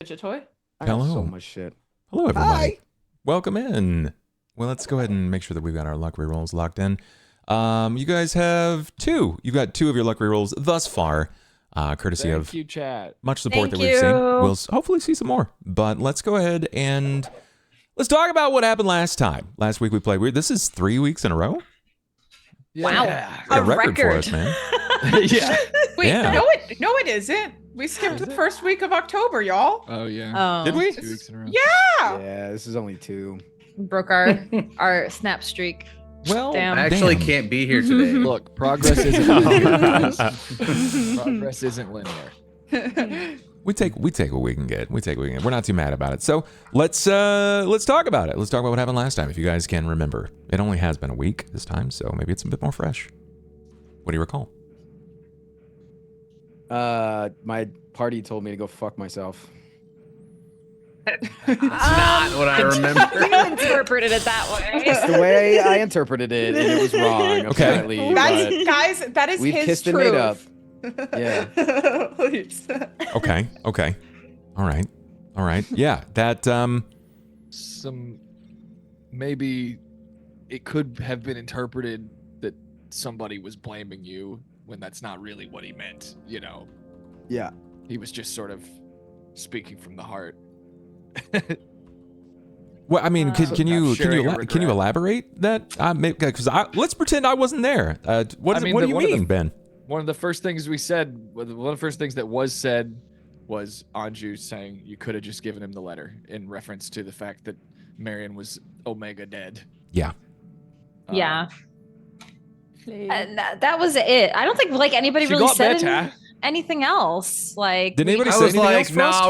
A toy? I got Hello. so much shit. Hello, everybody. Hi. Welcome in. Well, let's go ahead and make sure that we've got our luck rerolls locked in. You guys have two. You've got two of your luck rerolls thus far, courtesy of you, chat. much support Thank that we've seen. you. We'll hopefully see some more. But let's go ahead and let's talk about what happened last time. Last week we played. This is 3 weeks in a row. Wow. A A record for record. us, man. Yeah. Wait, Yeah. no, it isn't. We skipped the first week of October, y'all. Oh yeah. Did we? 2 weeks in a row. Yeah. Yeah, this is only 2. Broke our snap streak. Well, Damn. I actually damn. can't be here today. Look, progress isn't linear. guys. Progress isn't linear. We take what we can get. We take what we can get. We're not too mad about it. So let's talk about it. Let's talk about what happened last time. If you guys can remember, it only has been a week this time, so maybe it's a bit more fresh. What do you recall? My party told me to go fuck myself. That's not what I remember. You interpreted it that way. That's the way I interpreted it, and it was wrong. Okay. Apparently, That's, but guys, that is we've his kissed truth. and made up. Yeah. Please. Okay. All right. Yeah, that Maybe it could have been interpreted that somebody was blaming you when that's not really what he meant. You know, Yeah. he was just sort of speaking from the heart. well, I mean, can you sharing a regret. elaborate that? Because let's pretend I wasn't there. What do you one of mean, the- Ben? One of the first things we said, one of the first things that was said was Anju saying you could have just given him the letter in reference to the fact that Marian was Omega dead. Yeah. Yeah. And that was it. I don't think like anybody She really got said better. anything else. Like, Did anybody I say was anything like, else, Frost? no,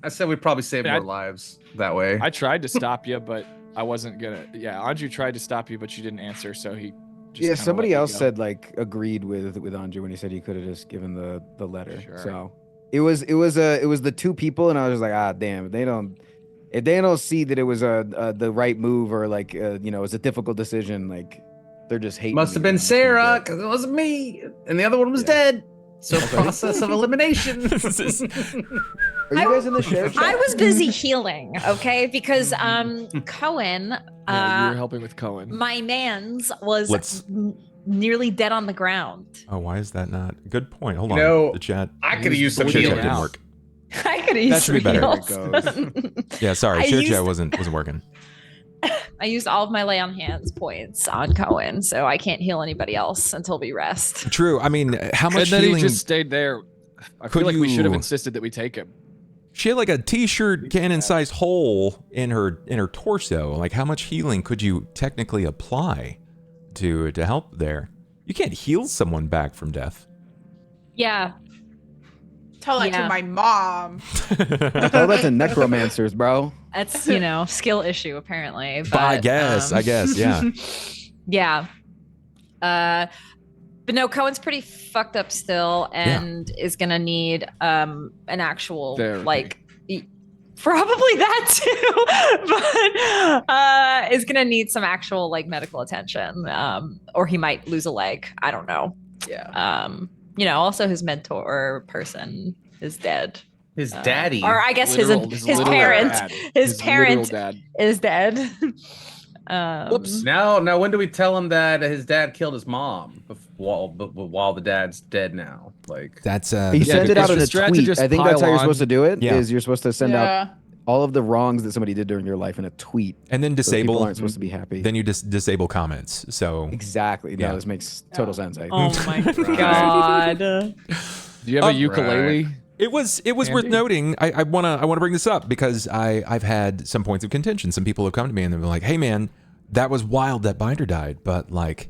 I said we'd probably save Yeah, more lives that way. I tried to stop you, but I wasn't gonna. Yeah, Anju tried to stop you, but you didn't answer, so he. Just Yeah. kinda Somebody let you else go. said agreed with Anju when he said he could have just given the letter. Sure. So it was the 2 people, and I was just like, damn, if they don't see that it was the right move or it was a difficult decision, like they're just hating. Must me, have been and I'm just gonna Sera, get- because it wasn't me, and the other one was Yeah. dead. So process of elimination. Are you guys in the share chat? I was busy healing, okay? Because Cohen, Yeah, you were helping with Cohen. my man's was Let's- nearly dead on the ground. Oh, why is that not? Good point. Hold on. No. The chat. I could have used some Use Share healing. chat healing. didn't work. I could have used That should be some better. heals. There it Yeah, sorry. I Share used- chat wasn't working. I used all of my lay on hands points on Cohen, so I can't heal anybody else until we rest. True. I mean, how And much then healing? he just stayed there. I Could feel like we should have you- insisted that we take him. She had like a t-shirt cannon-sized hole in her torso. Like, how much healing could you technically apply to help there? You can't heal someone back from death. Yeah. Tell that Yeah. to my mom. Tell that to necromancers, bro. That's, skill issue apparently. But, I guess, yeah. Yeah. But no, Cohen's pretty fucked up still and is gonna need an actual Therapy. probably that too, but is gonna need some actual medical attention. Or he might lose a leg. I don't know. Yeah. Also his mentor person is dead. His daddy. or I guess Literal- his literal parent, dad. his literal parent dad. is dead. Whoops. Now, when do we tell him that his dad killed his mom while the dad's dead now? Like, That's He Yeah, sent it because out in the a strat to tweet. just I think that's how pile you're supposed to on- do it. Yeah. Is you're supposed to send out Yeah. all of the wrongs that somebody did during your life in a tweet. and then So people disable. aren't supposed to be happy. Then you just disable comments. So Exactly. No, Yeah. this makes total sense. Oh my god. Do you have a ukulele? it was worth Andy? noting. I wanna bring this up because I've had some points of contention. Some people have come to me and they've been like, "Hey man, that was wild that Binder died, but like,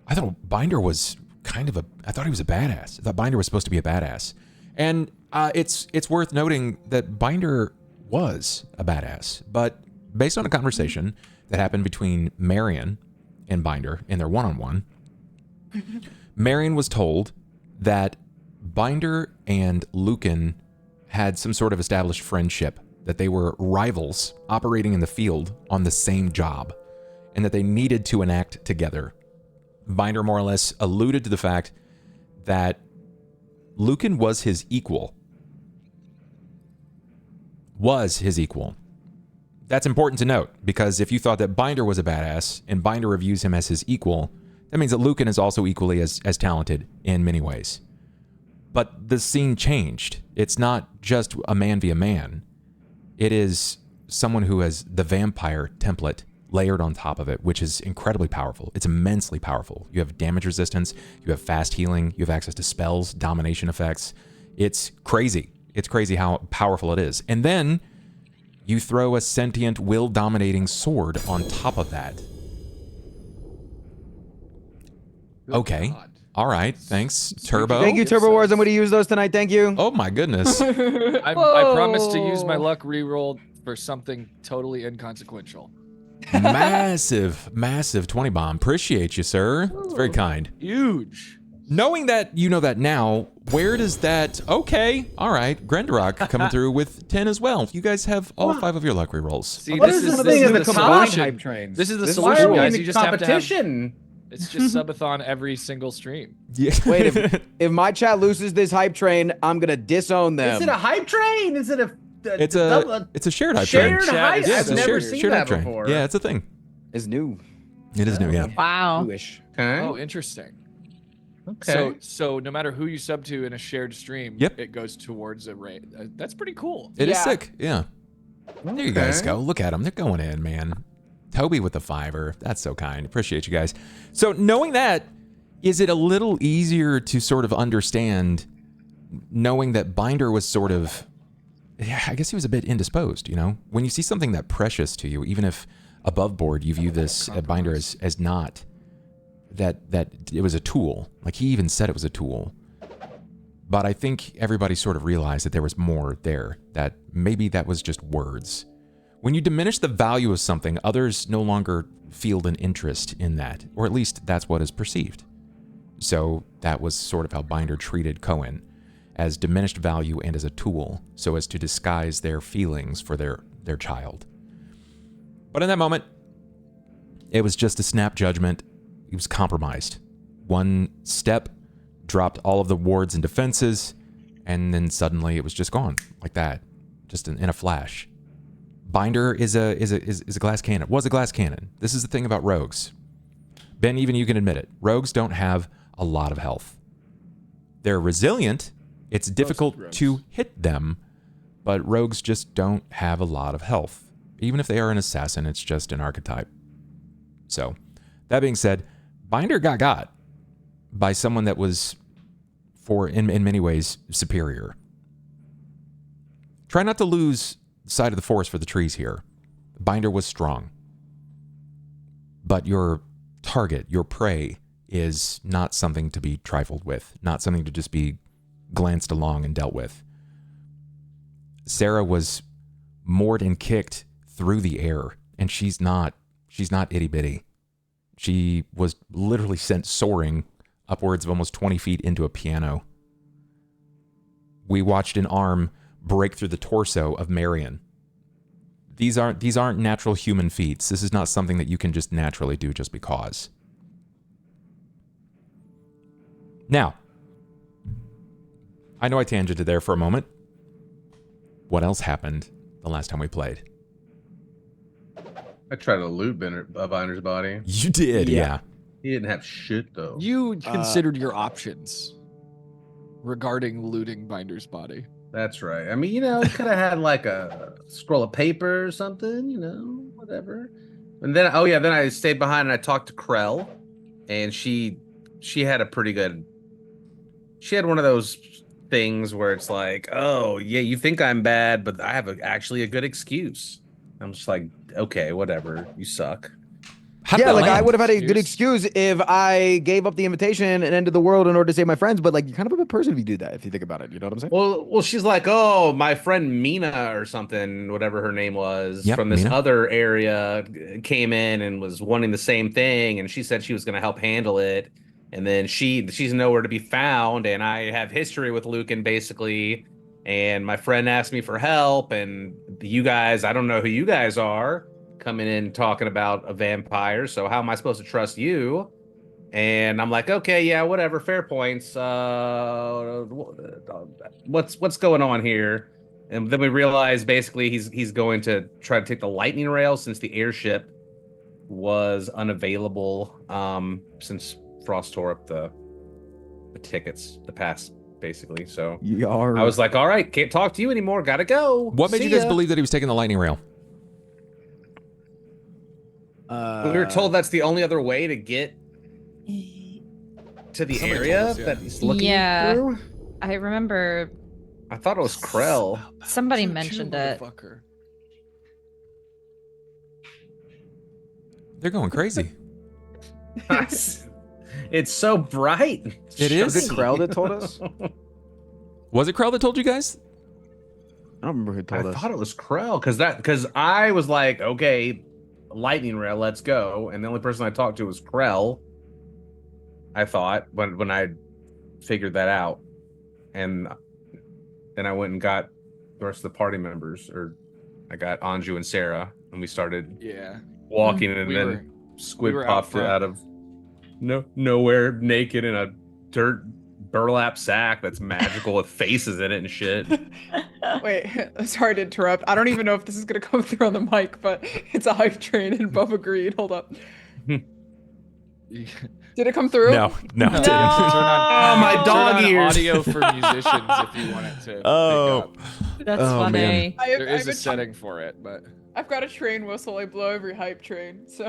I thought Binder was I thought he was a badass. I thought Binder was supposed to be a badass." And it's worth noting that Binder was a badass, but based on a conversation that happened between Marian and Binder in their one-on-one, Marian was told that Binder and Lucan had some sort of established friendship, that they were rivals operating in the field on the same job, and that they needed to enact together. Binder more or less alluded to the fact that Lucan was his equal. That's important to note, because if you thought that Binder was a badass and Binder reviews him as his equal, that means that Lucan is also equally as talented in many ways. But the scene changed. It's not just a man via man. It is someone who has the vampire template layered on top of it, which is incredibly powerful. It's immensely powerful. You have damage resistance, you have fast healing, you have access to spells, domination effects. It's crazy. It's crazy how powerful it is. And then you throw a sentient, will-dominating sword on top of that. Okay. God. All right. Thanks, Turbo. Thank you, Turbo Wars. I'm going to use those tonight. Thank you. Oh my goodness. I promise to use my luck reroll for something totally inconsequential. massive 20 bomb. Appreciate you, sir. It's very kind. Huge. Knowing that you know that now, where does that... Okay, all right. Grendarok coming through with 10 as well. You guys have all 5 of your luck rerolls. See, What this is is the this thing is of the the combined solution. hype trains? This is the This is why solution, are we guys. in You just have to have. competition? It's just subathon every single stream. Yeah. Wait, if my chat loses this hype train, I'm going to disown them. Is it a hype train? Is it a? It's a shared hype shared train. hype? Yeah, I've it's a never shared, seen shared that hype train. before. Yeah, it's a thing. It's new. It is new, yeah. Wow. Newish. Okay. Oh, interesting. Okay. So no matter who you sub to in a shared stream, Yep. it goes towards a rate. That's pretty cool. It is Yeah. sick, yeah. There you guys go. Look at them. They're going in, man. Toby with the 5-er. That's so kind. Appreciate you guys. So knowing that, is it a little easier to sort of understand knowing that Binder was sort of, yeah, I guess he was a bit indisposed, you know? When you see something that precious to you, even if above board you view this Binder as not, that it was a tool. Like he even said it was a tool. But I think everybody sort of realized that there was more there, that maybe that was just words. When you diminish the value of something, others no longer feel an interest in that, or at least that's what is perceived. So that was sort of how Binder treated Cohen, as diminished value and as a tool, so as to disguise their feelings for their child. But in that moment, it was just a snap judgment. He was compromised. One step dropped all of the wards and defenses, and then suddenly it was just gone, like that, just in a flash. Binder is a glass cannon. Was a glass cannon. This is the thing about rogues. Ben, even you can admit it. Rogues don't have a lot of health. They're resilient. It's difficult to hit them, but rogues just don't have a lot of health. Even if they are an assassin, it's just an archetype. So, that being said, Binder got by someone that was, in many ways, superior. Try not to lose sight of the forest for the trees here. Binder was strong. But your target, your prey, is not something to be trifled with, not something to just be glanced along and dealt with. Sera was moored and kicked through the air, and she's not itty-bitty. She was literally sent soaring upwards of almost 20 feet into a piano. We watched an arm break through the torso of Marian. These aren't natural human feats. This is not something that you can just naturally do just because. Now, I know I tangented there for a moment. what else happened the last time we played. I tried to loot Binder's body. You did, yeah. He didn't have shit though. You considered your options regarding looting Binder's body. That's right. I mean, you know, could have had like a scroll of paper or something, you know, whatever. And then, then I stayed behind and I talked to Krell, and she had a pretty good. She had one of those things where it's like, oh yeah, you think I'm bad, but I have actually a good excuse. I'm just like, okay, whatever, you suck. How'd Yeah, that like I land? would have had a good excuse if I gave up the invitation and ended the world in order to save my friends. But like, you're kind of a good person if you do that. If you think about it, you know what I'm saying? Well, she's like, oh, my friend Mina or something, whatever her name was, Yep, from this Mina. other area, came in and was wanting the same thing, and she said she was going to help handle it, and then she's nowhere to be found, and I have history with Lucan basically, and my friend asked me for help, and you guys, I don't know who you guys are, coming in talking about a vampire, so how am I supposed to trust you? And I'm like, okay, yeah, whatever, fair points. What's going on here? And then we realize basically he's going to try to take the lightning rail since the airship was unavailable since Frost tore up the tickets, the pass, basically. So I was like, all right, can't talk to you anymore, gotta go. What made See you guys ya. believe that he was taking the lightning rail? We were told that's the only other way to get to the Somebody area told us, yeah. that he's looking Yeah. through. I remember I thought it was Krell. somebody Choo-choo, mentioned it. motherfucker. They're going crazy. It's so bright. It is? Was it Krell that told us? Was it Krell that told you guys? I don't remember who I told us. thought it was Krell because I was like, okay, lightning rail, let's go. And the only person I talked to was Krell. I thought when I figured that out, and then I went and got the rest of the party members, or I got Anju and Sera, and we started Yeah. walking, and We then were- Squid we were popped out out of nowhere, naked in a dirt burlap sack that's magical with faces in it and shit. Wait, sorry to interrupt. I don't even know if this is gonna come through on the mic, but it's a hype train and Bub agreed. Hold up. Did it come through? No. No. it Turn didn't. Oh, my turn dog on ears. audio for musicians if you want it to Oh. pick up. That's Oh, funny. man. There There is a setting for it, but I've got a train whistle. I blow every hype train. So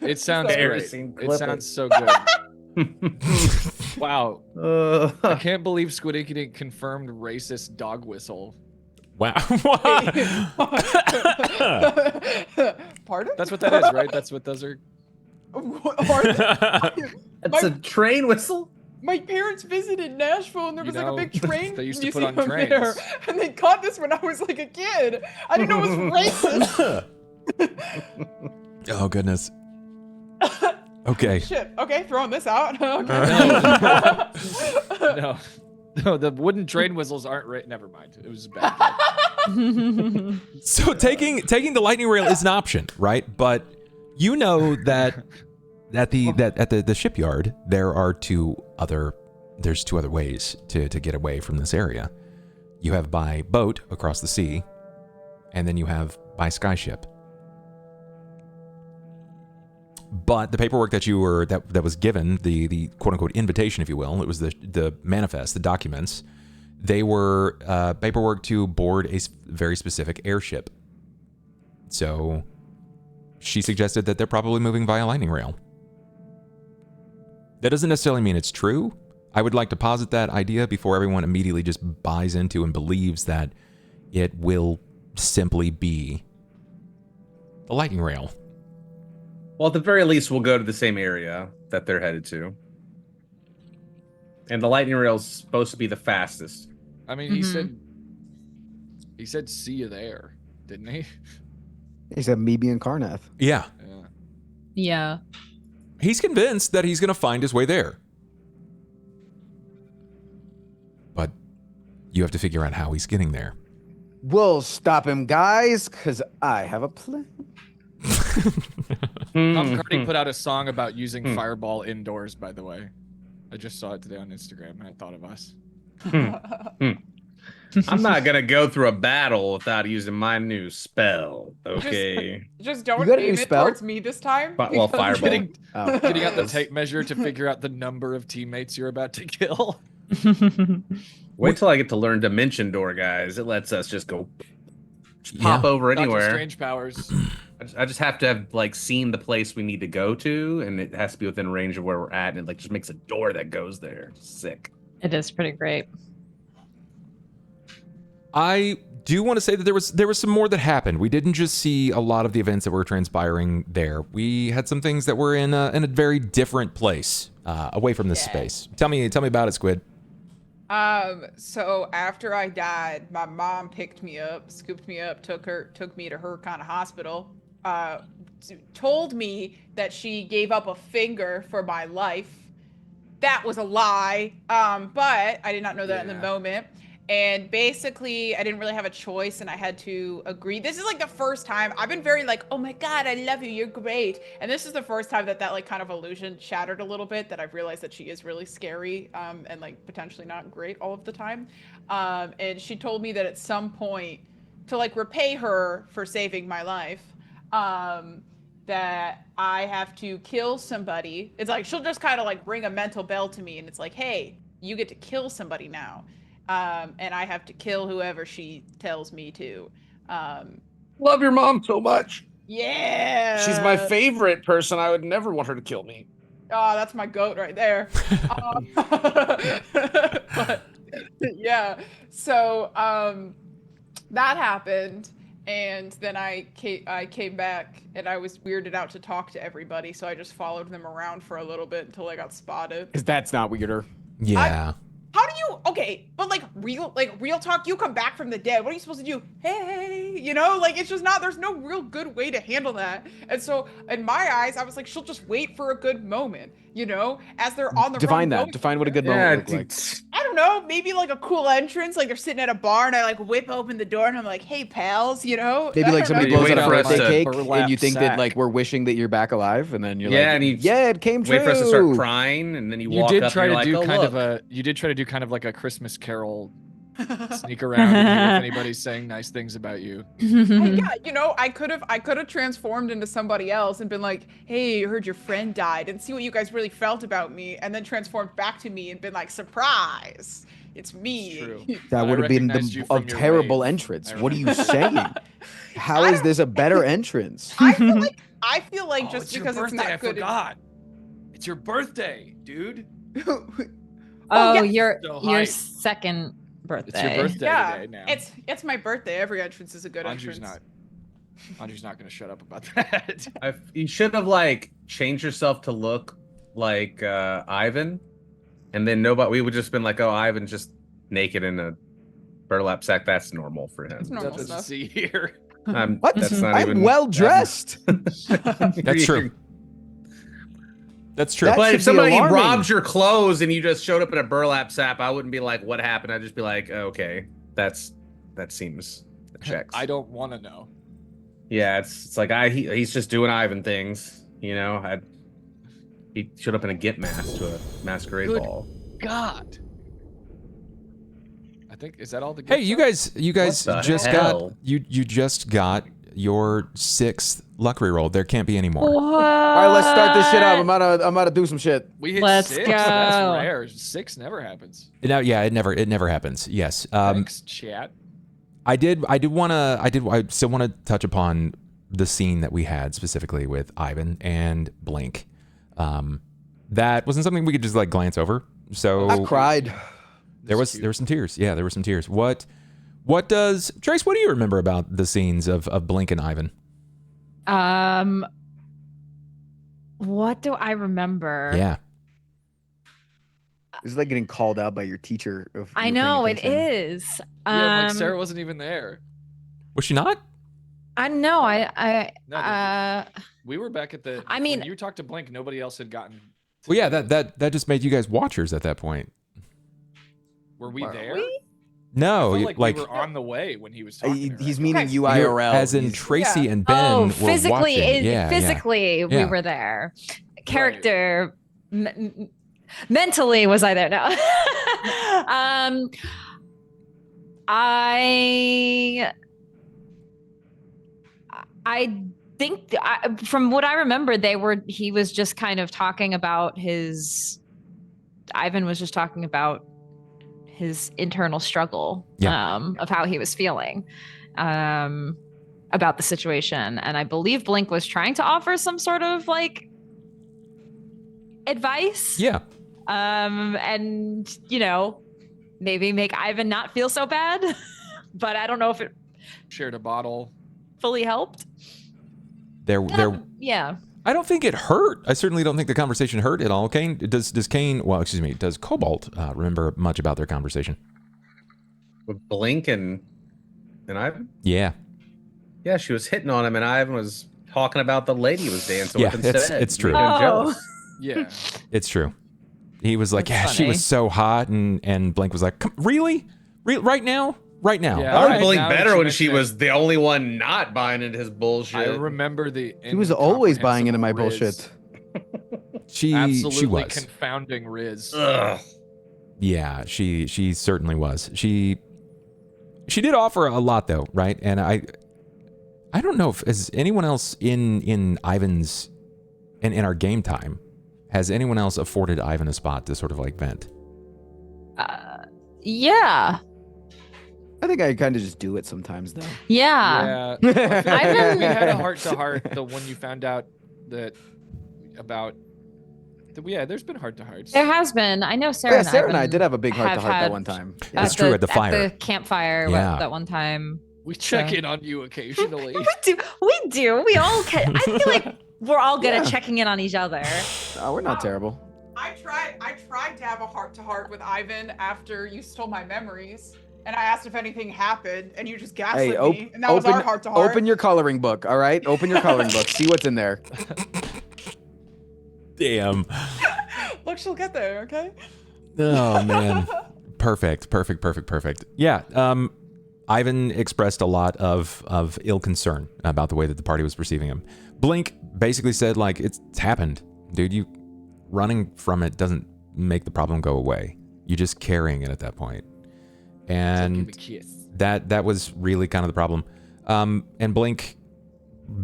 it sounds So- great. Embarrassing It clipping. sounds so good. Wow. I can't believe Squidinkidink confirmed racist dog whistle. Wow. Pardon? That's what that is, right? That's what those are. It's a train whistle. My parents visited Nashville and there You was like a know, big train they used to put museum on trains. there, and they caught this when I was like a kid. I didn't know it was racist. Oh, goodness. Okay. Shit. Okay, throwing this out. Okay. No, the wooden train whistles aren't right. Never mind. It was a bad. joke. So taking the lightning rail is an option, right? But you know that at the shipyard there's two other ways to get away from this area. You have by boat across the sea, and then you have by skyship. But the paperwork that you were that was given, the quote unquote invitation, if you will, it was the manifest, the documents. They were paperwork to board a very specific airship. So she suggested that they're probably moving via lightning rail. That doesn't necessarily mean it's true. I would like to posit that idea before everyone immediately just buys into and believes that it will simply be the lightning rail. Well, at the very least, we'll go to the same area that they're headed to. And the lightning rail's supposed to be the fastest. I mean, he said, "See you there," didn't he? He said me being Karnath. Yeah. Yeah. Yeah. He's convinced that he's going to find his way there. But you have to figure out how he's getting there. We'll stop him, guys, because I have a plan. Tom Carney put out a song about using Fireball indoors, by the way. I just saw it today on Instagram and I thought of us. I'm not gonna go through a battle without using my new spell. Okay. Just don't You got a aim new it spell? towards me this time. Well, because- fireball. Getting out the tape measure to figure out the number of teammates you're about to kill. Wait till I get to learn Dimension Door, guys. It lets us just go pop Yeah. over Doctor anywhere. Strange powers. I just have to have like seen the place we need to go to, and it has to be within range of where we're at, and it like just makes a door that goes there. Sick. It is pretty great. I do want to say that there was some more that happened. We didn't just see a lot of the events that were transpiring there. We had some things that were in a very different place, away from this space. Tell me about it, Squid. So after I died, my mom picked me up, scooped me up, took me to her kind of hospital. Told me that she gave up a finger for my life. That was a lie. But I did not know that in the moment. And basically, I didn't really have a choice, and I had to agree. This is like the first time I've been very like, oh my God, I love you, you're great. And this is the first time that like kind of illusion shattered a little bit, that I've realized that she is really scary, and like potentially not great all of the time. And she told me that at some point, to like repay her for saving my life, that I have to kill somebody. It's like, she'll just kind of like ring a mental bell to me, and it's like, hey, you get to kill somebody now. And I have to kill whoever she tells me to. Love your mom so much. Yeah. She's my favorite person. I would never want her to kill me. Oh, that's my goat right there. But yeah, so that happened, and then I came back, and I was weirded out to talk to everybody, so I just followed them around for a little bit until I got spotted. Because that's not weirder. Yeah. How do you, okay, but like real talk, you come back from the dead, what are you supposed to do? Hey, you know, like it's just not, there's no real good way to handle that. And so in my eyes, I was like, she'll just wait for a good moment, you know, as they're on the Define wrong that. boat. Define what a good Yeah, moment look like. I don't know, maybe like a cool entrance, like they're sitting at a bar and I like whip open the door and I'm like, hey pals, you know? Maybe I like don't somebody know. blows wait out a for us birthday to cake, burlap and you think that sack. like we're wishing that you're back alive, and then you're Yeah, like, and you yeah, it came true. wait for us to start crying, and then you You walk did up try and to you're do like, oh, kind look. of a. You did try to do kind of like a Christmas Carol. Sneak around and hear if anybody's saying nice things about you. Yeah, you know, I could have transformed into somebody else and been like, hey, I heard your friend died, and see what you guys really felt about me, and then transformed back to me and been like, surprise, it's me. It's true. That I would have been recognized you a from your terrible wave. entrance. I What are you remember. saying? How is this a better entrance? I feel like Oh, just it's your because it's birthday. I not good. forgot. It's your birthday, dude. Oh, yeah. your So your hype. second birthday. It's your birthday Yeah, today now. it's my birthday. Every entrance is a good Andrew's entrance. Andrew's not going to shut up about that. You should have like changed yourself to look like Ivan, and then we would just been like, oh, Ivan's just naked in a burlap sack. That's normal for him. It's normal That's what you stuff. see here. What? That's not I'm even well dressed. That's true. That's true. That But should if be somebody alarming. robs your clothes and you just showed up in a burlap sack, I wouldn't be like, what happened? I'd just be like, oh, okay, that seems that checks. I don't want to know. Yeah, it's like he's just doing Ivan things, you know. He showed up in a gimp mask to a masquerade Good ball. God. I think, is that all the Hey, gifts you guys What the just hell? got you just got your 6th luck reroll. There can't be any more. What? All right, let's start this shit up. I'm about to do some shit. We hit Let's 6? go. That's rare. 6 never happens. No, yeah, it never happens. Yes. Thanks, chat. I still want to touch upon the scene that we had specifically with Ivan and Blink. That wasn't something we could just like glance over. So I cried. there were some tears. Yeah, there were some tears. What does Trace? What do you remember about the scenes of Blink and Ivan? What do I remember? Yeah. It's like getting called out by your teacher. If I you're paying know it attention. is. Yeah, like Sarah wasn't even there. Was she not? I know. No, we were back at the. I mean- when you talked to Blink, nobody else had gotten. Well, yeah. That just made you guys watchers at that point. Were we there? No, I felt like we were on the way when he was talking. to her. He's meaning Okay. you you're- IRL. as in He's- Tracy Yeah. and Ben Oh, were physically, watching. Yeah, physically, we Yeah. were there. Character, mentally, was I there? No. I think from what I remember, he was just kind of talking about Ivan was just talking about his internal struggle of how he was feeling about the situation. And I believe Blink was trying to offer some sort of like advice. Yeah. And, maybe make Ivan not feel so bad. But I don't know if it shared a bottle fully helped. Yeah. I don't think it hurt. I certainly don't think the conversation hurt at all. Cain, does Cobalt remember much about their conversation? With Blink and Ivan? Yeah. Yeah, she was hitting on him, and Ivan was talking about the lady he was dancing with instead. It's true. Making him jealous. Yeah. It's true. He was like, That's she funny. was so hot, and Blink was like, really? Right now? Right now. Yeah. I All would right. Blink now better that you when she mention was the only one not buying into his bullshit. I remember He was always buying into my bullshit. She Absolutely was. confounding Riz. Ugh. Yeah, she certainly was. She did offer a lot though, right? And I don't know if has anyone else in Ivan's in our game time, has anyone else afforded Ivan a spot to sort of like vent? Yeah. I think I kind of just do it sometimes, though. Yeah. Yeah. I feel like Ivan- we had a heart-to-heart the when you found out that there's been heart-to-hearts. There has been. I know Sera Yeah, and Sarah and I Ivan did have a big heart to heart that had- one time. That's true, at the fire. At the campfire Yeah. that one time. We check in on you occasionally. We do. We all can. I feel like we're all good at Yeah. checking in on each other. Oh, we're not terrible. I tried to have a heart-to-heart with Ivan after you stole my memories, and I asked if anything happened, and you just gaslit Hey, me, and that was our heart-to-heart. open your coloring book, all right? Open your coloring book. See what's in there. Damn. Look, she'll get there, okay? Oh man. Perfect. Yeah. Ivan expressed a lot of ill concern about the way that the party was perceiving him. Blink basically said, like, it's happened, dude. You running from it doesn't make the problem go away. You're just carrying it at that point. And that was really kind of the problem. And Blink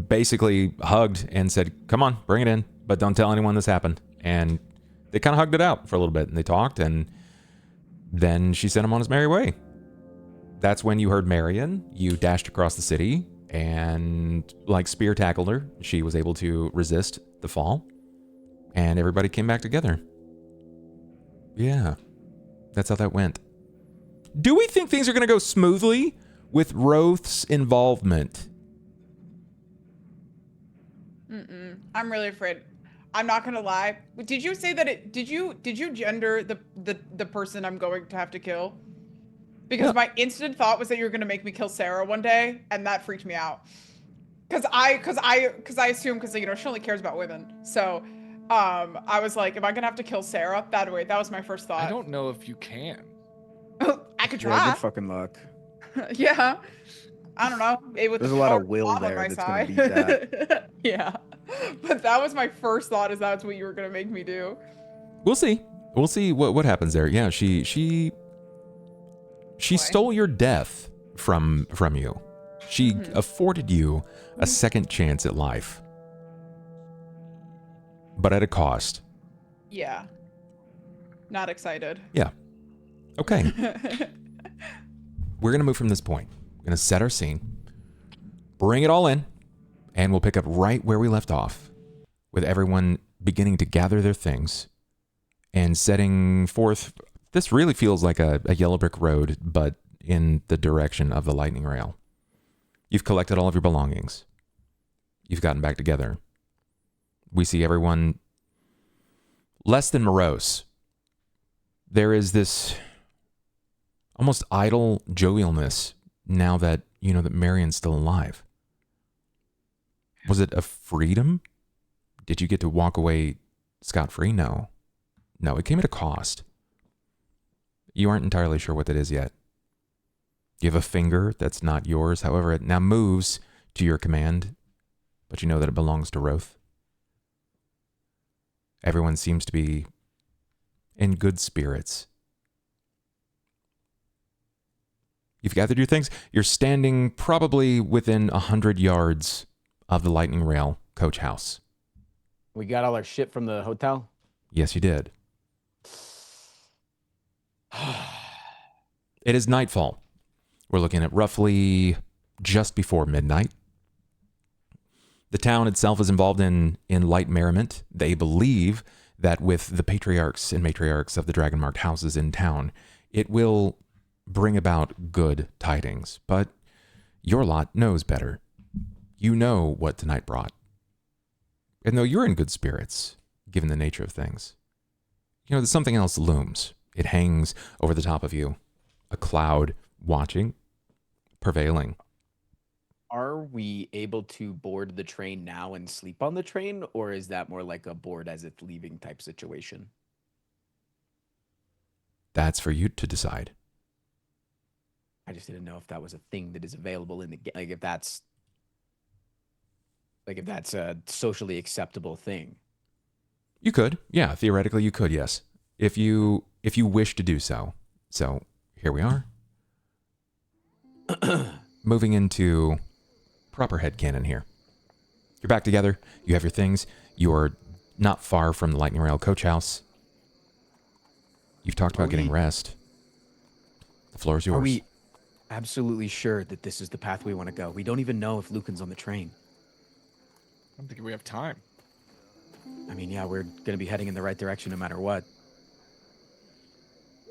basically hugged and said, come on, bring it in, but don't tell anyone this happened. And they kind of hugged it out for a little bit, and they talked, and then she sent him on his merry way. That's when you heard Marian. You dashed across the city and like spear tackled her. She was able to resist the fall, and everybody came back together. Yeah, that's how that went. Do we think things are going to go smoothly with Roth's involvement? I'm really afraid. I'm not gonna lie. Did you say that did you gender the person I'm going to have to kill? Because my instant thought was that you were gonna make me kill Sera one day, and that freaked me out. Cause I assume she only cares about women. So I was like, am I gonna have to kill Sera? That was my first thought. I don't know if you can. I could Yeah, try. good fucking luck. Yeah. I don't know. There's a lot of will there that's gonna beat that. Yeah. But that was my first thought, is that's what you were gonna make me do. We'll see. We'll see what happens there. Yeah, she stole your death from you. She afforded you a second chance at life, but at a cost. Yeah. Not excited. Yeah. Okay. We're going to move from this point. We're going to set our scene, bring it all in, and we'll pick up right where we left off, with everyone beginning to gather their things and setting forth. This really feels like a yellow brick road, but in the direction of the lightning rail. You've collected all of your belongings. You've gotten back together. We see everyone less than morose. There is this almost idle jovialness now that you know that Marian's still alive. Was it a freedom? Did you get to walk away scot-free? No. No, it came at a cost. You aren't entirely sure what that is yet. You have a finger that's not yours. However, it now moves to your command, but you know that it belongs to Roth. Everyone seems to be in good spirits. You've gathered your things. You're standing probably within 100 yards of the Lightning Rail coach house. We got all our shit from the hotel? Yes, you did. It is nightfall. We're looking at roughly just before midnight. The town itself is involved in light merriment. They believe that with the patriarchs and matriarchs of the dragon-marked houses in town, it will bring about good tidings. But your lot knows better. You know what tonight brought. And though you're in good spirits, given the nature of things, you know that something else looms. It hangs over the top of you. A cloud watching, prevailing. Are we able to board the train now and sleep on the train, or is that more like a board as it's leaving type situation? That's for you to decide. I just didn't know if that was a thing that is available in the game. Like if that's a socially acceptable thing. You could, yeah, theoretically you could, yes, if you wish to do so. So here we are. Moving into proper headcanon here. You're back together. You have your things. You're not far from the Lightning Rail coach house. You've talked about getting rest. The floor is yours. Are we absolutely sure that this is the path we want to go? We don't even know if Lucan's on the train. I don't think we have time. I mean, yeah, we're going to be heading in the right direction no matter what.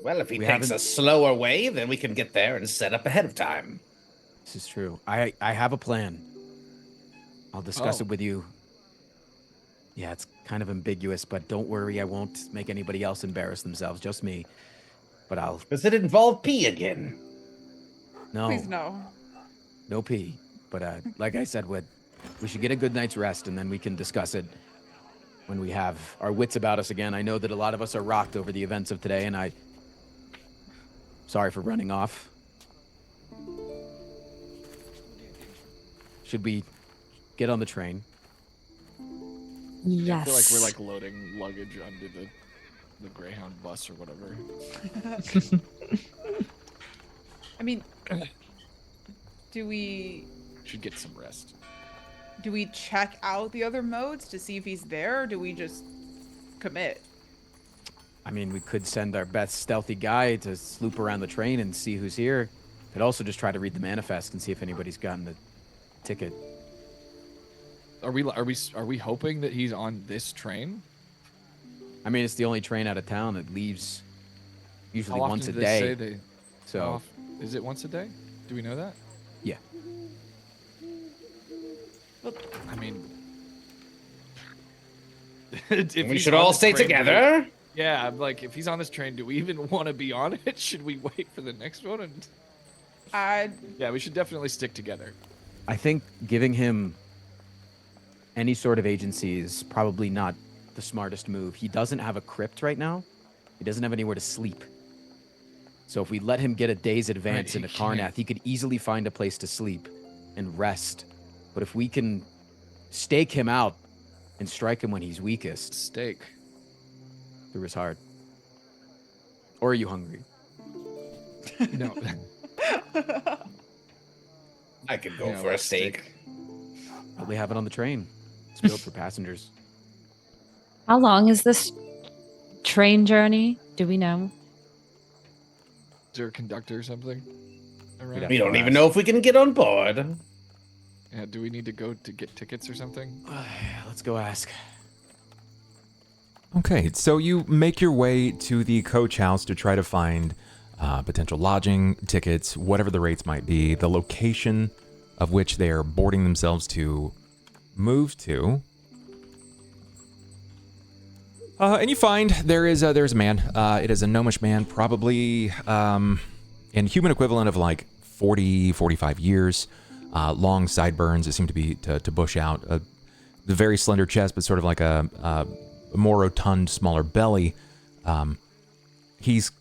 Well, if he We takes haven't- a slower way, then we can get there and set up ahead of time. This is true. I have a plan. I'll discuss it with you. Yeah, it's kind of ambiguous, but don't worry. I won't make anybody else embarrass themselves. Just me. But I'll... Does it involve pee again? No. Please no. No pee. But like I said, we should get a good night's rest, and then we can discuss it when we have our wits about us again. I know that a lot of us are rocked over the events of today, and sorry for running off. Should we get on the train? Yes. I feel like we're like loading luggage onto the Greyhound bus or whatever. I mean, do we Should get some rest. check out the other modes to see if he's there, or do we just commit? I mean, we could send our best stealthy guy to sloop around the train and see who's here. Could also just try to read the manifest and see if anybody's gotten the ticket. Are we hoping that he's on this train? I mean, it's the only train out of town that leaves usually How often once a do they say day. how So, often- is it once a day? Do we know that? yeah. I mean, We should all stay together. Yeah, I'm like, if he's on this train, do we even want to be on it? Should we wait for the next one? Yeah, we should definitely stick together. I think giving him any sort of agency is probably not the smartest move. He doesn't have a crypt right now. He doesn't have anywhere to sleep. So if we let him get a day's advance Right, into he can't. Karnath, he could easily find a place to sleep and rest. But if we can stake him out and strike him when he's weakest Steak. through his heart. Or are you hungry? No. I could go Yeah, for a like steak. Probably have it on the train. It's built for passengers. How long is this train journey? Do we know? Is there a conductor or something? Around? have We don't even know if we can get on board. Yeah, do we need to go to get tickets or something? Let's go ask. Okay, so you make your way to the coach house to try to find potential lodging, tickets, whatever the rates might be, the location of which they are boarding themselves to move to. And you find there's a man. It is a gnomish man, probably in human equivalent of like 40, 45 years. Long sideburns that seem to be to bush out. The very slender chest, but sort of like a more rotund, smaller belly. He's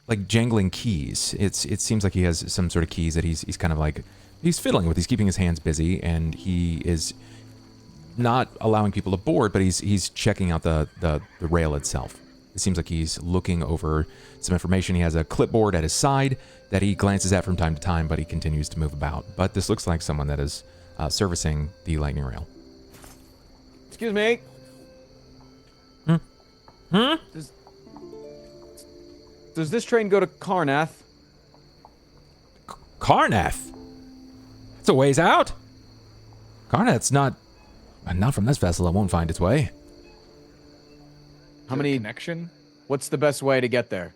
like jangling keys. It seems like he has some sort of keys that he's kind of like he's fiddling with. He's keeping his hands busy, and he is not allowing people to board, but he's checking out the rail itself. It seems like he's looking over some information. He has a clipboard at his side that he glances at from time to time, but he continues to move about. But this looks like someone that is servicing the lightning rail. Excuse me. Does this train go to Karnath? Karnath? It's a ways out. Karnath's not from this vessel. It won't find its way. How many connection? What's the best way to get there?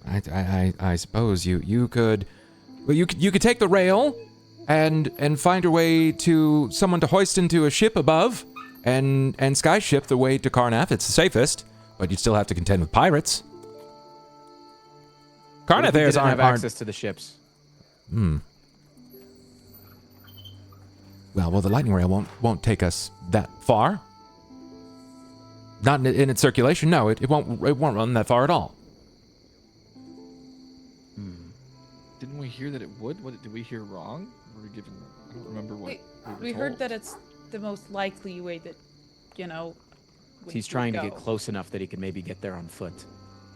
I suppose you could. Well, you could take the rail and find your way to someone to hoist into a ship above, and skyship the way to Karnath. It's the safest, but you'd still have to contend with pirates. Karnath airs aren't aren't access to the ships. Well, the lightning rail won't take us that far. Not in its circulation. No, it won't run that far at all. Didn't we hear that it would? What did we hear wrong? Were we given? I don't remember what We heard that it's the most likely way that, He's trying to get close enough that he can maybe get there on foot.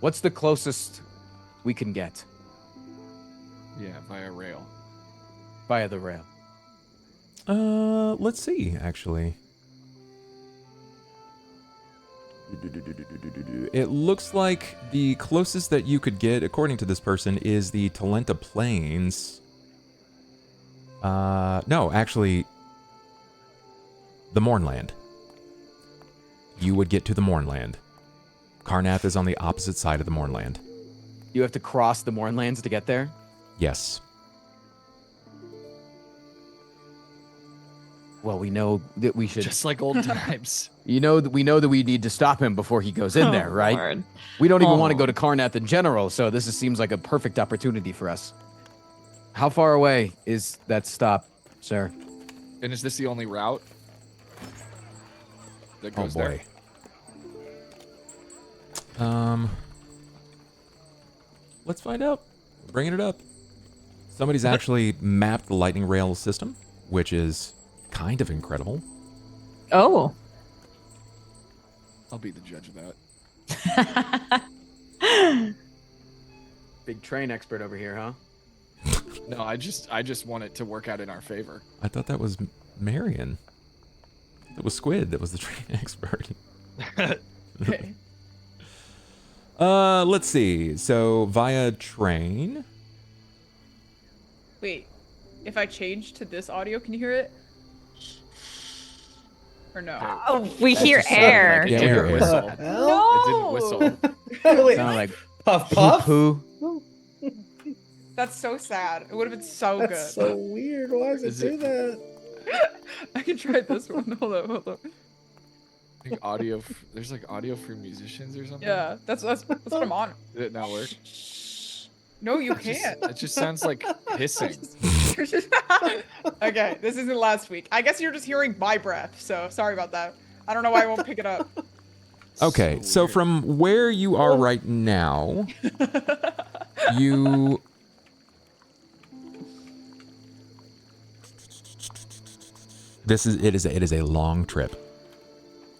What's the closest we can get? Yeah, via rail. Via the rail. Let's see, actually. It looks like the closest that you could get, according to this person, is the Talenta Plains. No, actually, the Mornland. You would get to the Mornland. Karnath is on the opposite side of the Mornland. You have to cross the Mornlands to get there? Yes. Well, we know that we should. Just like old times. We know that we need to stop him before he goes in there, right? Lord. We don't even want to go to Karnath in general, so this seems like a perfect opportunity for us. How far away is that stop, sir? And is this the only route that goes there? Let's find out. Bringing it up. Somebody's actually mapped the lightning rail system, which is kind of incredible. Oh. I'll be the judge of that. Big train expert over here, huh? No, I just want it to work out in our favor. I thought that was Marian. It was Squid that was the train expert. Okay. Let's see. So via train. Wait, if I change to this audio, can you hear it? Or no? Oh, we hear air. Yeah, we hear air. Whistle. No! It didn't whistle. Wait, Sounded like Puff puff. poo. That's so sad. It would have been so that's good. so weird. Why does Is it it- do that? I can try this one. Hold on. I think audio. There's like audio for musicians or something. Yeah, that's what I'm on. Did it not work? No, you It just- can't. It just sounds like hissing. Okay, this isn't last week. I guess you're just hearing my breath, so sorry about that. I don't know why I won't pick it up. Okay, so weird. from where you are right now, you... It is a long trip.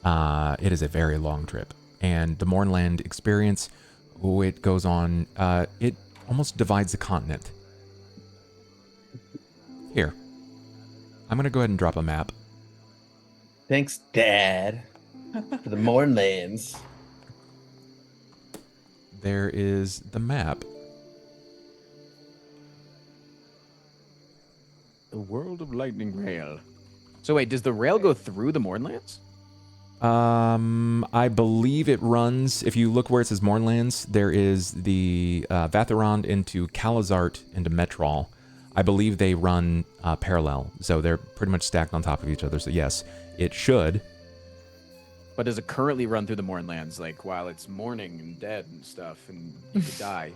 It is a very long trip. And the Mornland experience, it goes on, it almost divides the continent. Here. I'm going to go ahead and drop a map. Thanks, Dad, for the Mornlands. There is the map. The world of lightning rail. So wait, does the rail go through the Mornlands? I believe it runs, if you look where it says Mornlands, there is the Vatharond into Calazart into Metrol. I believe they run parallel, so they're pretty much stacked on top of each other. So yes, it should. But does it currently run through the Mornlands, like while it's mourning and dead and stuff, and you could die?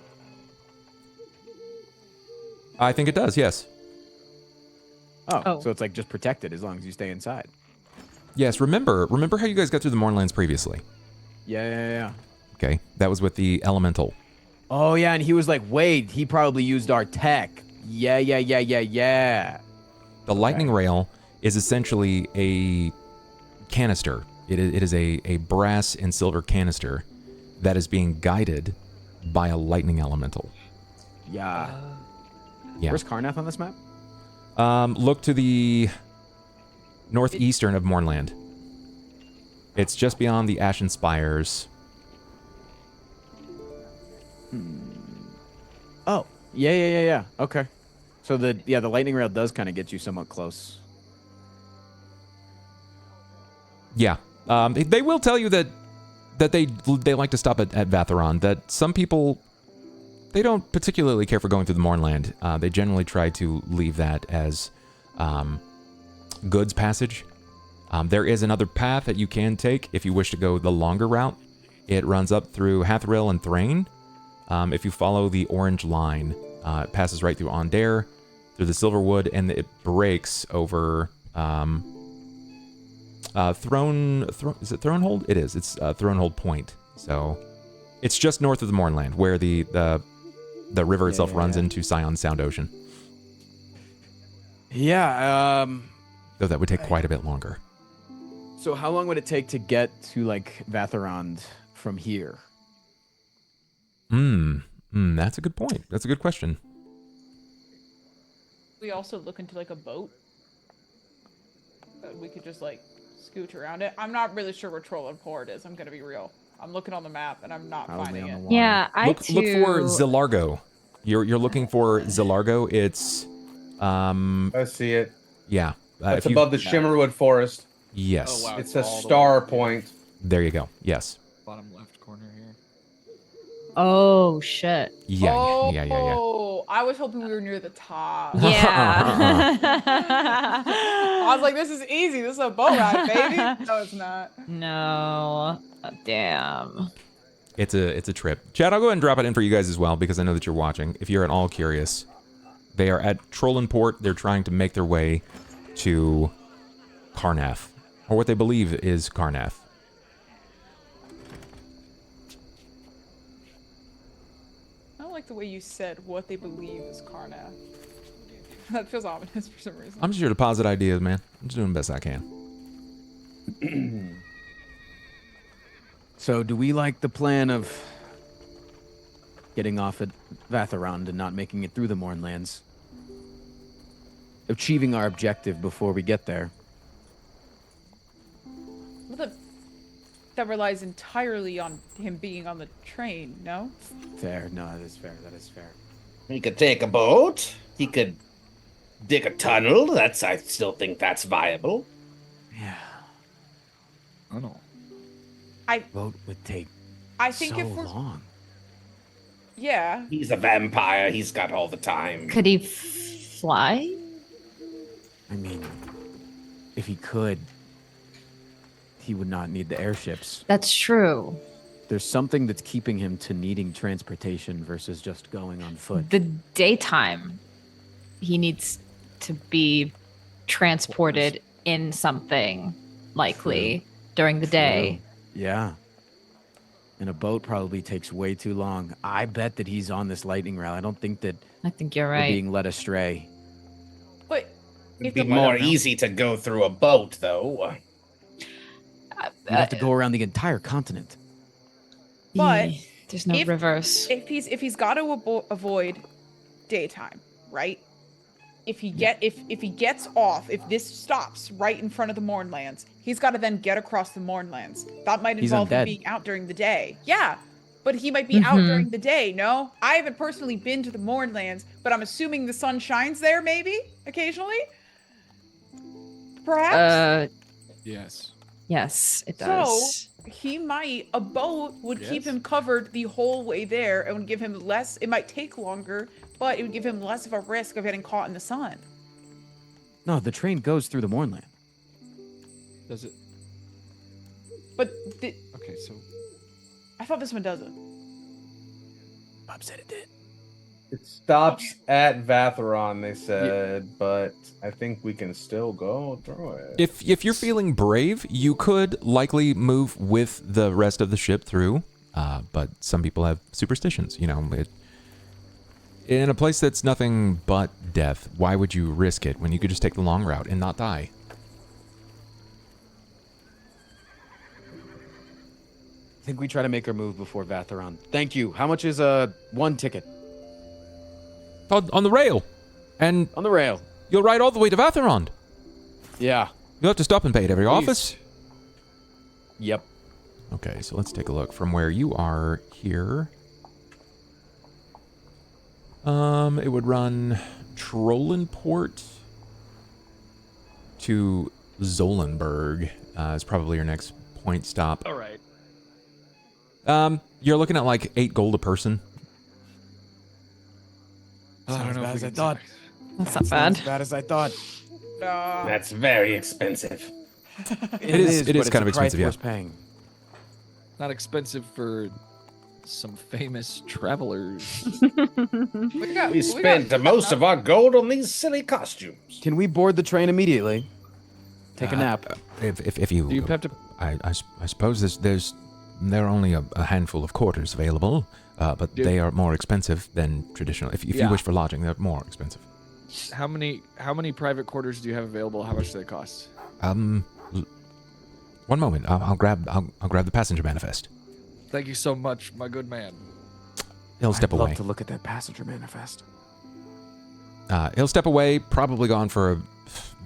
I think it does, yes. Oh, so it's like just protected as long as you stay inside. Yes, remember how you guys got through the Mornlands previously? Yeah. Okay, that was with the Elemental. Oh yeah, and he was like, wait, he probably used our tech. Yeah. The lightning rail is essentially a canister It is a brass and silver canister that is being guided by a lightning elemental. Yeah. Yeah. Where's Karnath on this map? Look to the northeastern of Mornland. It's just beyond the Ashen Spires. Oh, yeah. Okay. So the lightning rail does kind of get you somewhat close. Yeah. They will tell you that they like to stop at Vatheron. That some people, they don't particularly care for going through the Mornland. They generally try to leave that as goods passage. There is another path that you can take if you wish to go the longer route. It runs up through Hathril and Thrain. If you follow the orange line, it passes right through Ondair, through the Silverwood, and it breaks over is it Thronehold? It is. It's Thronehold Point. So it's just north of the Mornland, where the river itself runs into Scion's Sound Ocean. Yeah. Though that would take quite a bit longer. So how long would it take to get to like Vatherond from here? That's a good point. That's a good question. We also look into like a boat. We could just like scooch around it. I'm not really sure where Troll and Port is. I'm gonna be real. I'm looking on the map and I'm not Probably finding on it. the water. Yeah, Look for Zilargo. You're looking for Zilargo. It's I see it. yeah. It's if you- above the Shimmerwood Forest. Yes. Oh, wow. It's a all the star way up point. There you go. Yes. Bottom left corner here. Oh shit. Yeah. Oh, I was hoping we were near the top. Yeah. I was like, this is easy. This is a boat ride, baby. No, it's not. No. Damn. It's a trip. Chad, I'll go ahead and drop it in for you guys as well because I know that you're watching. If you're at all curious, they are at Trollin Port. They're trying to make their way to Karnath, or what they believe is Karnath. I don't like the way you said what they believe is Karnath. That feels ominous for some reason. I'm just here to posit ideas, man. I'm just doing the best I can. So do we like the plan of getting off at Vatherond and not making it through the Mornlands? Achieving our objective before we get there. Well, that relies entirely on him being on the train, no? Fair. No, that is fair. That is fair. He could take a boat. He could dig a tunnel. I still think that's viable. Yeah. I don't. Boat would take I think so if we're long. yeah, He's a vampire. He's got all the time. Could he fly? I mean, if he could, he would not need the airships. That's true. There's something that's keeping him to needing transportation versus just going on foot. The daytime, he needs to be transported in something, likely during the day. Yeah. And a boat probably takes way too long. I bet that he's on this lightning rail. I don't think that I think you're we're right. being led astray. but It'd if be the more easy to go through a boat, though. You'd have to go around the entire continent. But There's no if- reverse. if he's got to avoid daytime, right? If he gets off, if this stops right in front of the Mornlands, he's got to then get across the Mornlands. That might He's involve him undead. being out during the day. Yeah, but he might be out during the day. No, I haven't personally been to the Mornlands, but I'm assuming the sun shines there, maybe occasionally. Perhaps. Yes. Yes, it does. A boat would keep Yes. him covered the whole way there and would give him less. It might take longer, but it would give him less of a risk of getting caught in the sun. No, the train goes through the Mornland. Does it? But Okay, so I thought this one doesn't. Bob said it did. It stops at Vatheron, they said, but I think we can still go through it. If you're feeling brave, you could likely move with the rest of the ship through. But some people have superstitions. You know, in a place that's nothing but death, why would you risk it when you could just take the long route and not die? think we try to make our move before Vatheron. Thank you. How much is one ticket? On the rail. And On the rail. you'll ride all the way to Vatheron. Yeah. You'll have to stop and pay at every office. Yep. Okay, so let's take a look from where you are here. It would run Trollenport to Zolenberg is probably your next point stop. All right. You're looking at like 8 gold a person. I don't know as bad if as we I can thought. That's not Not bad. as bad as I thought. That's very expensive. It is but it's kind of a price expensive, yeah. worth paying. Not expensive for some famous travelers. We spent most of our gold on these silly costumes. Can we board the train immediately? Take a nap. If you, Do you have to? I suppose there are only a handful of quarters available, but they are more expensive than traditional. If you Yeah. wish for lodging, they're more expensive. How many private quarters do you have available? How much do they cost? One moment. I'll grab the passenger manifest. Thank you so much, my good man. He'll step I'd away. love to look at that passenger manifest. He'll step away, probably gone for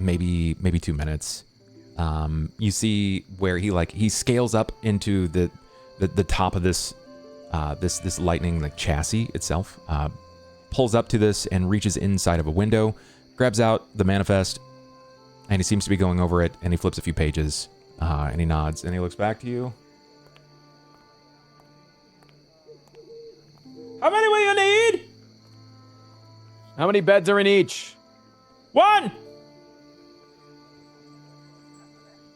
maybe 2 minutes. You see where he scales up into the top of this lightning like chassis itself, pulls up to this and reaches inside of a window, grabs out the manifest, and he seems to be going over it, and he flips a few pages, and he nods, and he looks back to you. How many will you need? How many beds are in each? 1!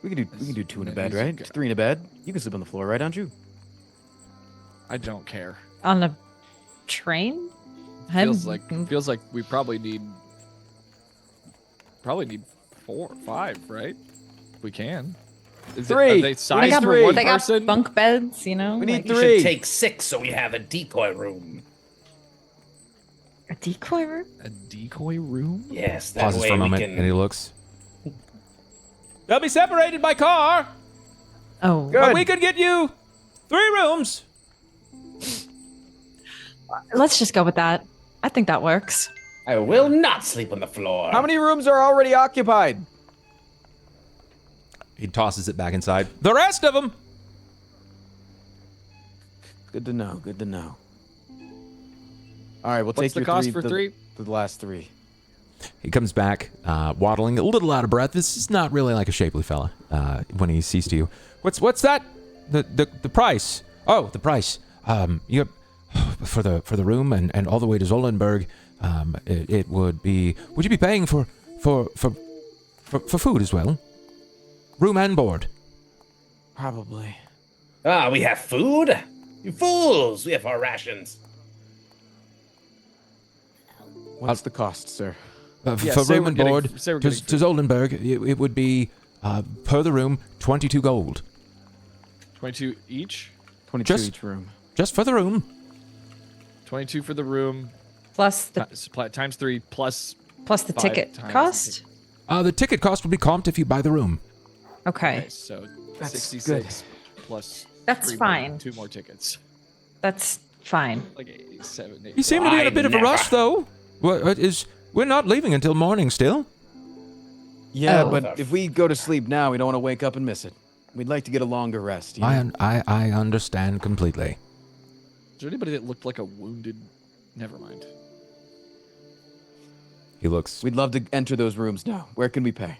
We can do 2 in a bed, Easy right? go. 3 in a bed. You can sleep on the floor, right, Anju? I don't care. On a train? Feels like we probably need 4 or 5, right? If we can. Are 3. they We sized need got, for 3. one they got person? bunk beds, you know? We need You 3. should take 6 so we have a decoy room. a decoy room? A decoy room? Yes, that Pauses way for a we moment, can. and he looks. They'll be separated by car, Oh, but we could get you 3 rooms. let's just go with that. I think that works. I will not sleep on the floor. How many rooms are already occupied? He tosses it back inside. The rest of them. Good to know. Good to know. All right, we'll What's take the your cost 3, for 3? The last 3. He comes back, waddling a little out of breath. This is not really like a shapely fella. When he sees to you, what's that? The price? Oh, the price. You for the room and all the way to Zolenberg. It would be. Would you be paying for food as well? Room and board. Probably. Ah, we have food? You fools! We have our rations. What's the cost, sir? For say room we're and getting- board say we're to getting food. Zolenberg, it would be per the room 22 gold. 22 each? 22 Just- each room. Just for the room. 22 for the room, Plus the times 3 plus plus the 5 ticket times the cost. ticket. The ticket cost will be comped if you buy the room. Okay, Okay, so That's 66 plus That's 3 fine. more, 2 more tickets. that's fine. Like 8, 7, 8. You seem to be in a I bit of a rush, never- though. We're not leaving until morning still. Yeah, Oh. but if we go to sleep now, we don't want to wake up and miss it. We'd like to get a longer rest. You know? I understand completely. Is there anybody that looked like a wounded? Never mind. He looks. We'd love to enter those rooms now. Where can we pay?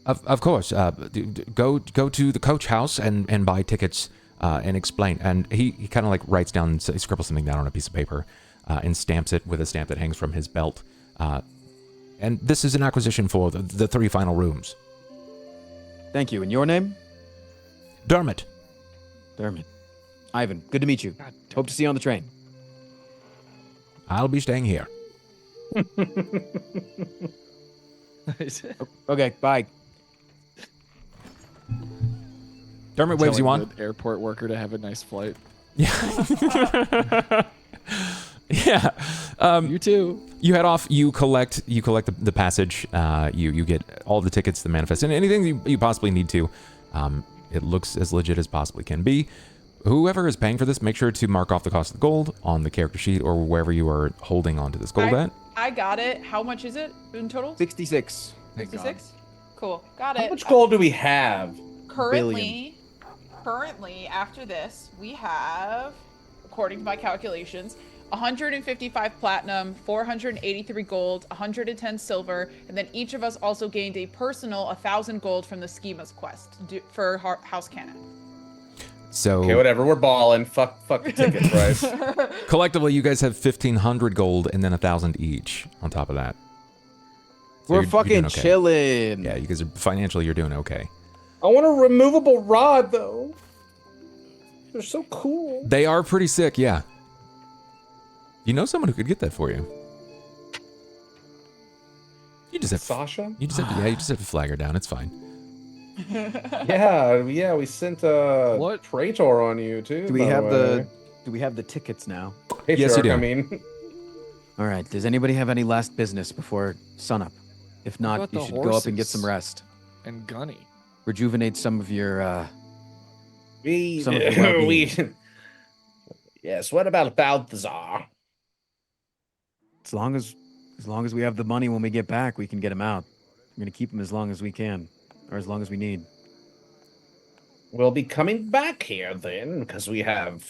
Of course. Go to the coach house and buy tickets and explain. And he kind of like writes down, he scribbles something down on a piece of paper and stamps it with a stamp that hangs from his belt. And this is an acquisition for the 3 final rooms. Thank you. And your name? Dermot. Dermot. Ivan, good to meet you. Hope to see you on the train. I'll be staying here. Okay, bye. Dermot waves you Telling on. the airport worker to have a nice flight. Yeah. Yeah. You too. You head off. You collect the passage. You get all the tickets, the manifest, and anything you possibly need to. It looks as legit as possibly can be. Whoever is paying for this, make sure to mark off the cost of the gold on the character sheet or wherever you are holding onto this gold at. I got it. How much is it in total? 66. 66? Cool. Got How it. much gold do we have? Currently, after this, we have, according to my calculations, 155 platinum, 483 gold, 110 silver, and then each of us also gained a personal 1,000 gold from the Schemas quest for House Cannon. So Okay, whatever. We're balling. Fuck the ticket price. collectively, you guys have 1,500 gold and then 1,000 each on top of that. So We're you're fucking doing okay. chilling. Yeah, you guys are financially, you're doing okay. I want a removable rod, though. They're so cool. They are pretty sick, yeah. You know someone who could get that for you. You just have Sasha? you just have to flag her down. It's fine. Yeah, we sent What? Praetor on you too. Do we by have way. do we have the tickets now? Yes, you Patriarch, do. I mean. All right. Does anybody have any last business before sunup? If What not, about you the should go up and get horses? some rest. And Gunny. Rejuvenate some of your We, Some of the well-being. we. Yes. What about Balthazar? as long as we have the money when we get back, we can get him out. I'm gonna keep him as long as we can, or as long as we need. We'll be coming back here then, because we have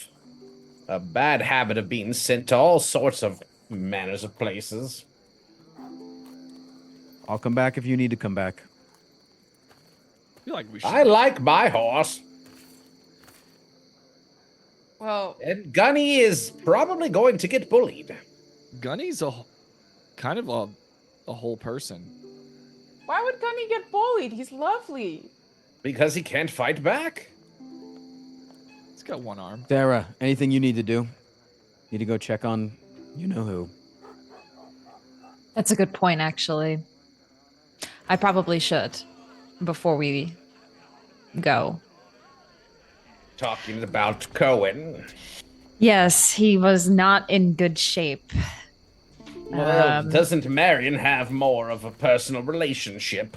a bad habit of being sent to all sorts of manners of places. I'll come back if you need to come back. I feel like we should. I like my horse, Well, and Gunny is probably going to get bullied. Gunny's kind of a whole person. why would Gunny get bullied? He's lovely. Because he can't fight back. He's got one arm. Sera, anything you need to do? Need to go check on you know who. That's a good point, actually. I probably should before we go. Talking about Cohen. Yes, he was not in good shape. Well, doesn't Marian have more of a personal relationship?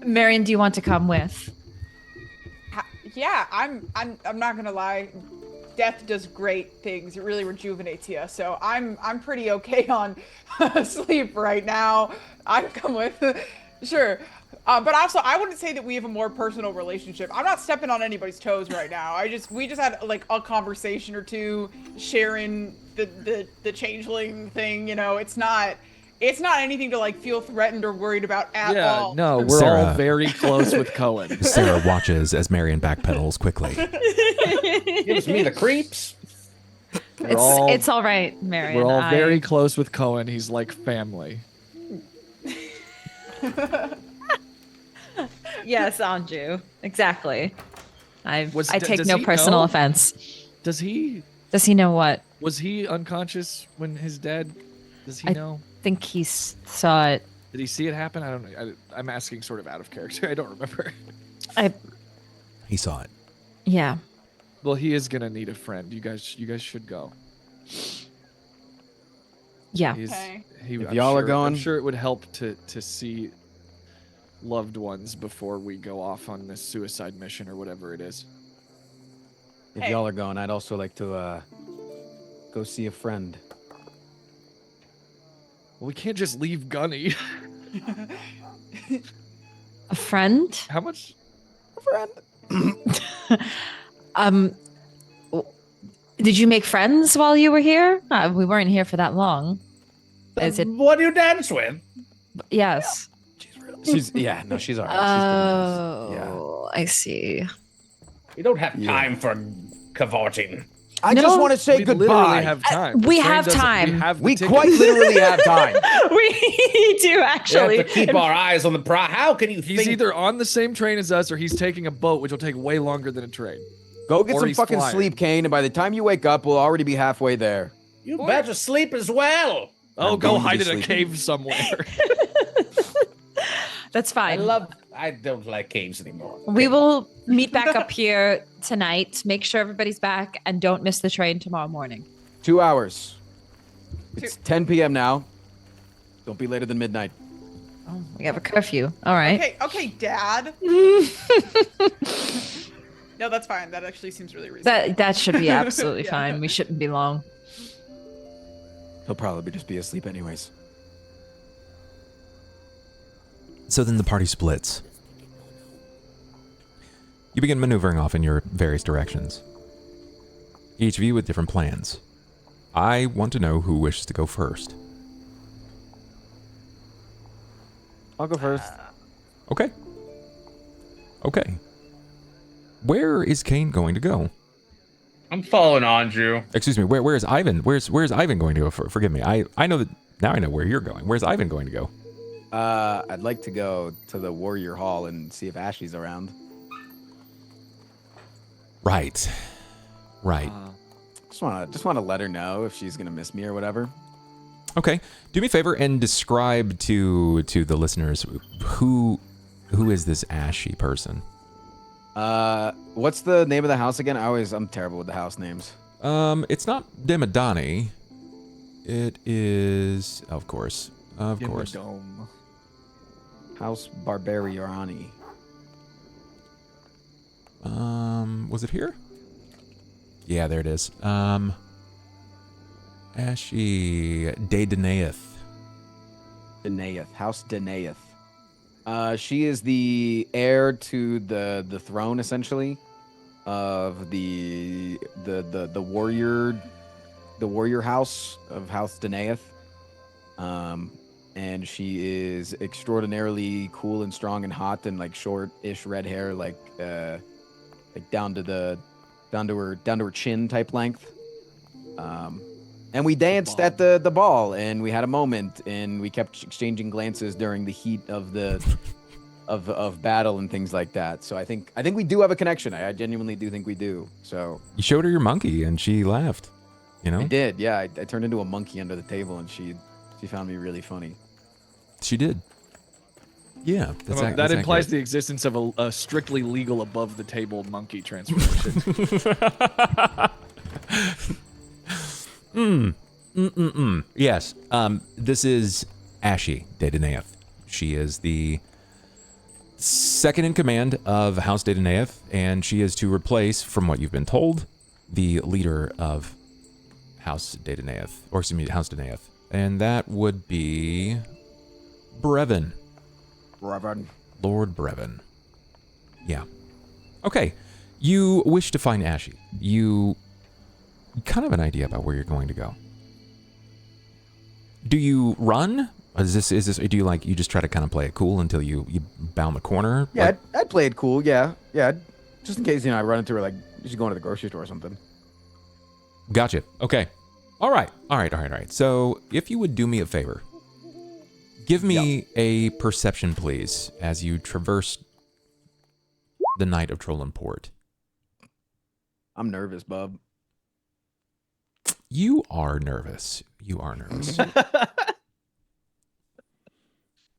Marian, do you want to come with? Yeah, I'm not gonna lie. Death does great things. It really rejuvenates you. So I'm pretty okay on sleep right now. I'd come with, sure. But also, I wouldn't say that we have a more personal relationship. I'm not stepping on anybody's toes right now. We just had like a conversation or two, sharing the changeling thing. You know, it's not anything to like feel threatened or worried about at all. No, we're Sera. all very close with Cohen. Sera watches as Marian backpedals quickly. Gives me the creeps. It's all right, Marian. We're all very close with Cohen. He's like family. Yes, Anju. Exactly. I Does take no he personal know? offense. Does he? Does he know what? Was he unconscious when his dad? Does he I- know? Think he saw it. Did he see it happen? I don't know. I'm asking sort of out of character. I don't remember. He saw it. Yeah. Well, he is gonna need a friend. You guys should go. Yeah. He's, Okay. If y'all are going- I'm sure it would help to see loved ones before we go off on this suicide mission or whatever it is. If Hey. y'all are going, I'd also like to go see a friend. Well, we can't just leave Gunny. A friend? How much? Did you make friends while you were here? We weren't here for that long. Is it? What do you dance with? Yes. She's she's alright. Oh, I see. We don't have time for cavorting. I No. just want to say We literally goodbye. have time. we The train have doesn't- time. We have the We ticket. quite literally have time. We do We actually. have to keep our eyes on the prize. How can you He's think? either on the same train as us or he's taking a boat, which will take way longer than a train. Go get Or some he's fucking flying. sleep, Cain, and by the time you wake up, we'll already be halfway there. You better sleep as well. Oh, I'm go going to hide in a sleep. cave somewhere. That's fine. I don't like caves anymore. We will meet back up here tonight. Make sure everybody's back and don't miss the train tomorrow morning. 2 hours. It's 10 p.m. now. Don't be later than midnight. Oh, we have a curfew. All right. Okay, Dad. No, that's fine. That actually seems really reasonable. That should be absolutely Yeah. fine. We shouldn't be long. He'll probably just be asleep anyways. So then the party splits. You begin maneuvering off in your various directions. Each of you with different plans. I want to know who wishes to go first. I'll go first. Okay. Okay. Where is Cain going to go? I'm following Anju. Excuse me. Where is Ivan? Where's Ivan going to go? Forgive me. I know that now. I know where you're going. Where's Ivan going to go? I'd like to go to the Warrior Hall and see if Ashley's around. Right. Right. Just wanna let her know if she's gonna miss me or whatever. Okay. Do me a favor and describe to the listeners who is this ashy person? What's the name of the house again? I'm terrible with the house names. It's not Demadani. It is, of course. Dome. House Barbariani. Was it here? Yeah, there it is. Ashy Danaeth. Danaeth. House Danaeth. She is the heir to the throne, essentially, of the warrior house of House Danaeth. And she is extraordinarily cool and strong and hot and like short-ish red hair, like down to her chin type length. And we danced at the ball, and we had a moment, and we kept exchanging glances during the heat of the of battle and things like that. So I think we do have a connection. I genuinely do think we do. So You showed her your monkey, and she laughed. You know, I did, yeah. I turned into a monkey under the table, and she found me really funny. she did. Yeah, That implies the existence of a strictly legal above the table monkey transformation. Yes. This is Ashy Danaeth. She is the second in command of House Danaeth, and she is to replace, from what you've been told, the leader of House Danaeth, or excuse me, House Danaeth, and that would be Brevin. Lord Brevin. Yeah. Okay. You wish to find Ashy. You kind of have an idea about where you're going to go. Do you run? Is this do you just try to kind of play it cool until you bound the corner? Yeah, I'd play it cool. Yeah. Just in case I run into her, like she's going to the grocery store or something. Gotcha. Okay. All right. So if you would do me a favor, give me a perception, please, as you traverse the night of Trollin Port. I'm nervous, bub. You are nervous.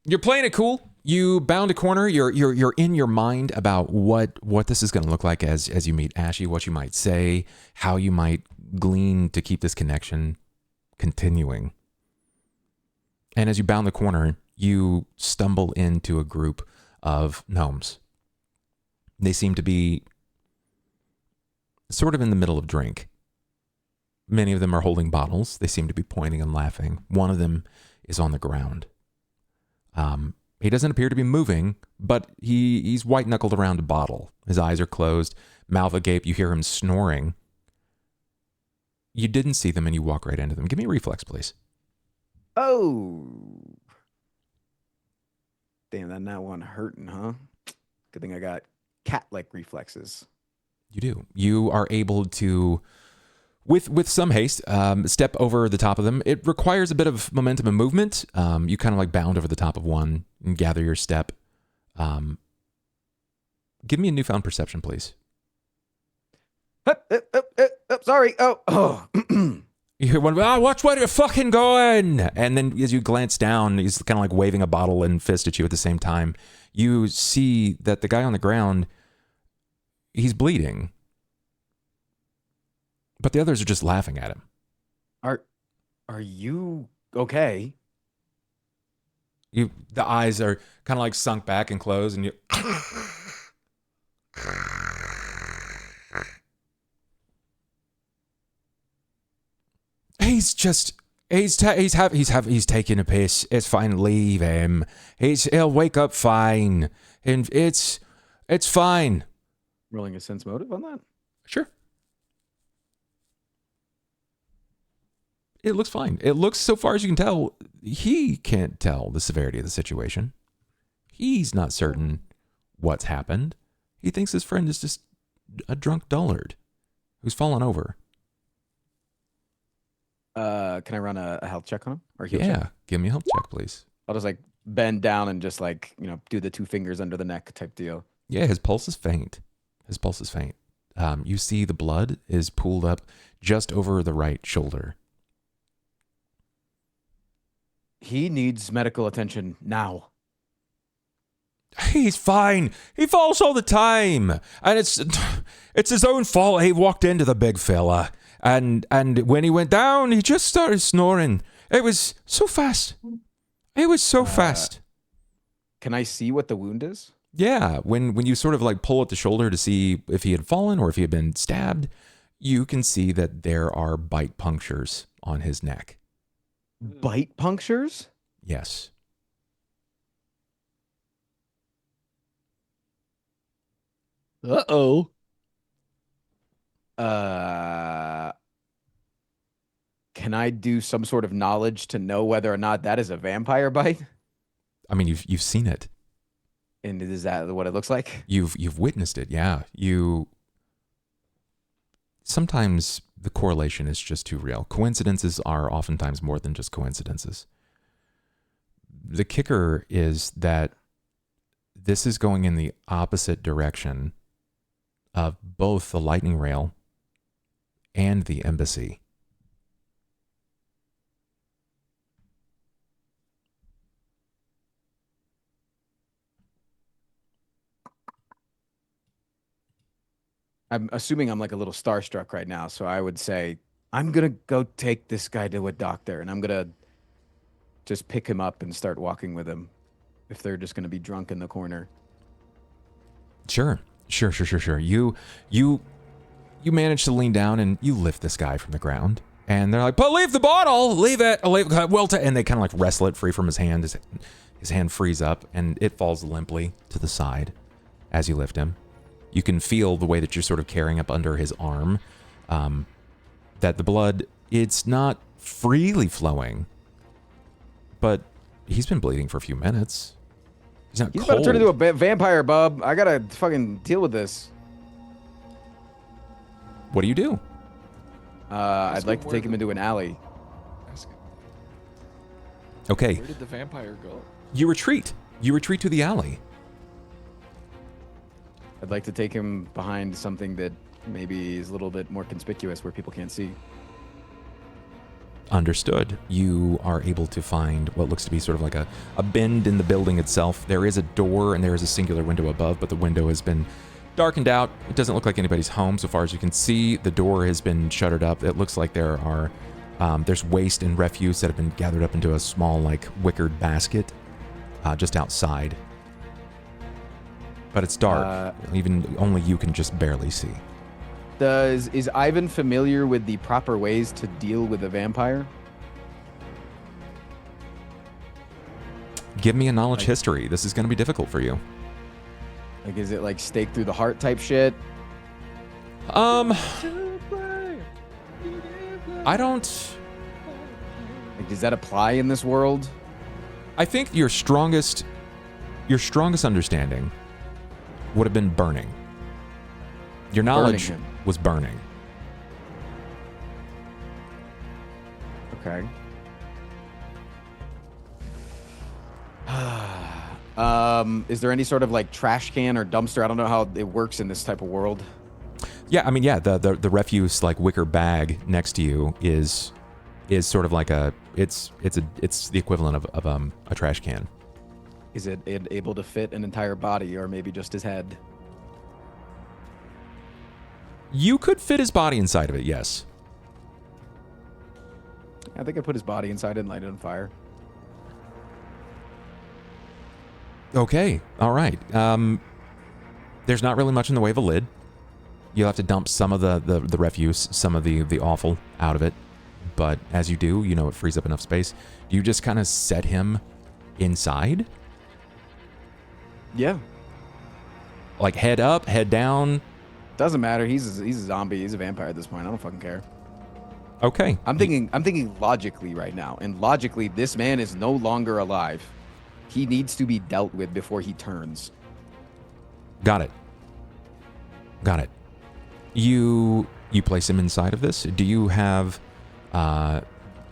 You're playing it cool. You bound a corner. You're in your mind about what this is going to look like as you meet Ashy, what you might say, how you might glean to keep this connection continuing. And as you bound the corner, you stumble into a group of gnomes. They seem to be sort of in the middle of drink. Many of them are holding bottles. They seem to be pointing and laughing. One of them is on the ground. He doesn't appear to be moving, but he's white-knuckled around a bottle. His eyes are closed, mouth agape. You hear him snoring. You didn't see them, and you walk right into them. Give me a reflex, please. Oh. Damn, that one hurting, huh? Good thing I got cat-like reflexes. You do. You are able to, with some haste, step over the top of them. It requires a bit of momentum and movement. You kind of like bound over the top of one and gather your step. Give me a newfound perception, please. Sorry. Oh. You hear one, watch where you're fucking going. And then as you glance down, he's kind of like waving a bottle and fist at you at the same time. You see that the guy on the ground, he's bleeding. But the others are just laughing at him. Are you okay? The eyes are kind of like sunk back and closed, and you. He's taking a piss. It's fine. Leave him. He'll wake up fine, and it's fine. Rolling a sense motive on that? Sure. It looks fine. It looks, so far as you can tell, he can't tell the severity of the situation. He's not certain what's happened. He thinks his friend is just a drunk dullard who's fallen over. Can I run a health check on him? Or heal Yeah, check? give me a health check, please. I'll just like bend down and just like, do the 2 fingers under the neck type deal. Yeah, his pulse is faint. You see the blood is pooled up just over the right shoulder. He needs medical attention now. He's fine. He falls all the time. And it's his own fault. He walked into the big fella. And when he went down, he just started snoring. It was so fast. It was so fast. Can I see what the wound is? Yeah, when you sort of like pull at the shoulder to see if he had fallen or if he had been stabbed, you can see that there are bite punctures on his neck. Bite punctures? Yes. Uh-oh. Can I do some sort of knowledge to know whether or not that is a vampire bite? I mean, you've seen it. And is that what it looks like? You've witnessed it, yeah. Sometimes the correlation is just too real. Coincidences are oftentimes more than just coincidences. The kicker is that this is going in the opposite direction of both the lightning rail and the embassy. I'm assuming I'm like a little starstruck right now, so I would say I'm gonna go take this guy to a doctor, and I'm gonna just pick him up and start walking with him. If they're just gonna be drunk in the corner. Sure. You manage to lean down and you lift this guy from the ground, and they're like, "But leave the bottle, leave it, and they kind of like wrestle it free from his hand. His hand frees up, and it falls limply to the side as you lift him. You can feel the way that you're sort of carrying up under his arm, that the blood, it's not freely flowing, but he's been bleeding for a few minutes. He's not He's cold. about to turn into a vampire, bub. I gotta fucking deal with this. What do you do? I'd like to take him into an alley. Okay, Where did the vampire go? you retreat. You retreat to the alley. I'd like to take him behind something that maybe is a little bit more conspicuous where people can't see. Understood. You are able to find what looks to be sort of like a bend in the building itself. There is a door and there is a singular window above, but the window has been darkened out. It doesn't look like anybody's home so far as you can see. The door has been shuttered up. It looks like there's waste and refuse that have been gathered up into a small like wickered basket just outside. But it's dark. Even only you can just barely see. Is Ivan familiar with the proper ways to deal with a vampire? Give me a knowledge history. This is going to be difficult for you. Like, is it like stake through the heart type shit? I don't. Like, does that apply in this world? I think your strongest understanding would have been burning. Your knowledge Burning him. was burning. Okay. Is there any sort of like trash can or dumpster? I don't know how it works in this type of world. Yeah, I mean, yeah, the refuse like wicker bag next to you is sort of like it's the equivalent of a trash can. Is it able to fit an entire body or maybe just his head? You could fit his body inside of it, yes. I think I put his body inside it and light it on fire. Okay, all right. There's not really much in the way of a lid. You'll have to dump some of the refuse, some of the offal out of it. But as you do, it frees up enough space. You just kind of set him inside? Yeah. Like head up, head down? Doesn't matter. He's a zombie. He's a vampire at this point. I don't fucking care. Okay. I'm thinking logically right now. And logically, this man is no longer alive. He needs to be dealt with before he turns. Got it. You place him inside of this. Do you have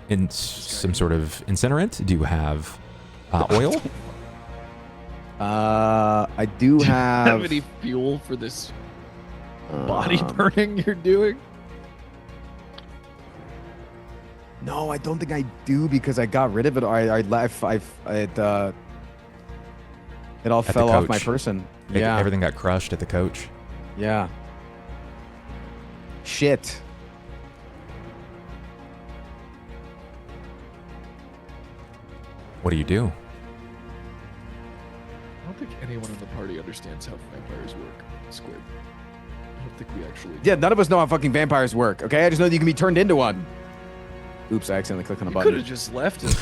in some sort of incinerant? Do you have oil? I do have. Have any fuel for this body burning you're doing? No, I don't think I do because I got rid of it. I left. It all At the fell off my coach. person. Yeah. Everything got crushed at the coach. Yeah. Shit. What do you do? I don't think anyone in the party understands how vampires work, Squid. I don't think we actually. Yeah, none of us know how fucking vampires work, okay? I just know that you can be turned into one. Oops, I accidentally clicked on a You button. could have just left it.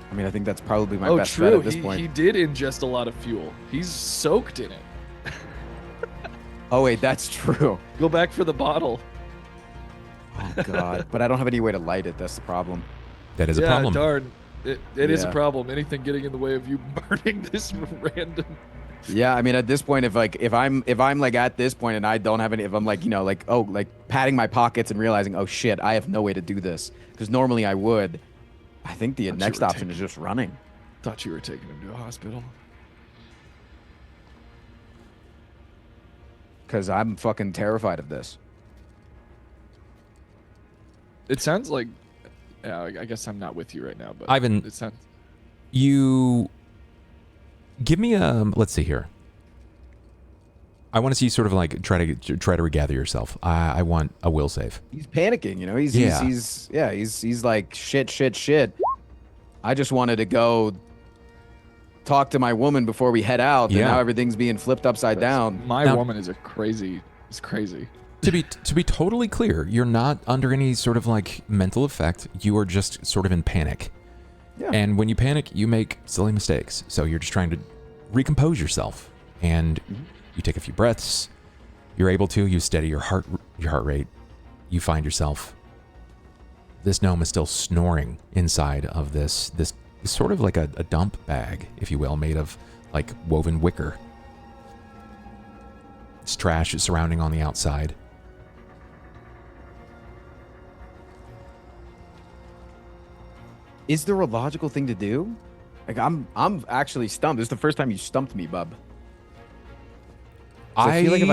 I mean, I think that's probably my Oh, best bet true. at this point. He did ingest a lot of fuel. He's soaked in it. Oh, wait, that's true. Go back for the bottle. Oh, God. But I don't have any way to light it. That's the problem. That is a Yeah, problem. darn. It is a Yeah. problem. Anything getting in the way of you burning this random. Yeah, I mean, at this point, if I'm like at this point and I don't have any, if I'm like, patting my pockets and realizing, oh shit, I have no way to do this, because normally I would. I think the Thought you next were option is just running. Thought you were taking him to a hospital. Because I'm fucking terrified of this. It sounds like. Yeah, I guess I'm not with you right now, but Ivan, it sounds. You give me let's see here. I want to see you sort of like try to regather yourself. I want a will save. He's panicking, he's like shit. I just wanted to go talk to my woman before we head out, and now everything's being flipped upside down. My woman is crazy. To be totally clear, you're not under any sort of like mental effect. You are just sort of in panic. Yeah. And when you panic, you make silly mistakes. So you're just trying to recompose yourself, and you take a few breaths. You're able to. You steady your heart rate. You find yourself. This gnome is still snoring inside of this sort of like a dump bag, if you will, made of like woven wicker. It's trash surrounding on the outside. Is there a logical thing to do? Like I'm actually stumped. This is the first time you stumped me, bub. So I feel like if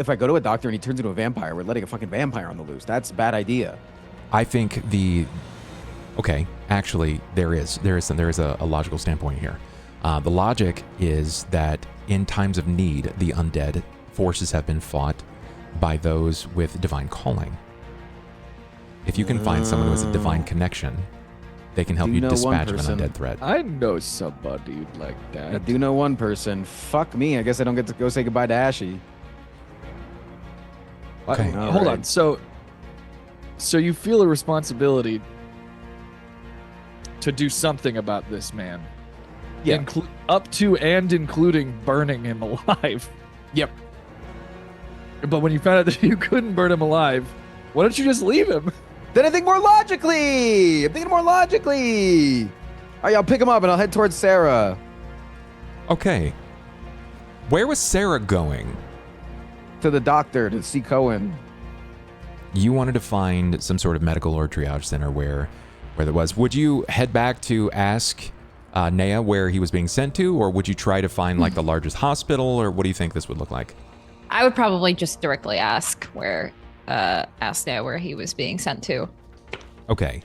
I go to a doctor and he turns into a vampire, we're letting a fucking vampire on the loose. That's a bad idea. I think actually there is a logical standpoint here. The logic is that in times of need, the undead forces have been fought by those with divine calling. If you can find someone who has a divine connection, they can help you dispatch of an undead threat. I know somebody like that. I do know one person. Fuck me. I guess I don't get to go say goodbye to Ashy. Okay. Hold on. So you feel a responsibility to do something about this man. Yeah. Up to and including burning him alive. Yep. But when you found out that you couldn't burn him alive, why don't you just leave him? Then I think more logically. I'm thinking more logically. All right, I'll pick him up and I'll head towards Sera. Okay. Where was Sera going? To the doctor to see Cohen. You wanted to find some sort of medical or triage center where there was. Would you head back to ask Nea where he was being sent to, or would you try to find like the largest hospital, or what do you think this would look like? I would probably just directly ask Nea where he was being sent to. Okay.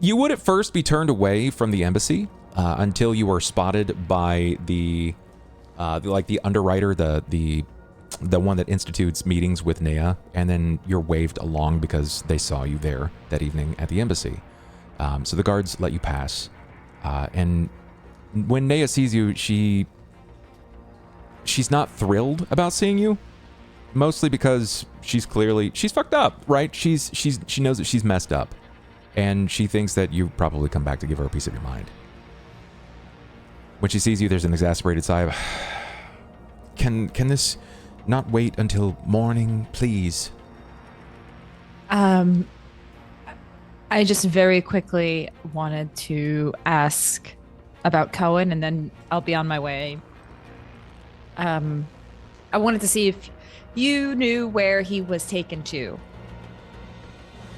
You would at first be turned away from the embassy until you were spotted by the underwriter, the the one that institutes meetings with Nea, and then you're waved along because they saw you there that evening at the embassy. So the guards let you pass, and when Nea sees you, she's not thrilled about seeing you, mostly because she's fucked up, right? She knows that she's messed up, and she thinks that you probably come back to give her a piece of your mind. When she sees you, there's an exasperated sigh of, can this not wait until morning, please? I just very quickly wanted to ask about Cohen, and then I'll be on my way. I wanted to see if you knew where he was taken to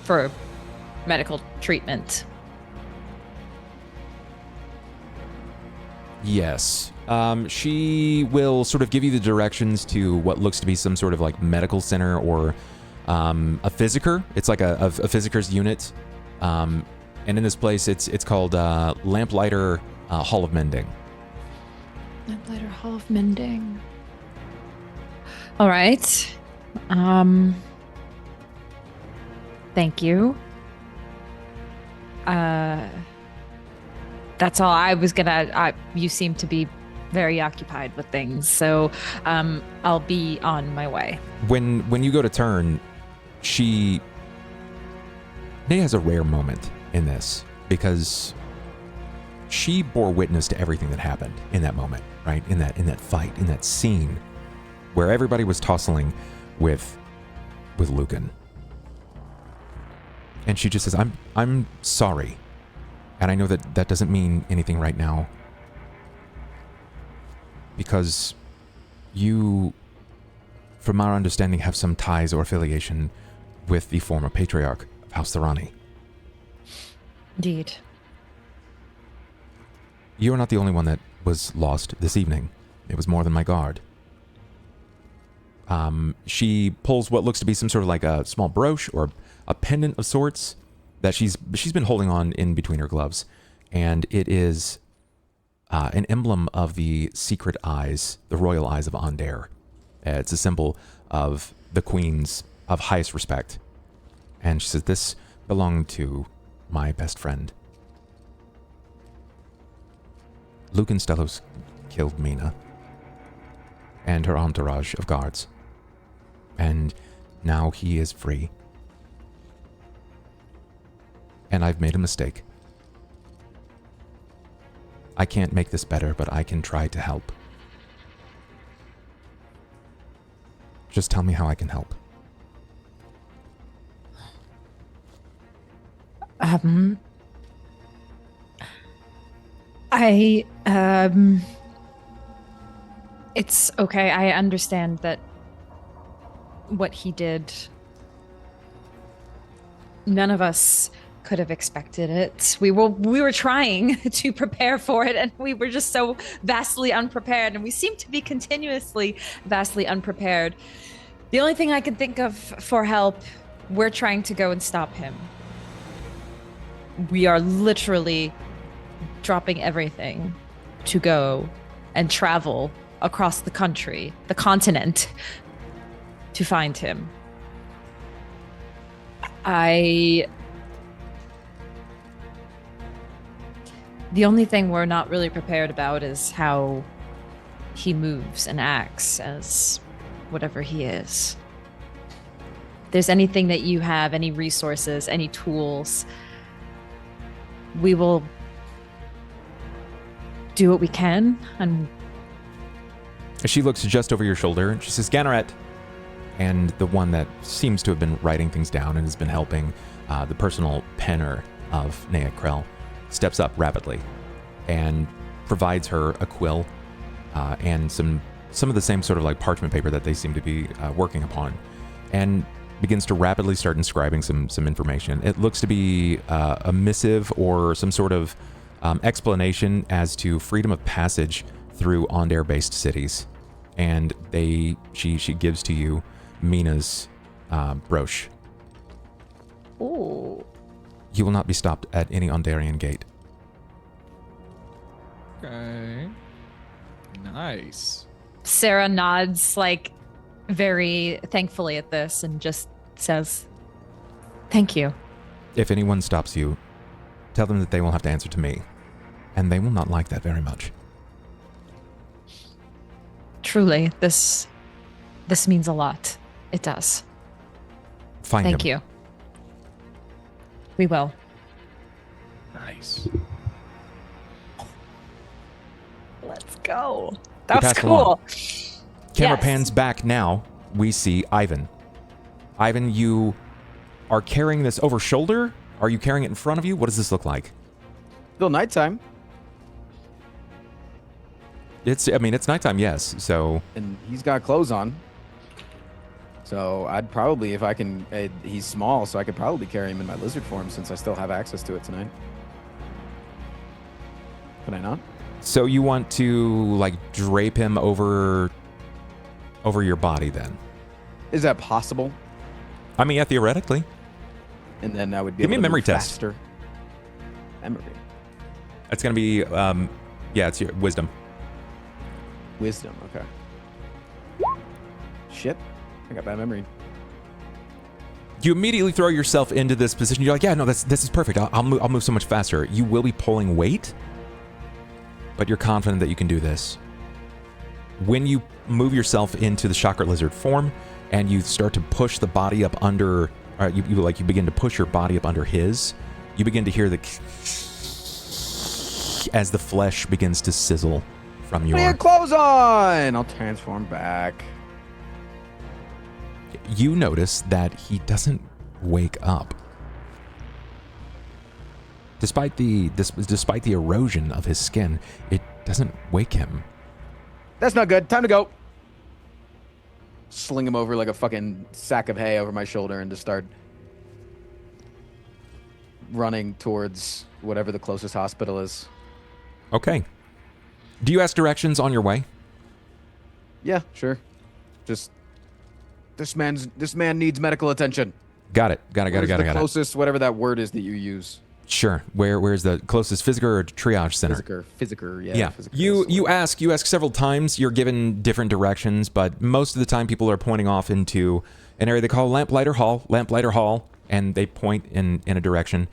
for medical treatment. Yes. She will sort of give you the directions to what looks to be some sort of like medical center or a physiker. It's like a physiker's unit. And in this place, it's called Lamplighter Hall of Mending. Lamplighter Hall of Mending. All right. Thank you. That's all I was gonna. You seem to be very occupied with things, so I'll be on my way. When you go to turn, Nea has a rare moment in this because she bore witness to everything that happened in that moment, right? In that fight, in that scene where everybody was tussling with Lucan. And she just says, I'm sorry. And I know that doesn't mean anything right now. Because you, from our understanding, have some ties or affiliation with the former patriarch of House Tharani. Indeed. You are not the only one that was lost this evening. It was more than my guard. She pulls what looks to be some sort of like a small brooch or a pendant of sorts that she's been holding on in between her gloves, and it is an emblem of the secret eyes, the royal eyes of Onder. It's a symbol of the queens of highest respect. And she says, this belonged to my best friend. Lucan Stellos killed Mina and her entourage of guards. And now he is free. And I've made a mistake. I can't make this better, but I can try to help. Just tell me how I can help. It's okay. I understand that what he did, none of us could have expected it. We were trying to prepare for it, and we were just so vastly unprepared, and we seem to be continuously vastly unprepared. The only thing I can think of for help, we're trying to go and stop him. We are literally dropping everything to go and travel across the country, the continent, to find him. The only thing we're not really prepared about is how he moves and acts as whatever he is. If there's anything that you have, any resources, any tools, we will do what we can. And she looks just over your shoulder and she says, Ganaret. And the one that seems to have been writing things down and has been helping, the personal penner of Nea Krell, steps up rapidly and provides her a quill and some of the same sort of like parchment paper that they seem to be working upon, and begins to rapidly start inscribing some information. It looks to be a missive or some sort of explanation as to freedom of passage through Onder-based cities, and she gives to you Mina's brooch. ooh, You will not be stopped at any Ondarian gate. Okay. Nice. Sera nods like very thankfully at this and just says, "Thank you." If anyone stops you, tell them that they will have to answer to me. And they will not like that very much. Truly, this means a lot. It does. Find Thank him. you. We will. Nice. Let's go. You That's passed along. cool. Camera Yes. pans back now. We see Ivan. Ivan, you are carrying this over shoulder? Are you carrying it in front of you? What does this look like? Still nighttime, It's nighttime, yes. So and he's got clothes on. So I'd probably, if I can, he's small, so I could probably carry him in my lizard form since I still have access to it tonight. Can I not? So you want to like drape him over your body then? Is that possible? I mean, yeah, theoretically. And then I would be Give me able a to memory move test. faster. Memory. It's gonna be it's your wisdom. Wisdom, okay. Shit. I got bad memory. You immediately throw yourself into this position. You're like, yeah, no, this is perfect. I'll move so much faster. You will be pulling weight, but you're confident that you can do this. When you move yourself into the chakra lizard form and you start to push the body up under, you begin to push your body up under his, you begin to hear the as the flesh begins to sizzle from Put your. your clothes on! I'll transform back. You notice that he doesn't wake up. Despite the erosion of his skin, it doesn't wake him. That's not good. Time to go. Sling him over like a fucking sack of hay over my shoulder and just start running towards whatever the closest hospital is. Okay. Do you ask directions on your way? Yeah, sure. Just this man needs medical attention. Got it. Where's the closest, whatever that word is that you use. Sure. Where's the closest physical or triage center? Physical, yeah. Yeah. Physical, You ask several times. You're given different directions, but most of the time people are pointing off into an area they call Lamplighter Hall, and they point in a direction.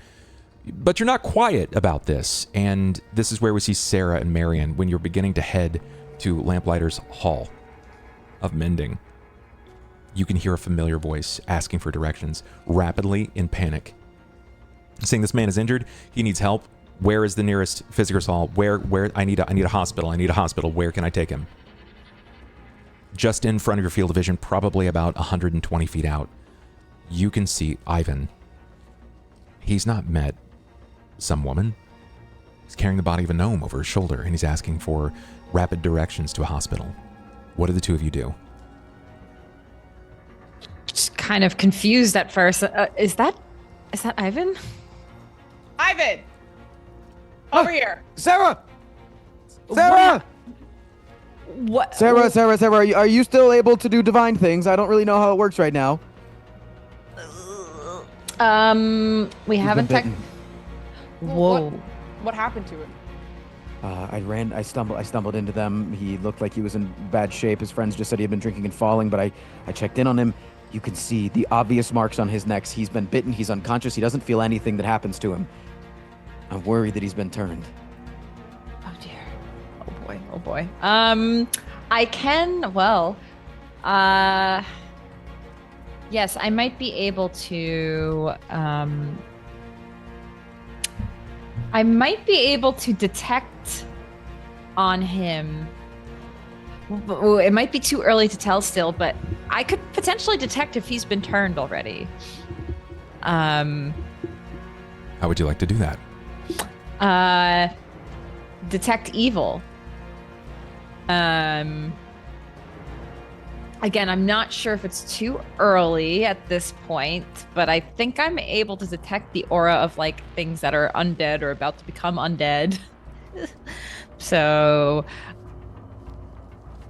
But you're not quiet about this, and this is where we see Sera and Marian when you're beginning to head to Lamplighter's Hall of Mending. You can hear a familiar voice asking for directions, rapidly in panic. Saying this man is injured, he needs help. Where is the nearest Physicers Hall? Where I need a hospital. I need a hospital. Where can I take him? Just in front of your field of vision, probably about 120 feet out, you can see Ivan. He's not met some woman. He's carrying the body of a gnome over his shoulder, and he's asking for rapid directions to a hospital. What do the two of you do? Just kind of confused at first. Is that Ivan? Ivan! Over here. Sera! Sera! What? Sera, are you still able to do divine things? I don't really know how it works right now. We haven't bitten. Whoa. What happened to him? I stumbled into them. He looked like he was in bad shape. His friends just said he had been drinking and falling, but I checked in on him. You can see the obvious marks on his neck. He's been bitten. He's unconscious. He doesn't feel anything that happens to him. I'm worried that he's been turned. Oh dear. Oh boy. I can, yes, I might be able to, detect on him. It might be too early to tell still, but I could potentially detect if he's been turned already. How would you like to do that? Detect evil. Again, I'm not sure if it's too early at this point, but I think I'm able to detect the aura of like things that are undead or about to become undead. So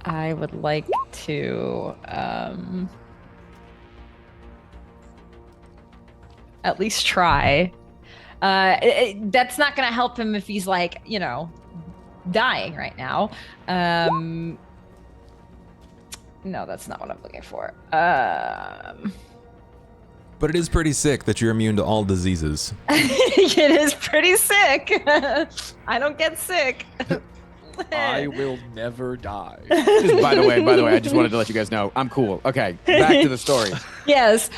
I would like to at least try. That's not going to help him if he's like, dying right now. No, that's not what I'm looking for. But it is pretty sick that you're immune to all diseases. It is pretty sick. I don't get sick. I will never die. Just, by the way, I just wanted to let you guys know I'm cool. Okay, back to the story. Yes.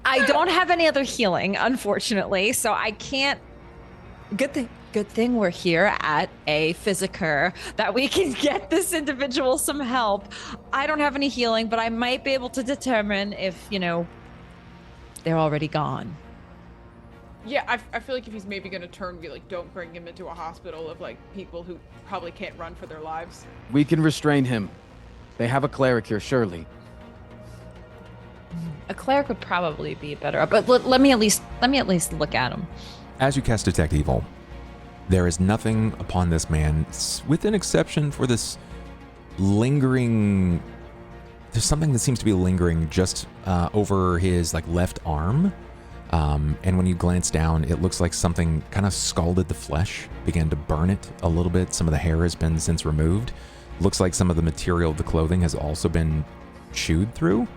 I don't have any other healing, unfortunately, so I can't. Good thing we're here at a Physiker that we can get this individual some help. I don't have any healing, but I might be able to determine if, they're already gone. Yeah, I feel like if he's maybe gonna turn, be like, don't bring him into a hospital of like people who probably can't run for their lives. We can restrain him. They have a cleric here, surely. A cleric would probably be better, but let me at least look at him. As you cast Detect Evil, there is nothing upon this man, with an exception for this lingering. There's something that seems to be lingering just over his left arm, and when you glance down, it looks like something kind of scalded the flesh, began to burn it a little bit. Some of the hair has been since removed. Looks like some of the material of the clothing has also been chewed through,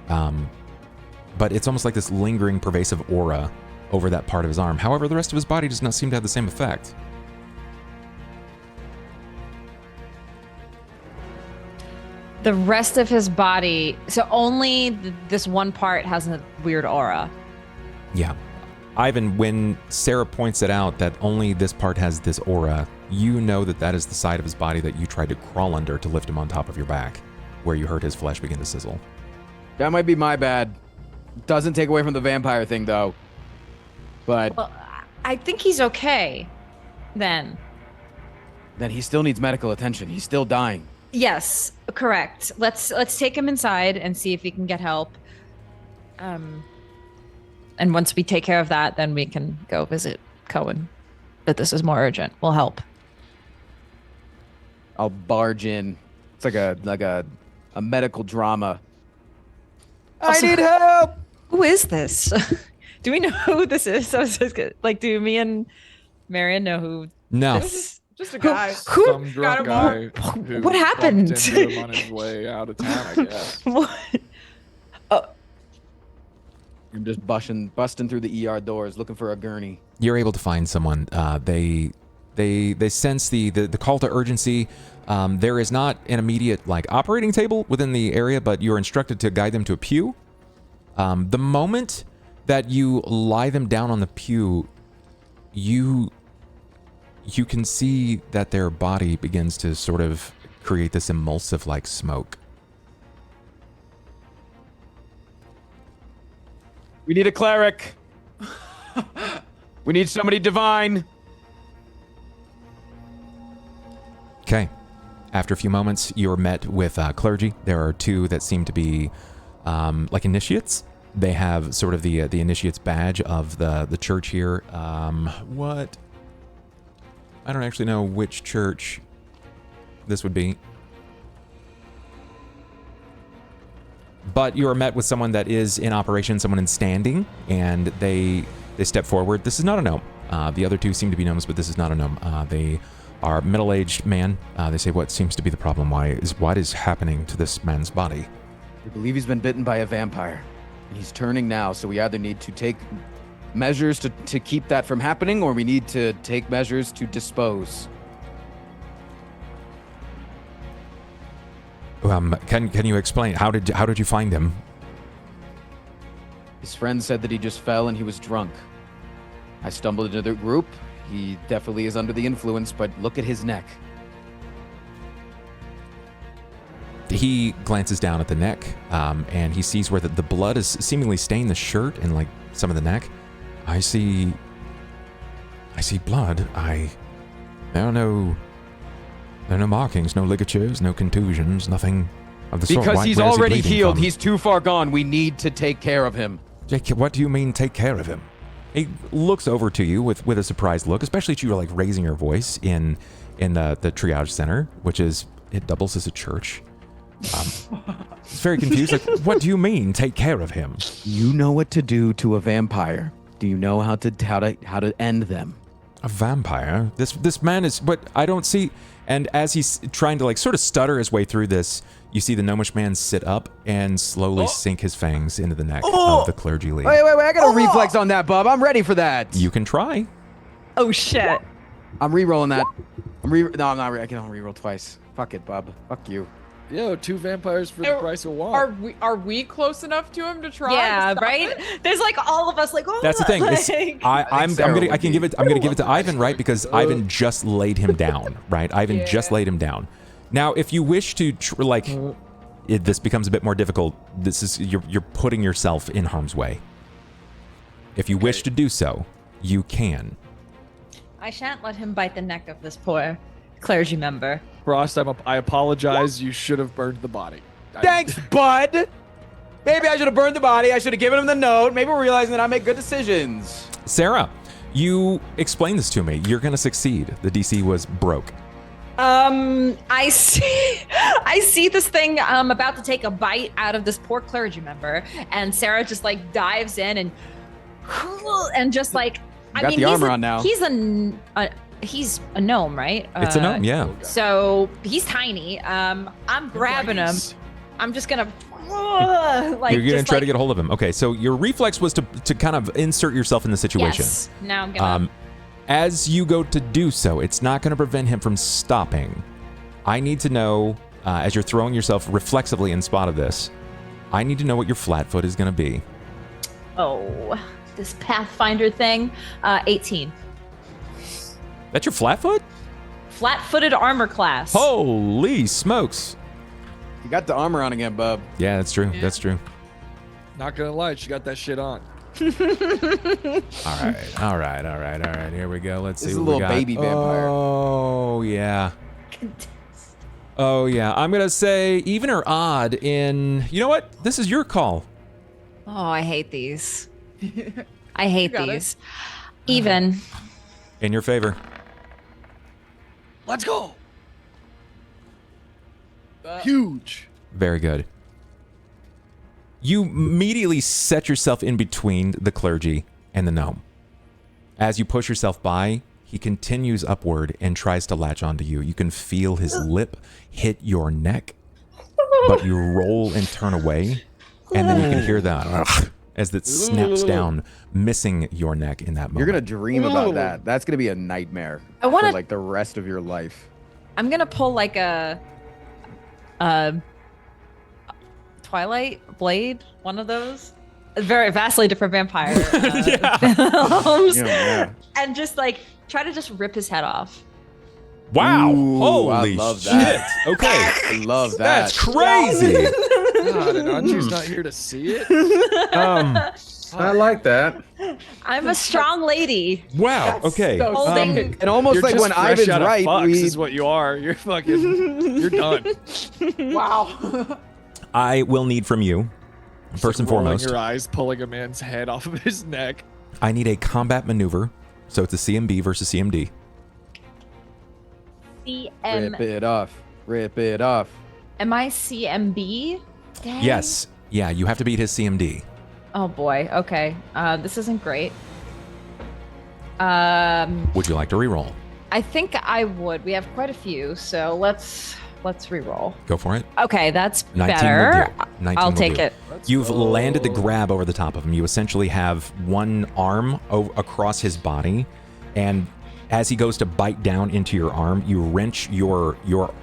but it's almost like this lingering, pervasive aura over that part of his arm. However, the rest of his body does not seem to have the same effect. The rest of his body, so only this one part has a weird aura. Yeah. Ivan, when Sera points it out that only this part has this aura, you know that that is the side of his body that you tried to crawl under to lift him on top of your back, where you heard his flesh begin to sizzle. That might be my bad. Doesn't take away from the vampire thing, though. But Well, I think he's okay then. then he still needs medical attention. He's still dying. Yes, correct. Let's take him inside and see if we can get help. And once we take care of that, then we can go visit Cohen. But this is more urgent. We'll help. I'll barge in. It's like a medical drama. Also- I need help. Who is this? Do we know who this is? I was just gonna, do me and Marian know who No. this is? Just a guy. Some drunk guy Got who What happened? bumped into him on his way out of town, I guess. What? I'm just busting through the ER doors looking for a gurney. You're able to find someone. They sense the call to urgency. There is not an immediate operating table within the area, but you're instructed to guide them to a pew. The moment that you lie them down on the pew, you can see that their body begins to sort of create this emulsive smoke. We need a cleric. We need somebody divine. Okay. After a few moments, you're met with clergy. There are two that seem to be initiates. They have sort of the initiate's badge of the church here. What? I don't actually know which church this would be. But you are met with someone that is in operation, someone in standing, and they step forward. This is not a gnome. The other two seem to be gnomes, but this is not a gnome. They are middle-aged man. They say, what seems to be the problem? What is happening to this man's body? We believe he's been bitten by a vampire. And he's turning now, so we either need to take measures to keep that from happening, or we need to take measures to dispose. Can you explain? How did you find him? His friend said that he just fell and he was drunk. I stumbled into the group. He definitely is under the influence, but look at his neck. He glances down at the neck, and he sees where the blood is seemingly stained the shirt and some of the neck. I see blood. There are no markings, no ligatures, no contusions, nothing of the sort. Because he's already healed. From? He's too far gone. We need to take care of him. Jake, what do you mean take care of him? He looks over to you with a surprised look, especially as you are raising your voice in the triage center, which it doubles as a church. It's very confused. What do you mean take care of him? You know what to do to a vampire. Do you know how to end them? A vampire? This man is, but I don't see. And as he's trying to like sort of stutter his way through this, you see the gnomish man sit up and slowly sink his fangs into the neck of the clergy lead. Wait, I got a reflex on that, bub. I'm ready for that. You can try. Oh shit. I'm re-rolling that. No, I'm not. I can only re-roll twice. Fuck it, bub. Fuck you. Yo, 2 vampires for the price of 1. Are we close enough to him to try? Yeah, to stop right. it? There's like all of us like. Oh, That's the thing. like- I'm gonna give it to Ivan, right? Because Ivan just laid him down, right? Ivan just laid him down. Now, if you wish to this becomes a bit more difficult. This is you're putting yourself in harm's way. If you wish to do so, you can. I shan't let him bite the neck of this poor clergy member. Frost, I apologize. You should have burned the body. Thanks, bud. Maybe I should have burned the body. I should have given him the note. Maybe we're realizing that I make good decisions. Sera, you explain this to me. You're gonna succeed. The DC was broke. I see this thing about to take a bite out of this poor clergy member, and Sera just like dives in and just like Got the armor on now. He's a gnome, right? It's a gnome, yeah. So he's tiny. I'm grabbing him. I'm just gonna like. You're gonna just, try like, to get a hold of him. Okay, so your reflex was to kind of insert yourself in the situation. Yes. Now I'm gonna. As you go to do so, it's not going to prevent him from stopping. I need to know, as you're throwing yourself reflexively in spot of this, I need to know what your flat foot is going to be. Oh, this Pathfinder thing. 18. That's your flat foot? Flat-footed armor class. Holy smokes. You got the armor on again, bub. Yeah, that's true. That's true. Not gonna lie, she got that shit on. All right. Here we go. Let's see This is a what we little got. baby vampire. Oh, yeah. Oh, yeah. I'm going to say even or odd in... You know what? This is your call. Oh, I hate these. I hate got it. these. Even. In your favor. Let's go. Huge. Very good. You immediately set yourself in between the clergy and the gnome. As you push yourself by, he continues upward and tries to latch onto you. You can feel his lip hit your neck, but you roll and turn away, and then you can hear that as it snaps down, missing your neck in that moment. You're gonna dream about that. That's gonna be a nightmare I wanna- for like the rest of your life. I'm gonna pull like a Twilight Blade, one of those. Very vastly different vampire films. Yeah. And just like try to just rip his head off. Wow! Ooh, Holy I love shit! that. Okay, I love that. that's crazy. God, and Anju's not here to see it. I like that. I'm a strong lady. Wow. Okay. so Holding- sick. And almost You're like just when fresh Ivan's out of right, Fox we is what you are. You're fucking. You're done. Wow. I will need from you, first and Rolling foremost, your eyes, pulling a man's head off of his neck. I need a combat maneuver. So it's a CMB versus CMD. CM. rip it off. Rip it off. Am I CMB? Dang. Yes. Yeah, you have to beat his CMD. Oh boy. Okay. This isn't great. Would you like to reroll? I think I would. We have quite a few, so let's reroll. Go for it. Okay, that's 19 better. will do. 19 I'll will take do. it. You've landed the grab over the top of him. You essentially have one arm across his body, and as he goes to bite down into your arm, you wrench your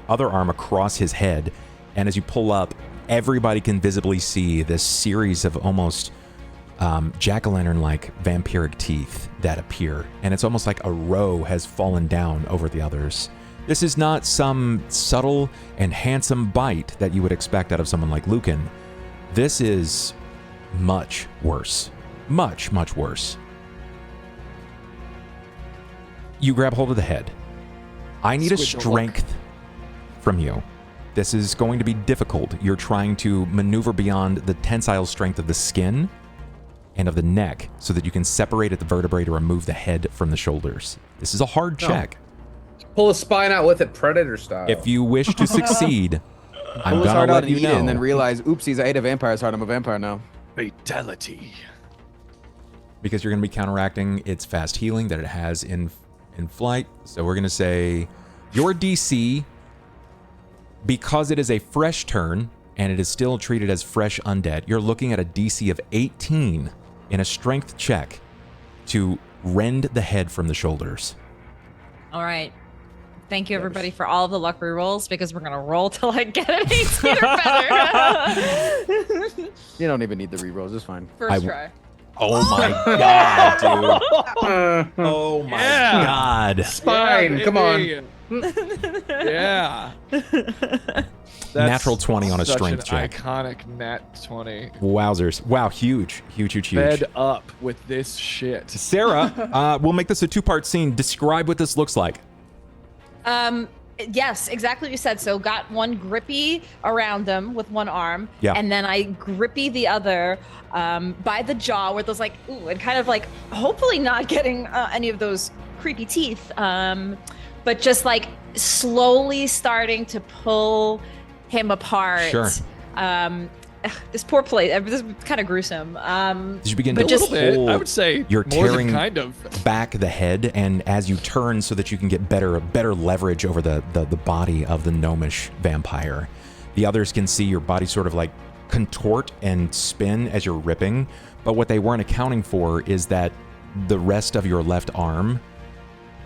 other arm across his head, and as you pull up, everybody can visibly see this series of almost jack-o'-lantern-like vampiric teeth that appear, and it's almost like a row has fallen down over the others. This is not some subtle and handsome bite that you would expect out of someone like Lucan. This is much worse. Much, much worse. You grab hold of the head. I need a Squid the strength from you. This is going to be difficult. You're trying to maneuver beyond the tensile strength of the skin and of the neck so that you can separate at the vertebrae to remove the head from the shoulders. This is a hard check. Pull a spine out with it, Predator style. If you wish to succeed, I'm Pull his gonna heart out let and you eat it and then know. realize, oopsies, I ate a vampire's heart. I'm a vampire now. Fatality. Because you're going to be counteracting its fast healing that it has in in flight. So we're going to say your DC, because it is a fresh turn and it is still treated as fresh undead, you're looking at a DC of 18 in a strength check to rend the head from the shoulders. All right. Thank you, everybody, for all of the luck rerolls, because we're going to roll till I get an 18 or better. You don't even need the rerolls. It's fine. First try. Oh my god, dude. Oh my god. Fine, come on. Yeah. Natural 20 on a such strength an check. Iconic nat 20. Wowzers. Wow, huge. Huge. Fed up with this shit. Sarah, we'll make this a two-part scene. Describe what this looks like. Yes, exactly what you said. So got one grippy around them with one arm, Yeah. and then I grippy the other by the jaw, where there's like, ooh, and kind of like, hopefully not getting any of those creepy teeth, but just like slowly starting to pull him apart. Sure. This poor place. This is kind of gruesome. Did you begin but to just- pull? I would say you're more tearing than kind of. back the head, and as you turn so that you can get better leverage over the body of the gnomish vampire, the others can see your body sort of like contort and spin as you're ripping. But what they weren't accounting for is that the rest of your left arm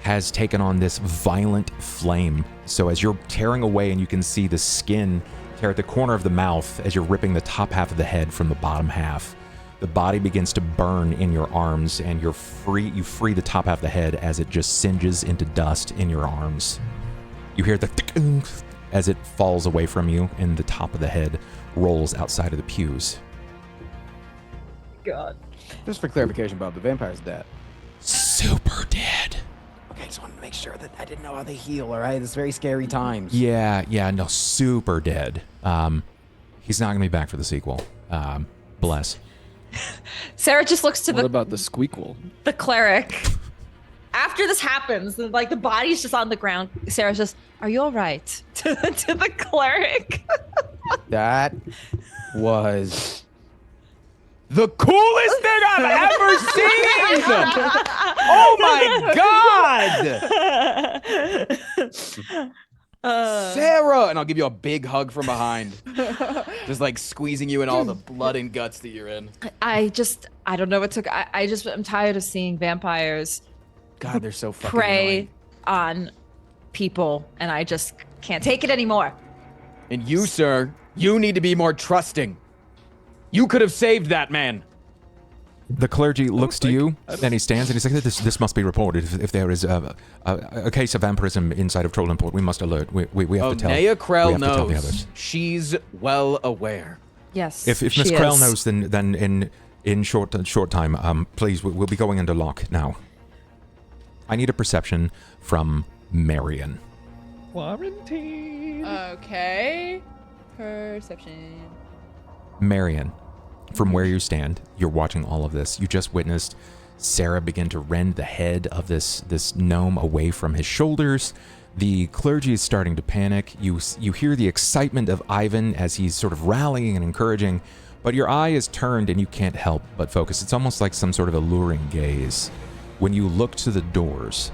has taken on this violent flame. So as you're tearing away, and you can see the skin tear at the corner of the mouth as you're ripping the top half of the head from the bottom half, the body begins to burn in your arms, and you free the top half of the head as it just singes into dust in your arms. You hear the tick as it falls away from you, and the top of the head rolls outside of the pews. God. Just for clarification, Bob, the vampire's dead. Super dead. Okay, just wanted to make sure that I didn't know how they heal, all right? It's very scary times. Yeah, no, super dead. He's not gonna be back for the sequel. Bless. Sarah just looks to What about the squeakquel? the cleric. After this happens, like the body's just on the ground, Sarah's just, "Are you all right?" to the cleric. That was the coolest thing I've ever seen! Oh my god! Sarah! And I'll give you a big hug from behind. Just like squeezing you in all the blood and guts that you're in. I don't know what took. I'm tired of seeing vampires God, they're so fucking prey annoying. on people, and I just can't take it anymore. And you, sir, you need to be more trusting. You could have saved that man. The clergy looks to you, and he stands, and he's like, "This must be reported. If there is a case of vampirism inside of Trollenport, we must alert. We have to tell. Nea we Krell have to tell the knows. others. She's well aware. Yes. If Miss she Krell is. knows, then in short time, please, we'll be going under lock now. I need a perception from Marian. Quarantine. Okay. Perception. Marian, from where you stand, you're watching all of this. You just witnessed Sera begin to rend the head of this gnome away from his shoulders. The clergy is starting to panic. You hear the excitement of Ivan as he's sort of rallying and encouraging, but your eye is turned and you can't help but focus. It's almost like some sort of alluring gaze. When you look to the doors,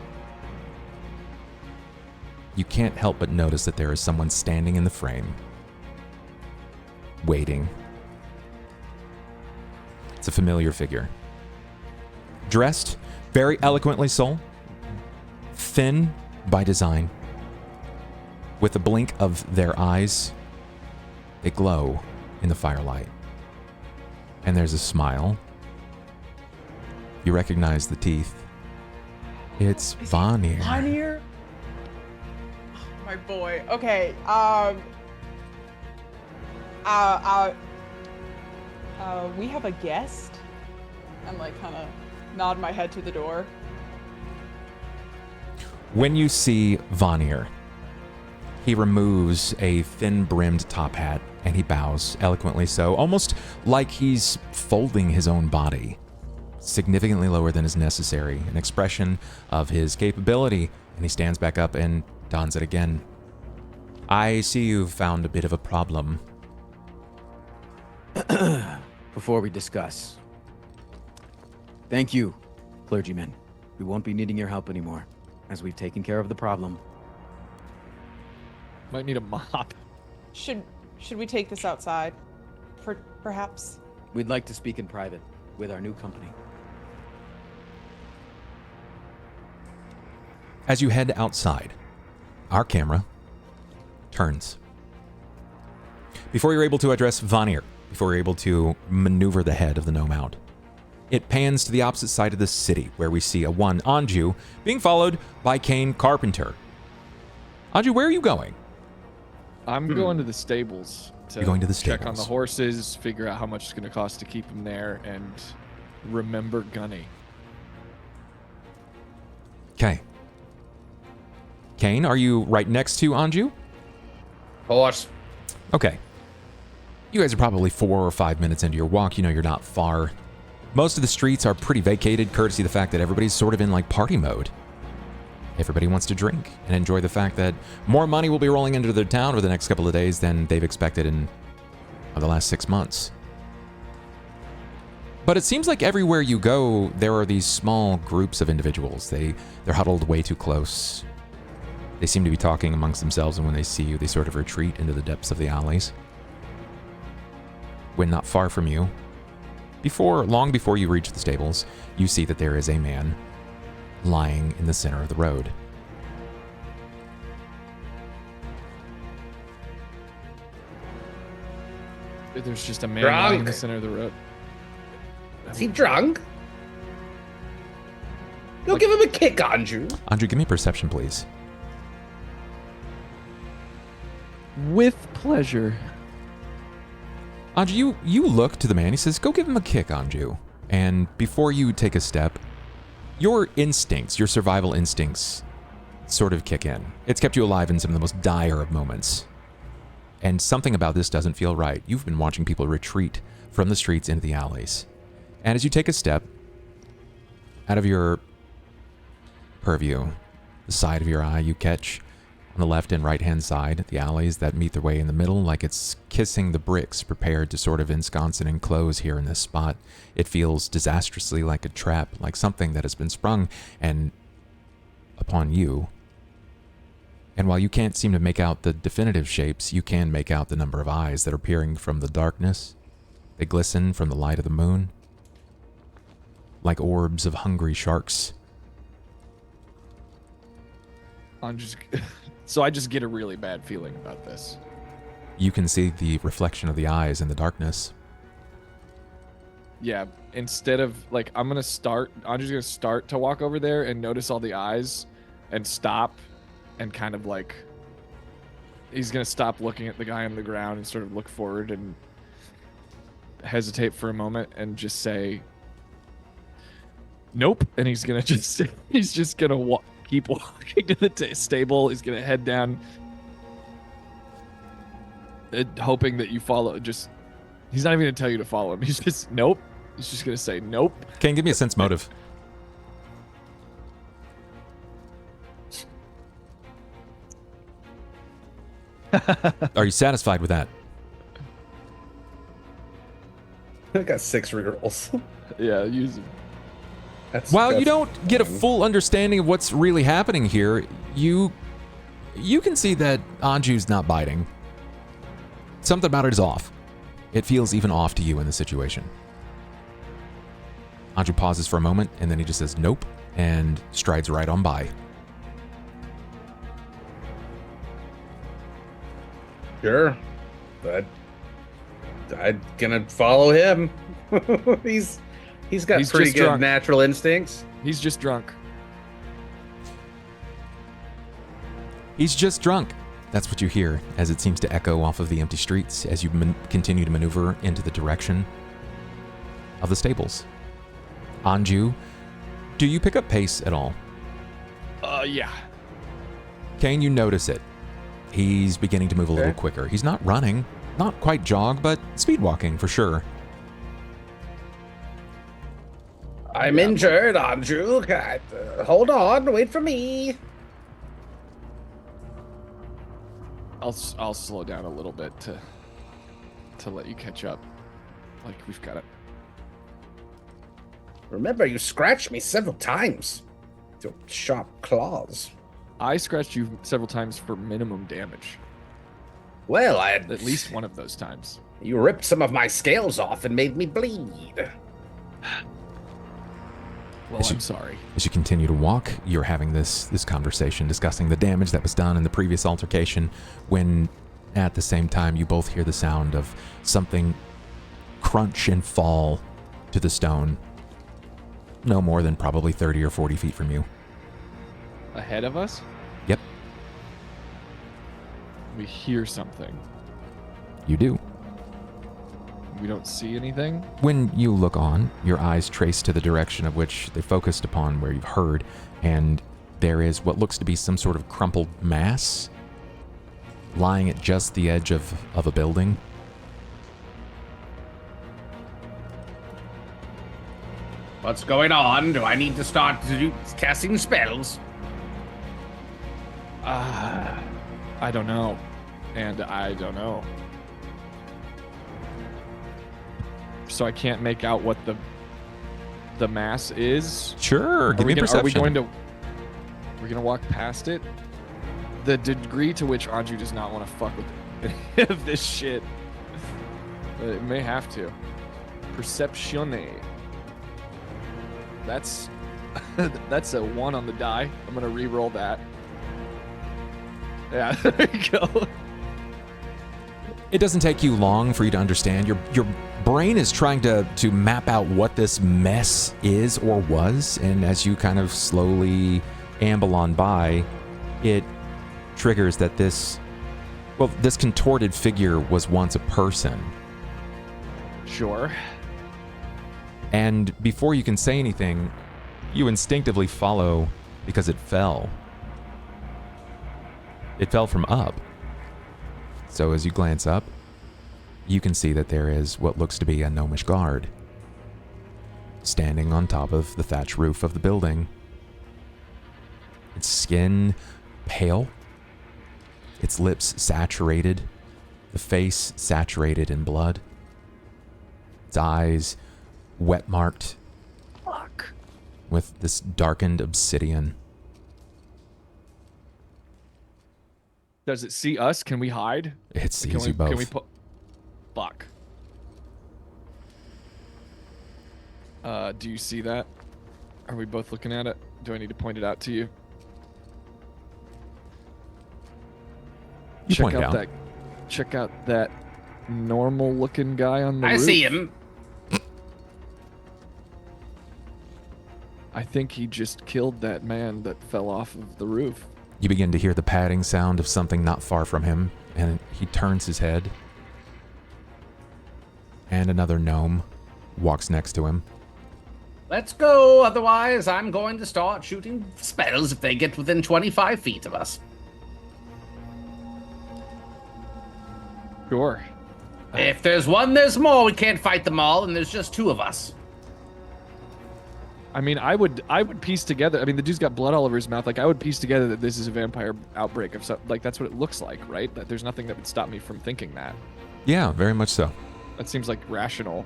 you can't help but notice that there is someone standing in the frame, waiting. It's a familiar figure. Dressed very eloquently so, thin by design. With the blink of their eyes, they glow in the firelight. And there's a smile. You recognize the teeth. It's Vanir. Vanir? My boy. Okay. We have a guest. I'm like kind of nod my head to the door. When you see Vanir, he removes a thin-brimmed top hat and he bows, eloquently so, almost like he's folding his own body, significantly lower than is necessary, an expression of his capability, and he stands back up and dons it again. I see you've found a bit of a problem. Before we discuss, thank you, clergymen. We won't be needing your help anymore. as we've taken care of the problem. Might need a mop. Should we take this outside? Perhaps? We'd like to speak in private with our new company. As you head outside, our camera turns. Before you're able to address Vanir, before you're able to maneuver the head of the gnome out, it pans to the opposite side of the city, where we see a one Anju being followed by Cain Carpenter. Anju, where are you going? I'm going to the stables to You're going to the check on the stables. horses, figure out how much it's going to cost to keep them there, and remember Gunny. Okay. Cain, are you right next to Anju? Horse. Okay. You guys are probably 4 or 5 minutes into your walk. You know you're not far. Most of the streets are pretty vacated, courtesy of the fact that everybody's sort of in like party mode. Everybody wants to drink and enjoy the fact that more money will be rolling into their town over the next couple of days than they've expected in the last 6 months. But it seems like everywhere you go, there are these small groups of individuals. They're huddled way too close. They seem to be talking amongst themselves, and when they see you, they sort of retreat into the depths of the alleys. When not far from you, long before you reach the stables, you see that there is a man lying in the center of the road. There's just a man lying in the Drunk. center of the road. Is he drunk? Go give him a kick, Anju. Anju, give me a perception, please. With pleasure. Anju, you look to the man. He says, go give him a kick, Anju. And before you take a step, your instincts, your survival instincts, sort of kick in. It's kept you alive in some of the most dire of moments. And something about this doesn't feel right. You've been watching people retreat from the streets into the alleys. And as you take a step out of your purview, the side of your eye, you catch on the left and right hand side the alleys that meet their way in the middle, like it's kissing the bricks prepared to sort of ensconce and enclose here in this spot. It feels disastrously like a trap, like something that has been sprung and upon you. And while you can't seem to make out the definitive shapes, you can make out the number of eyes that are peering from the darkness. They glisten from the light of the moon, like orbs of hungry sharks. So I just get a really bad feeling about this. You can see the reflection of the eyes in the darkness. Yeah, instead of like, I'm just gonna start to walk over there and notice all the eyes and stop and kind of like, he's gonna stop looking at the guy on the ground and sort of look forward and hesitate for a moment and just say, nope. And he's gonna just, keep walking to the stable. He's gonna head down, hoping that you follow. He's not even gonna tell you to follow him. He's just nope. He's just gonna say nope. Cain, give me a sense motive. Are you satisfied with that? I got 6 rerolls. Yeah, use him. While you don't get a full understanding of what's really happening here, you can see that Anju's not biting. Something about it is off. It feels even off to you in the situation. Anju pauses for a moment, and then he just says nope, and strides right on by. Sure. But I'm gonna follow him. He's got He's pretty just good drunk. natural instincts. He's just drunk. He's just drunk. That's what you hear as it seems to echo off of the empty streets as you continue to maneuver into the direction of the stables. Anju, do you pick up pace at all? Yeah. Cain, you notice it. He's beginning to move a little quicker. He's not running, not quite jog, but speed walking for sure. I'm injured, Anju. Hold on, wait for me. I'll slow down a little bit to let you catch up. Like we've got it. Remember, you scratched me several times. Your sharp claws. I scratched you several times for minimum damage. Well, At least one of those times. You ripped some of my scales off and made me bleed. Well, I'm sorry. As you continue to walk, you're having this conversation discussing the damage that was done in the previous altercation, when at the same time you both hear the sound of something crunch and fall to the stone, no more than probably 30 or 40 feet from you. Ahead of us? Yep, We hear something. you do. We don't see anything. When you look on, your eyes trace to the direction of which they focused upon where you've heard, and there is what looks to be some sort of crumpled mass lying at just the edge of a building. What's going on? Do I need to start casting spells? I don't know. And I don't know. So I can't make out what the mass is. Sure, give me a perception. Are we gonna walk past it? The degree to which Anju does not want to fuck with any of this shit. It may have to. Perceptione. That's a 1 on the die. I'm gonna re-roll that. Yeah, there you go. It doesn't take you long for you to understand. Your brain is trying to map out what this mess is or was, and as you kind of slowly amble on by, it triggers that this contorted figure was once a person. Sure. And before you can say anything, you instinctively follow because it fell. It fell from up. So as you glance up, you can see that there is what looks to be a gnomish guard standing on top of the thatch roof of the building. Its skin pale, its lips saturated, the face saturated in blood, its eyes wet-marked with this darkened obsidian. Does it see us? Can we hide? It sees you both. Can we put? Fuck. Do you see that? Are we both looking at it? Do I need to point it out to you? You point it out. Check out that normal-looking guy on the roof. I see him. I think he just killed that man that fell off of the roof. You begin to hear the padding sound of something not far from him, and he turns his head. And another gnome walks next to him. Let's go, otherwise I'm going to start shooting spells if they get within 25 feet of us. Sure. If there's one, there's more. We can't fight them all, and there's just 2 of us. I mean, I would piece together. I mean, the dude's got blood all over his mouth. Like, I would piece together that this is a vampire outbreak of some. Like, that's what it looks like, right? That there's nothing that would stop me from thinking that. Yeah, very much so. That seems like rational.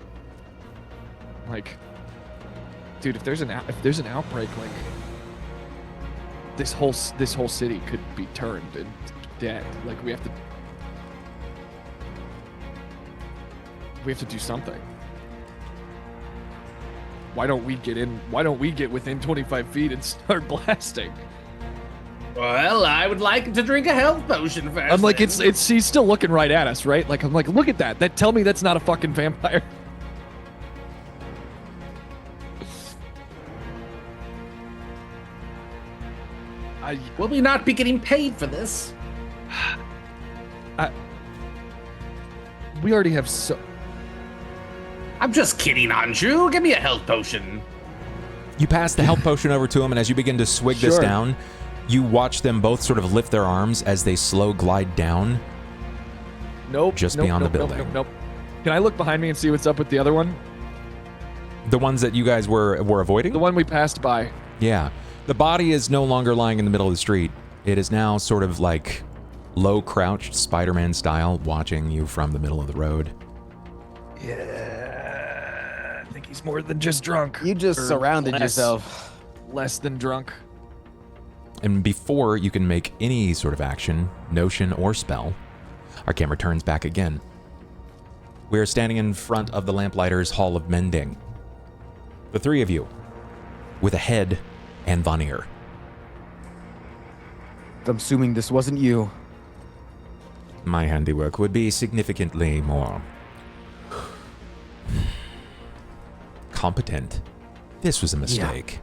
Like, dude, if there's an outbreak, like this whole city could be turned and dead. Like, we have to do something. Why don't we get in? Why don't we get within 25 feet and start blasting? Well, I would like to drink a health potion first. I'm like, then. it's he's still looking right at us, right? Like, I'm like, look at that. Tell me that's not a fucking vampire. Will we not be getting paid for this? We already have so. I'm just kidding, Anju. Give me a health potion. You pass the health potion over to him, and as you begin to swig this Sure. down, you watch them both sort of lift their arms as they slow glide down. Nope. Just nope, beyond nope, the building. Nope, nope, nope. Can I look behind me and see what's up with the other one? The ones that you guys were avoiding? The one we passed by. Yeah. The body is no longer lying in the middle of the street. It is now sort of like low crouched Spider-Man style, watching you from the middle of the road. Yeah, I think he's more than just drunk. You just Or surrounded less- yourself. Less than drunk. And before you can make any sort of action, notion, or spell, our camera turns back again. We are standing in front of the Lamplighters' Hall of Mending. The three of you, with a head and Vanir. I'm assuming this wasn't you. My handiwork would be significantly more competent. This was a mistake.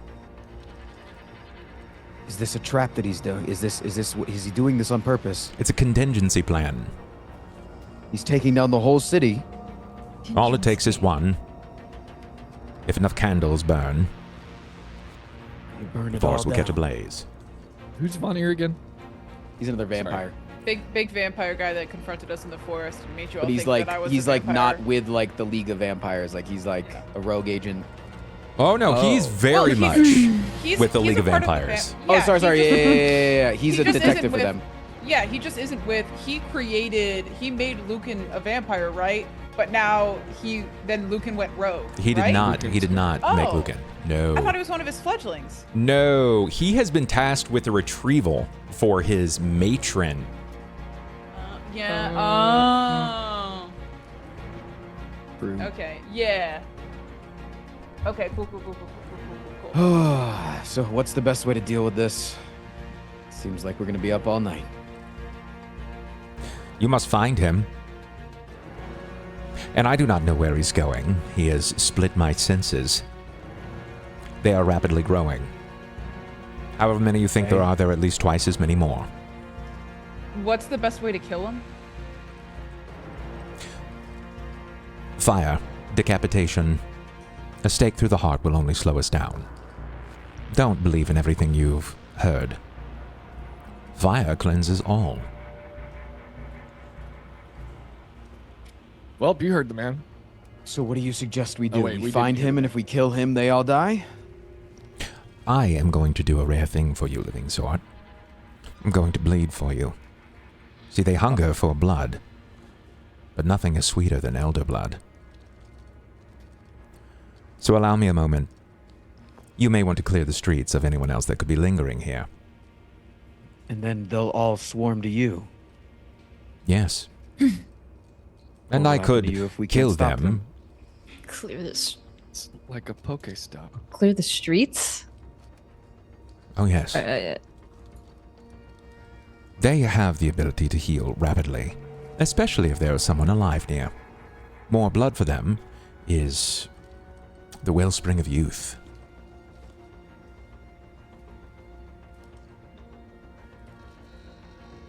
Is this a trap that he's doing? Is he doing this on purpose? It's a contingency plan. He's taking down the whole city. All it takes is one. If enough candles burn, You burn the it all forest will catch down. ablaze. Who's Vanir again? He's another vampire. Big vampire guy that confronted us in the forest and made you all But he's think like that I was he's a like not vampire. with like the League of Vampires. Like he's like a rogue agent. Oh no, he's Oh. very Well, much He's- with the he's League a of part the Vampires. fam- Oh, yeah, sorry. he just- Yeah. He's he a just isn't detective for with- them. Yeah, he just isn't with. He made Lucan a vampire, right? But now then Lucan went rogue. He did right? not. He did not make Oh. Lucan. No. I thought he was one of his fledglings. No, he has been tasked with the retrieval for his matron. Yeah. Oh. Broom. Okay. Yeah. Okay. Cool. So what's the best way to deal with this? Seems like we're gonna be up all night. You must find him. And I do not know where he's going. He has split my senses. They are rapidly growing. However many you think there are at least twice as many more. What's the best way to kill him? Fire, decapitation, a stake through the heart will only slow us down. Don't believe in everything you've heard. Fire cleanses all. Well, you heard the man. So what do you suggest we do? Oh, wait, we we find didn't him, hear and if we kill him, they all die? I am going to do a rare thing for you, living sword. I'm going to bleed for you. See, they hunger for blood, but nothing is sweeter than elder blood. So allow me a moment. You may want to clear the streets of anyone else that could be lingering here. And then they'll all swarm to you. Yes. And What will I happen could to you if we can't kill stop them. Clear this. It's like a Pokestop. Clear the streets. Oh, yes. They have the ability to heal rapidly, especially if there is someone alive near. More blood for them is the wellspring of youth.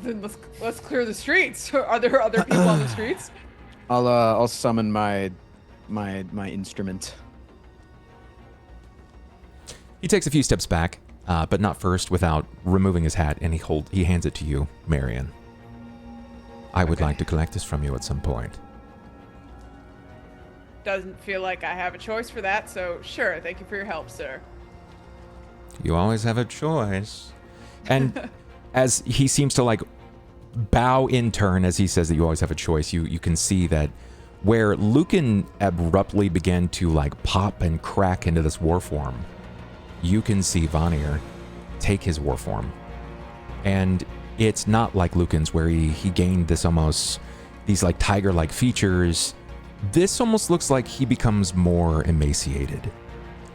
Then let's clear the streets. Are there other people on the streets? I'll summon my instrument. He takes a few steps back, but not first without removing his hat, and he hands it to you, Marian. I would like to collect this from you at some point. Doesn't feel like I have a choice for that, so sure. Thank you for your help, sir. You always have a choice. And as he seems to like bow in turn as he says that you always have a choice, you can see that where Lucan abruptly began to like pop and crack into this war form, you can see Vanir take his war form. And it's not like Lucan's where he gained these like tiger-like features. This almost looks like he becomes more emaciated.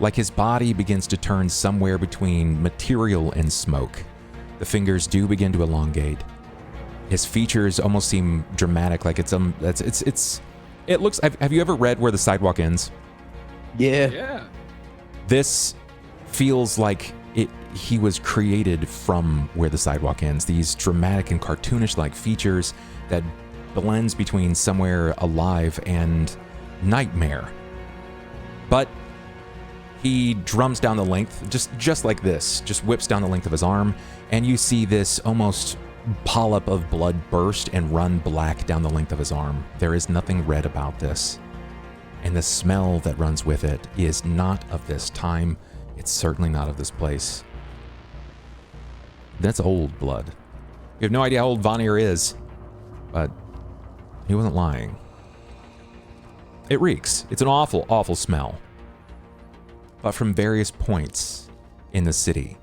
Like his body begins to turn somewhere between material and smoke. The fingers do begin to elongate. His features almost seem dramatic, like it looks. Have you ever read Where the Sidewalk Ends? Yeah. Yeah. This feels like he was created from Where the Sidewalk Ends. These dramatic and cartoonish-like features that blends between Somewhere Alive and Nightmare. But he drums down the length, just like this, just whips down the length of his arm, and you see this almost polyp of blood burst and run black down the length of his arm. There is nothing red about this. And the smell that runs with it is not of this time. It's certainly not of this place. That's old blood. You have no idea how old Vanir is, but he wasn't lying. It reeks. It's an awful, awful smell. But from various points in the city,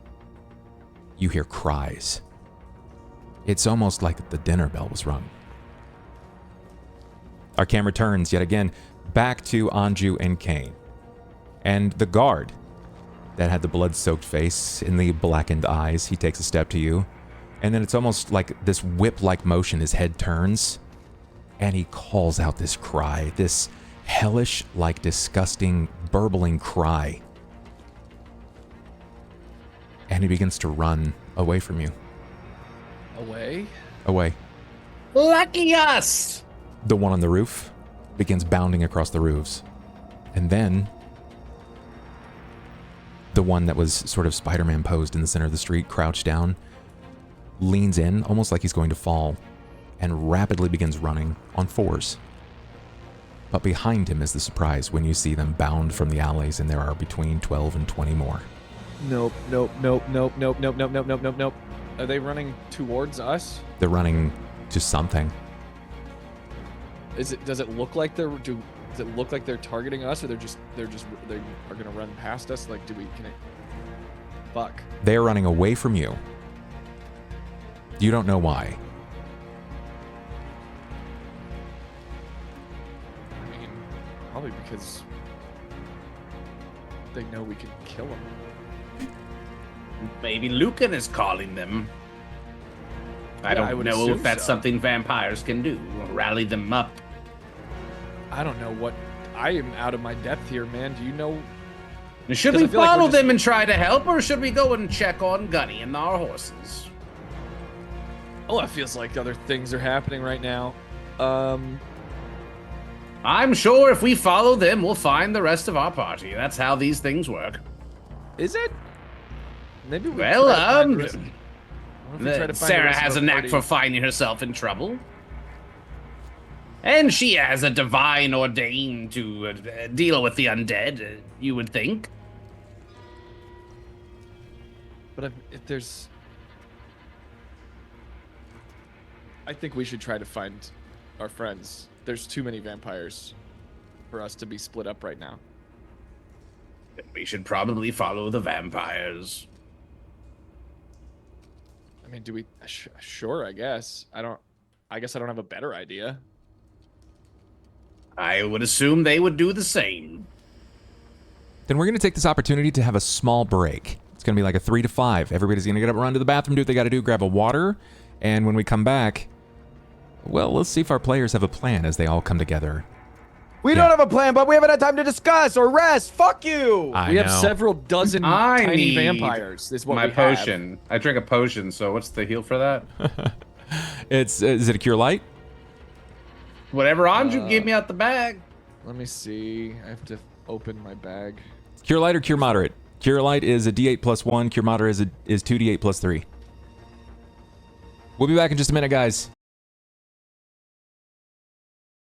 you hear cries. It's almost like the dinner bell was rung. Our camera turns yet again back to Anju and Cain. And the guard that had the blood-soaked face and the blackened eyes, he takes a step to you. And then it's almost like this whip-like motion, his head turns. And he calls out this cry, this hellish, like disgusting, burbling cry. And he begins to run away from you. Away? Away. Lucky us! The one on the roof begins bounding across the roofs. And then the one that was sort of Spider-Man posed in the center of the street, crouched down, leans in, almost like he's going to fall, and rapidly begins running on fours. But behind him is the surprise when you see them bound from the alleys, and there are between 12 and 20 more. Nope. Are they running towards us? They're running to something. Does it look like they're targeting us, or they are gonna run past us? Like, fuck. They are running away from you. You don't know why. I mean, probably because they know we can kill them. Maybe Lucan is calling them. I don't know if that's something vampires can do. Rally them up. I don't know what. I am out of my depth here, man. Do you know? Should we follow them and try to help, or should we go and check on Gunny and our horses? Oh, it feels like other things are happening right now. I'm sure if we follow them, we'll find the rest of our party. That's how these things work. Is it? Maybe we Sera has a knack for finding herself in trouble. And she has a divine ordain to deal with the undead, you would think. But if there's... I think we should try to find our friends. There's too many vampires for us to be split up right now. We should probably follow the vampires. I mean, do we? Sure, I guess. I guess I don't have a better idea. I would assume they would do the same. Then we're going to take this opportunity to have a small break. It's going to be like a 3 to 5. Everybody's going to get up, run to the bathroom, do what they got to do, grab a water, and when we come back, well, let's see if our players have a plan as they all come together. We don't have a plan, but we haven't had time to discuss or rest. Fuck you! I We have know. several dozen I tiny need vampires. Is what my we have. potion. I drink a potion, so what's the heal for that? Is it a cure light? Whatever Anju gave me out the bag. Let me see. I have to open my bag. Cure light or cure moderate? Cure light is a D8 plus 1. Cure moderate is 2D8 plus 3. We'll be back in just a minute, guys.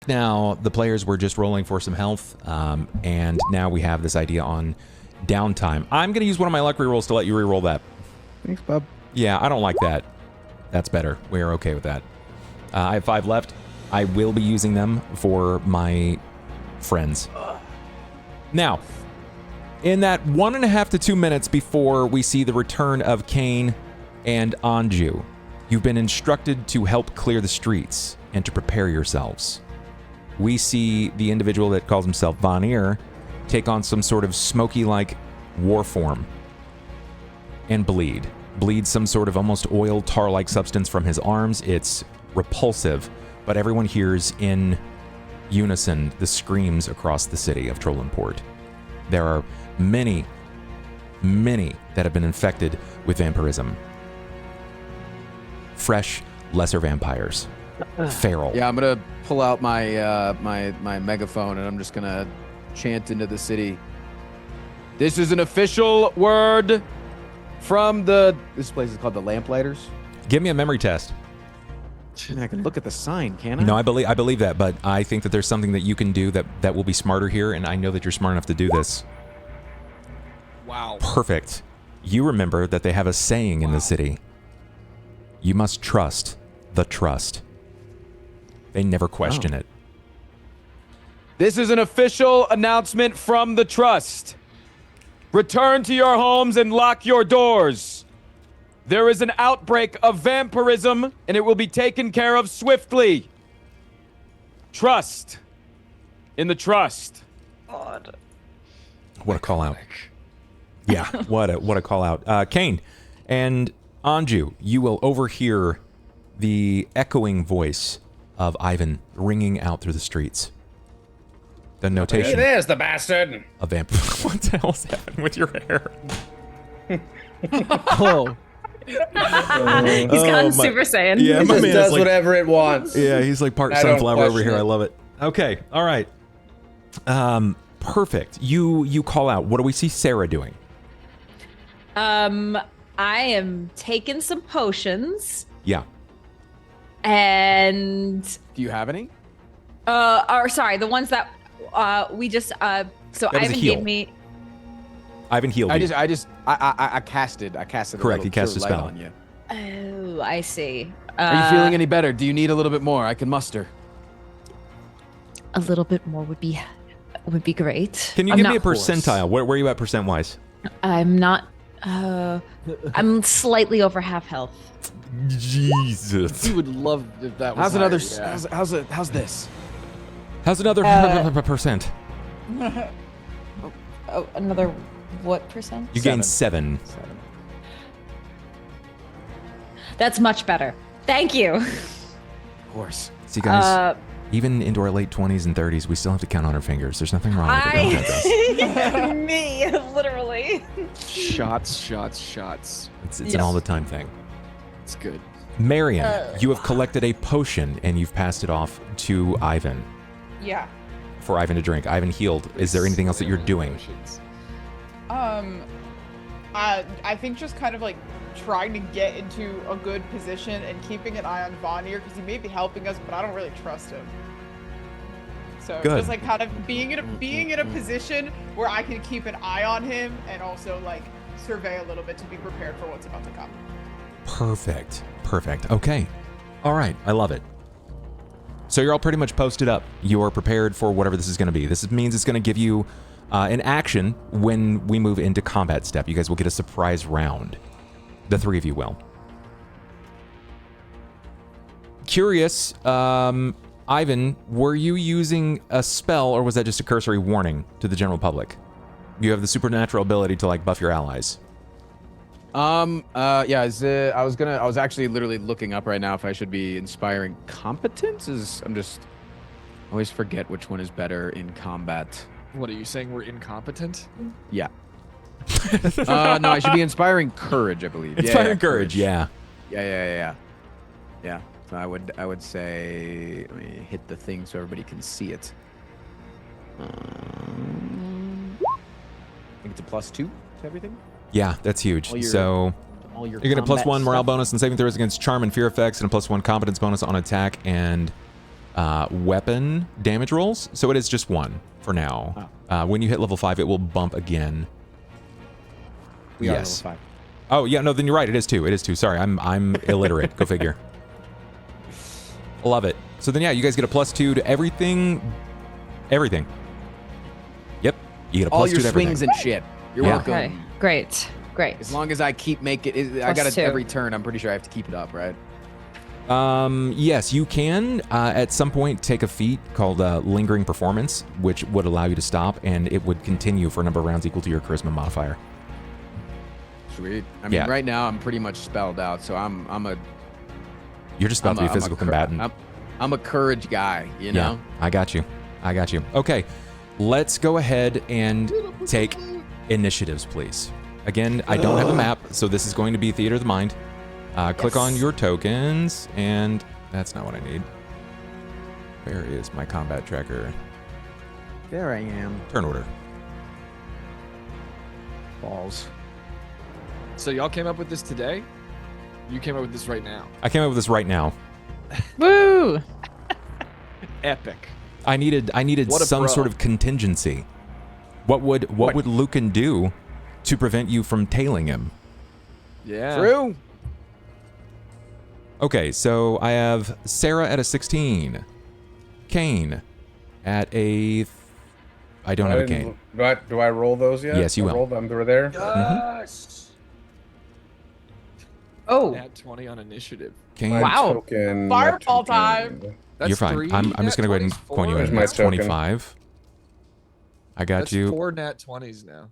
Now, the players were just rolling for some health, and now we have this idea on downtime. I'm going to use one of my luck rerolls to let you reroll that. Thanks, bub. Yeah, I don't like that. That's better. We're okay with that. I have 5 left. I will be using them for my friends. Now, in that 1.5 to 2 minutes before we see the return of Cain and Anju, you've been instructed to help clear the streets and to prepare yourselves. We see the individual that calls himself Vanir take on some sort of smoky-like war form and bleed. Bleed some sort of almost oil tar-like substance from his arms. It's repulsive, but everyone hears in unison the screams across the city of Trollenport. There are many, many that have been infected with vampirism. Fresh, lesser vampires. Feral. Yeah, I'm gonna pull out my my megaphone and I'm just gonna chant into the city. This is an official word from this place is called the Lamplighters. Give me a memory test. I can look at the sign, can I? No, I believe that, but I think that there's something that you can do that will be smarter here, and I know that you're smart enough to do this. Wow. Perfect. You remember that they have a saying in the city. You must trust the trust. They never question it. This is an official announcement from the Trust. Return to your homes and lock your doors. There is an outbreak of vampirism, and it will be taken care of swiftly. Trust in the trust. God. What a call out. Yeah, what a call out. Cain and Anju, you will overhear the echoing voice of Ivan ringing out through the streets. The Hey, notation there's the bastard. of vamp. What the hell's happening with your hair? Oh, He's gone my- Super Saiyan. Yeah, It my just man is does like, whatever it wants. yeah, he's like part I don't sunflower over question here. it. I love it. Okay, all right. Perfect. You call out. What do we see Sera doing? I am taking some potions Yeah. and Do you have any? or sorry, the ones that we just so That was a Ivan heal. gave me. Ivan healed I you. casted a Correct, little he cast cure a light spell. on you. Oh, I see. Are you feeling any better? Do you need a little bit more? I can muster. A little bit more would be great. Can you I'm give me a not- percentile? Where are you at percent wise? I'm not. I'm slightly over half health. Jesus. you would love if that was. How's another? higher, yeah. How's this? How's another percent? Oh, another what percent? You gain 7. That's much better. Thank you. Of course. See, guys, even into our late 20s and 30s, we still have to count on our fingers. There's nothing wrong with it. Don't judge us. Me, literally. Shots. It's an all the time thing. It's good. Marian, you have collected a potion and you've passed it off to Ivan Yeah. for Ivan to drink. Ivan healed. Is there anything else that you're doing? I think just kind of like trying to get into a good position and keeping an eye on Vonir because he may be helping us, but I don't really trust him. So Good. just like kind of being in a position where I can keep an eye on him and also like survey a little bit to be prepared for what's about to come. Perfect. Okay. All right. I love it. So you're all pretty much posted up. You're prepared for whatever this is going to be. This means it's going to give you an action when we move into combat step. You guys will get a surprise round. The three of you will. Curious, Ivan, were you using a spell or was that just a cursory warning to the general public? You have the supernatural ability to like buff your allies. Yeah, I was actually literally looking up right now if I should be inspiring competence. I always forget which one is better in combat. What are you saying? We're incompetent? Yeah. No, I should be inspiring courage, I believe. Inspiring courage, yeah. Yeah. So I would say, let me hit the thing so everybody can see it. I think it's a +2 to everything. Yeah, that's huge. All your- So All your you're getting a +1 combat morale stuff. bonus and saving throws against charm and fear effects, and a +1 competence bonus on attack and weapon damage rolls. So it is just 1 for now. When you hit level 5, it will bump again. We are Yes. level 5. Oh yeah, no, then you're right. It is 2. Sorry, I'm illiterate. Go figure. Love it. So then yeah, you guys get a +2 to everything. Everything. Yep. You get a +2 All your to everything. swings and shit. You're Yeah. welcome. Okay, great. As long as I keep making it, I got it +2. every turn. I'm pretty sure I have to keep it up, right? Yes, you can at some point take a feat called Lingering Performance, which would allow you to stop, and it would continue for a number of rounds equal to your Charisma modifier. Sweet. I mean, Yeah. right now I'm pretty much spelled out, so I'm a You're just about to be a I'm physical combatant. I'm a courage guy, you know. Yeah, I got you. Okay, let's go ahead and take initiatives, please. Again, I don't have a map, so this is going to be Theater of the Mind. Click on your tokens, and that's not what I need. Where is my combat tracker? There I am. Turn order. Balls. So y'all came up with this today? You came up with this right now. I came up with this right now. Woo! Epic. I needed What a some pro. sort of contingency. What would Lucan do to prevent you from tailing him? Yeah. True. Okay, so I have Sera at a 16. Cain at a... I don't have a Cain. Do I roll those yet? Yes, you I will. rolled them. They were there. Oh, Nat 20 on initiative. Cain, My Wow. token, my Fireball token. time. That's you're fine. three I'm nat just gonna go ahead and 20s, coin you four in. There's my That's token. 25. I got That's you. 4 nat 20s now.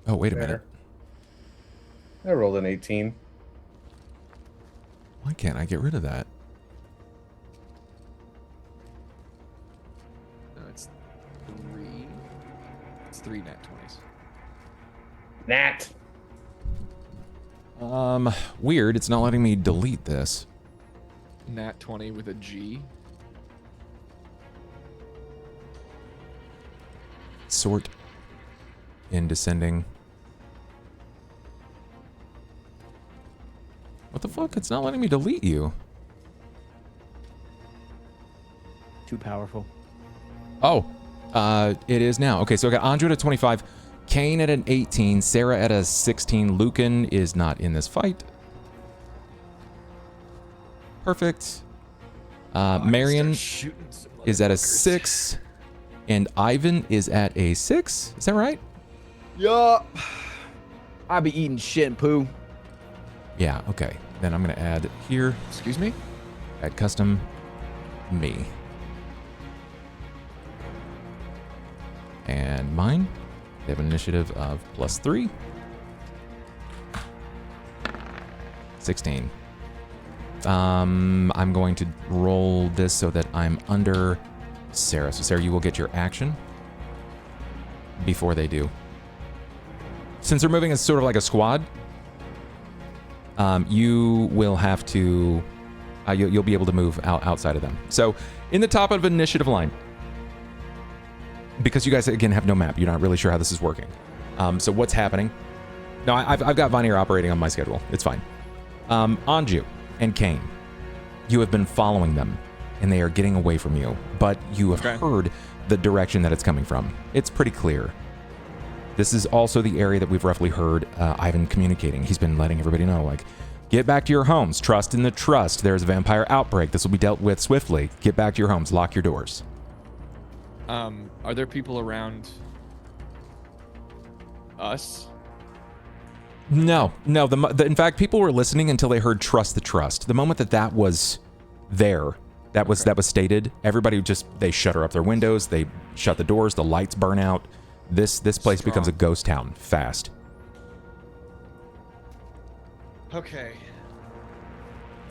Oh, wait a There. minute. I rolled an 18. Why can't I get rid of that? No, it's 3. It's 3 nat 20s. Nat. Weird. It's not letting me delete this. Nat 20 with a G. Sort in descending. What the fuck? It's not letting me delete you. Too powerful. Oh, it is now. Okay, so I got Anju at a 25, Cain at an 18, Sera at a 16. Lucan is not in this fight. Perfect. Marian is at a 6, and Ivan is at a 6. Is that right? Yup. I be eating shit and poo. Yeah, okay. Then I'm going to add here, Excuse me? add custom, me. And mine, they have an initiative of +3. 16. I'm going to roll this so that I'm under Sera. So Sera, you will get your action before they do. Since they're moving as sort of like a squad, you will have to, you'll be able to move outside of them. So in the top of initiative line, because you guys, again, have no map, you're not really sure how this is working. So what's happening? No, I've got Vanier operating on my schedule. It's fine. Anju and Cain, you have been following them, and they are getting away from you, but you have heard the direction that it's coming from. It's pretty clear. This is also the area that we've roughly heard Ivan communicating. He's been letting everybody know, like, get back to your homes. Trust in the trust. There's a vampire outbreak. This will be dealt with swiftly. Get back to your homes. Lock your doors. Are there people around us? No. In fact, people were listening until they heard "trust the trust." The moment that was there, that was stated. Everybody they shutter up their windows. They shut the doors. The lights burn out. This place becomes a ghost town fast. Okay.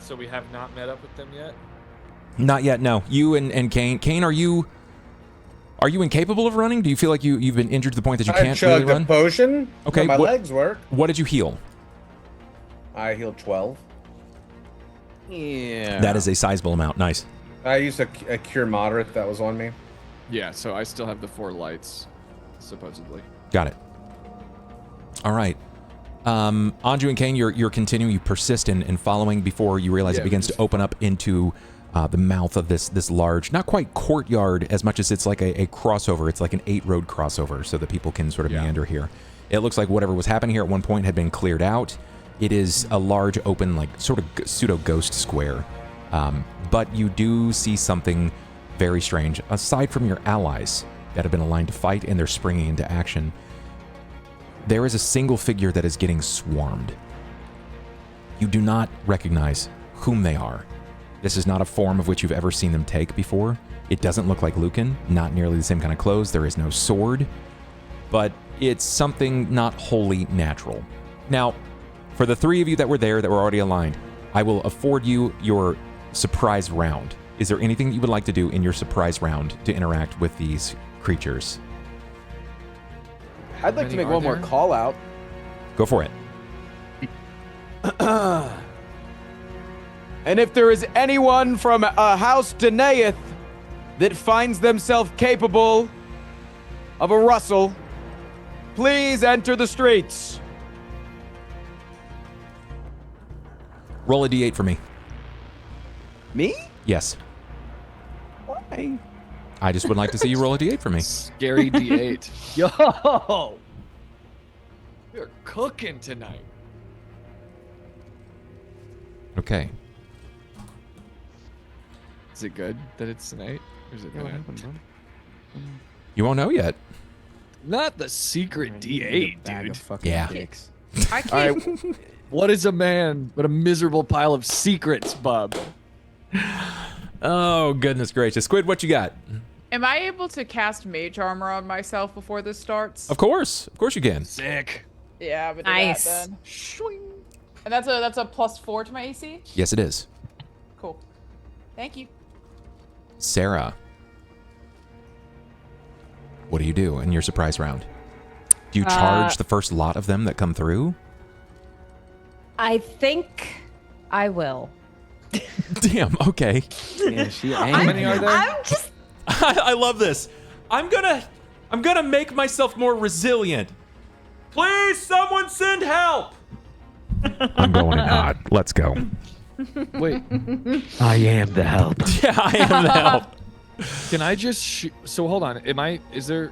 So we have not met up with them yet? Not yet. No. You and Cain. Cain, are you incapable of running? Do you feel like you've been injured to the point that you can't really chugged run? a potion. Okay, My legs work. What did you heal? I healed 12. Yeah. That is a sizable amount. Nice. I used a cure moderate that was on me. Yeah, so I still have the 4 lights, supposedly. Got it. All right. Anju and Cain, you're continuing. You persist in following before you realize it begins to open up into the mouth of this large, not quite courtyard as much as it's like a crossover. It's like an 8-road crossover so that people can sort of meander here. It looks like whatever was happening here at one point had been cleared out. It is a large open, like sort of pseudo ghost square. But you do see something very strange. Aside from your allies that have been aligned to fight and they're springing into action, there is a single figure that is getting swarmed. You do not recognize whom they are. This is not a form of which you've ever seen them take before. It doesn't look like Lucan, not nearly the same kind of clothes. There is no sword, but it's something not wholly natural. Now, for the 3 of you that were there that were already aligned, I will afford you your surprise round. Is there anything that you would like to do in your surprise round to interact with these creatures? I'd like to make one more call out. Go for it. And if there is anyone from House Denaeth that finds themselves capable of a rustle, please enter the streets. Roll a d8 for me. Me? Yes. Why? I just would like to see you roll a d8 for me. Scary D8. Yo. We're cooking tonight. Okay. Is it good that it's tonight? Or is it bad? You won't know yet. Not the secret D8, Bag dude. of fucking Yeah. dicks. I All right. can't. What is a man but a miserable pile of secrets, bub? Oh, goodness gracious. Squid, what you got? Am I able to cast mage armor on myself before this starts? Of course you can. Sick. Yeah, I'm gonna do Nice. that then. Shwing. And that's a +4 to my AC? Yes, it is. Cool. Thank you. Sera, what do you do in your surprise round? Do you charge the first lot of them that come through? I think I will. Damn, okay. Yeah, How many are there? I'm just. I love this. I'm gonna make myself more resilient. Please, someone send help. I'm going to nod. Let's go. Wait, I am the help. Yeah, I am the help. can I just so hold on. Do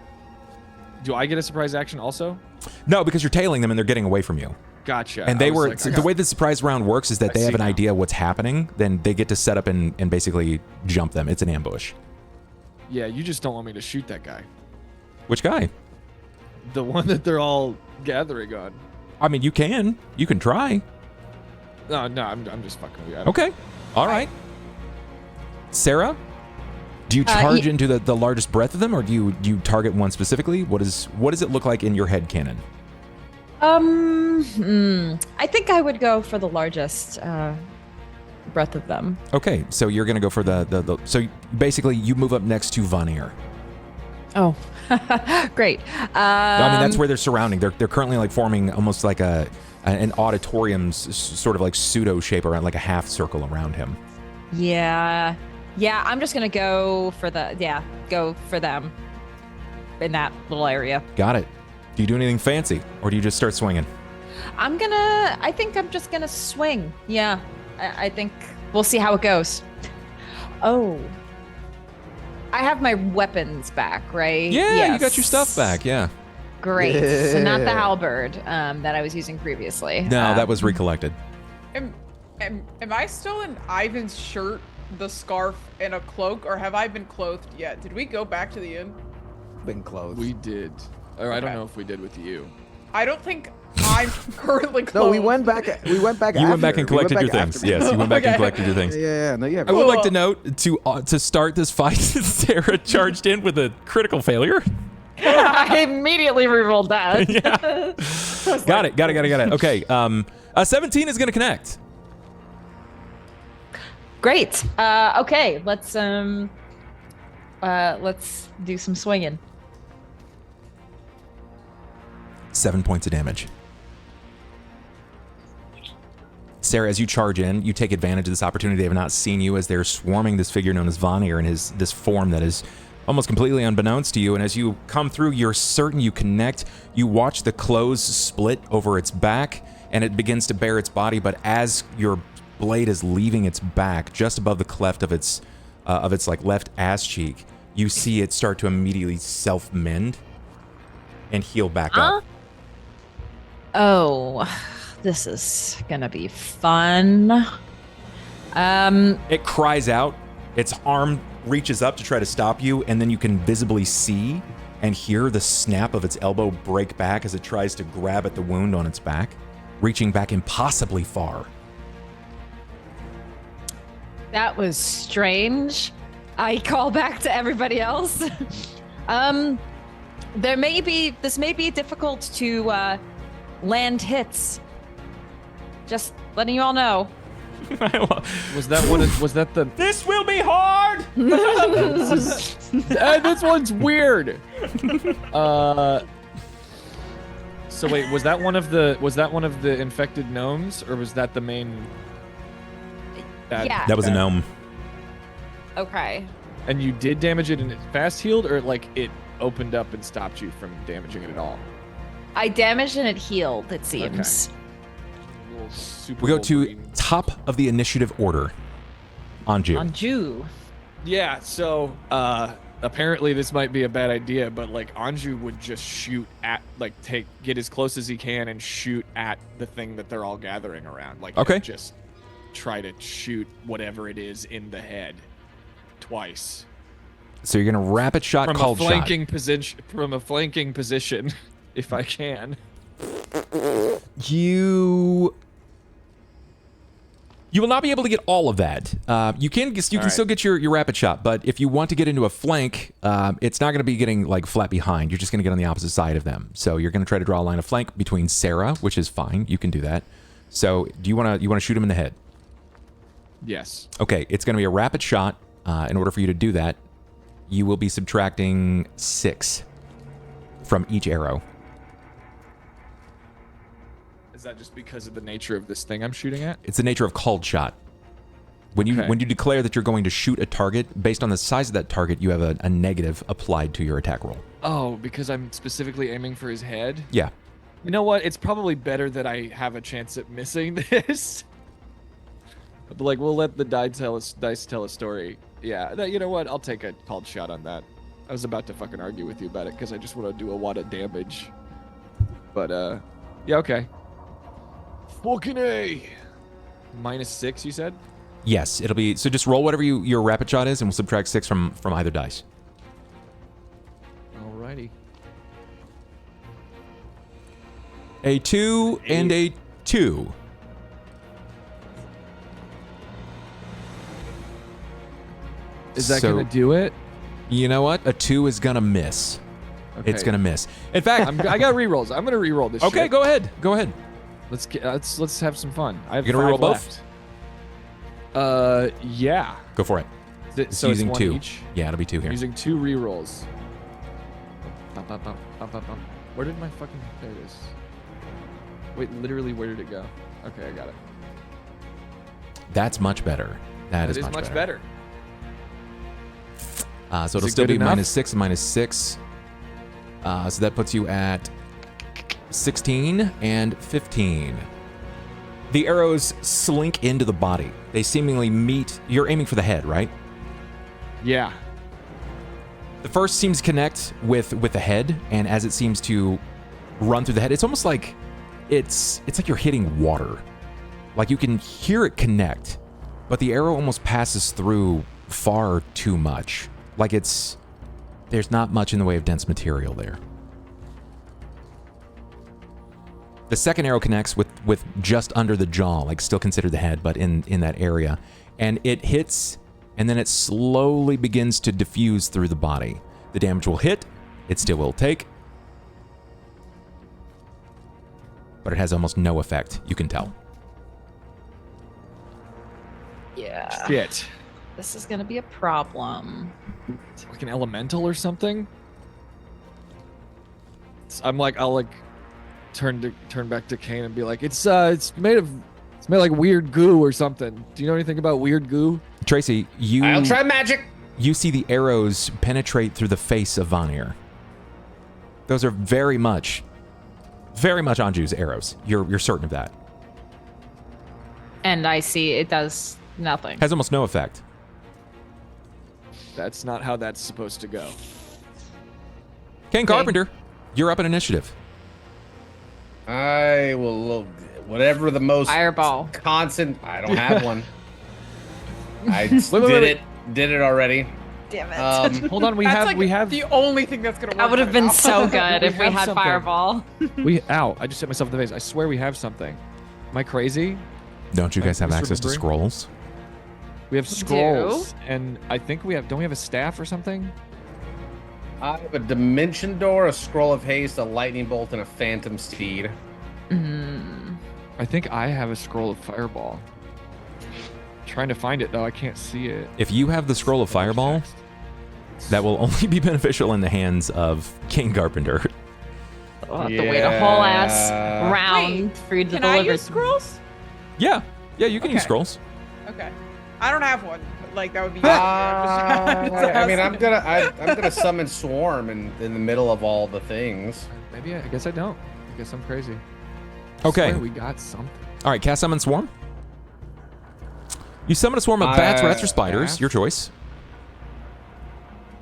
I get a surprise action also? No, because you're tailing them and they're getting away from you. Gotcha. And I they was were like, the way the surprise round works is that I they have see an now. idea what's happening, then they get to set up and basically jump them. It's an ambush. Yeah, you just don't want me to shoot that guy. Which guy? The one that they're all gathering on. I mean, you can try. No, I'm just fucking with you. I don't- Okay. All right. Sera, do you charge into the largest breadth of them, or do you target one specifically? What does it look like in your head canon? I think I would go for the largest breadth of them. Okay, so you're gonna go for the so basically you move up next to Vanir. Oh, great. I mean, that's where they're surrounding. They're currently like forming almost like an auditorium sort of like pseudo shape around, like a half circle around him. Yeah. I'm just gonna go for them in that little area. Got it. Do you do anything fancy, or do you just start swinging? I think I'm just gonna swing. Yeah. I think we'll see how it goes. Oh. I have my weapons back, right? Yeah, you got your stuff back. Yeah. Great. So not the halberd that I was using previously. No, that was recollected. Am I still in Ivan's shirt, the scarf, and a cloak, or have I been clothed yet? Did we go back to the inn? Been closed. We did. Or I don't Okay. know if we did with you. I don't think I'm currently clothed. No, we went back. We went back. You went back after. and We went collected your back things. after. Yes, you went back and Okay. collected your things. Yeah, no, yeah. I would like Cool. to note to start this fight, Sarah charged in with a critical failure. I immediately rerolled that. Yeah. Got it. Okay. 17 is going to connect. Great. Okay, let's do some swinging. 7 points of damage. Sarah, as you charge in, you take advantage of this opportunity. They have not seen you as they're swarming this figure known as Vanir in this form that is almost completely unbeknownst to you. And as you come through, you're certain you connect. You watch the clothes split over its back, and it begins to bear its body. But as your blade is leaving its back, just above the cleft of its like left ass cheek, you see it start to immediately self-mend and heal back up. Oh, this is gonna be fun. It cries out, its arm reaches up to try to stop you, and then you can visibly see and hear the snap of its elbow break back as it tries to grab at the wound on its back, reaching back impossibly far. That was strange. I call back to everybody else. This may be difficult to land hits. Just letting you all know. Was that the This will be hard! this one's weird. So wait, was that one of the infected gnomes, or was that the main? Yeah. That was a gnome. Okay. And you did damage it and it fast healed, or like it opened up and stopped you from damaging it at all? I damaged and it healed, it seems. Little Super We go to Wolverine. top of the initiative order. Anju. Anju. Yeah, so apparently this might be a bad idea, but like Anju would just shoot at get as close as he can and shoot at the thing that they're all gathering around. Like Okay. just try to shoot whatever it is in the head twice. So you're gonna rapid shot, from called a flanking position. From a flanking position, if I can. shot. You will not be able to get all of that. You can still get your rapid shot, but if you want to get into a flank, it's not going to be getting like flat behind. You're just going to get on the opposite side of them. So you're going to try to draw a line of flank between Sera, which is fine. You can do that. So do you want to shoot him in the head? Yes. Okay, it's going to be a rapid shot. In order for you to do that, you will be subtracting 6 from each arrow. Is that just because of the nature of this thing I'm shooting at? It's the nature of called shot. When you declare that you're going to shoot a target, based on the size of that target, you have a negative applied to your attack roll. Oh, because I'm specifically aiming for his head? Yeah. You know what? It's probably better that I have a chance at missing this. But like, we'll let the dice tell a story. Yeah, you know what? I'll take a called shot on that. I was about to fucking argue with you about it because I just want to do a lot of damage. But, yeah, okay. Fucking A. -6, you said? Yes, it'll be. So just roll whatever your rapid shot is, and we'll subtract 6 from either dice. Alrighty. A 2 and a 2. Is that So- gonna do it? You know what? A 2 is gonna miss. Okay. It's gonna miss. In fact, I got rerolls. I'm gonna reroll this. okay, shit. go ahead. Go ahead. Let's have some fun. I have You gonna 5 reroll both? left. Yeah. Go for it. It's So using one 2. each. Yeah, it'll be 2 here. Using 2 rerolls. Bum, bum, bum, bum, bum, bum. Where did my fucking... There it is. Wait, literally, where did it go? Okay, I got it. That's much better. That is much better. So it'll it still good be enough? -6 and -6. So that puts you at 16 and 15. The arrows slink into the body. They seemingly meet. You're aiming for the head, right? Yeah. The first seems to connect with the head, and as it seems to run through the head, it's almost like it's like you're hitting water. Like you can hear it connect, but the arrow almost passes through far too much. Like there's not much in the way of dense material there. The second arrow connects with just under the jaw, like still considered the head, but in that area. And it hits, and then it slowly begins to diffuse through the body. The damage will hit, it still will take, but it has almost no effect, you can tell. Yeah. Shit. This is gonna be a problem. It's like an elemental or something. I'll like turn back to Cain and be like, it's made like weird goo or something. Do you know anything about weird goo? Tracy, I'll try magic. you see the arrows penetrate through the face of Vanir. Those are very much Anju's arrows. You're certain of that. And I see it does nothing. Has almost no effect. That's not how that's supposed to go. Cain Carpenter, you're up in initiative. I will whatever the most Fireball. constant. I don't have one. I wait. did it already. Damn it. Hold on, we That's have the only thing that's gonna work. That would have right been now. so good if we have had something. Fireball. Ow, I just hit myself in the face. I swear we have something. Am I crazy? Don't you guys have Misremembering? access to scrolls? We have scrolls, and I think don't we have a staff or something? I have a dimension door, a scroll of haste, a lightning bolt, and a phantom steed. I think I have a scroll of fireball. Trying to find it though, I can't see it. If you have the scroll of fireball, that will only be beneficial in the hands of Cain Carpenter. We'll have to wait a whole ass Yeah. round Wait, for you to Can I deliver. use scrolls? Yeah, you can use Okay. scrolls. Okay. I don't have one. But, like that would be. I mean, I'm gonna summon swarm in the middle of all the things. Maybe I guess I don't. I guess I'm crazy. Okay. Swear we got something. All right, cast summon swarm. You summon a swarm of bats, rats, or spiders. bats? Your choice.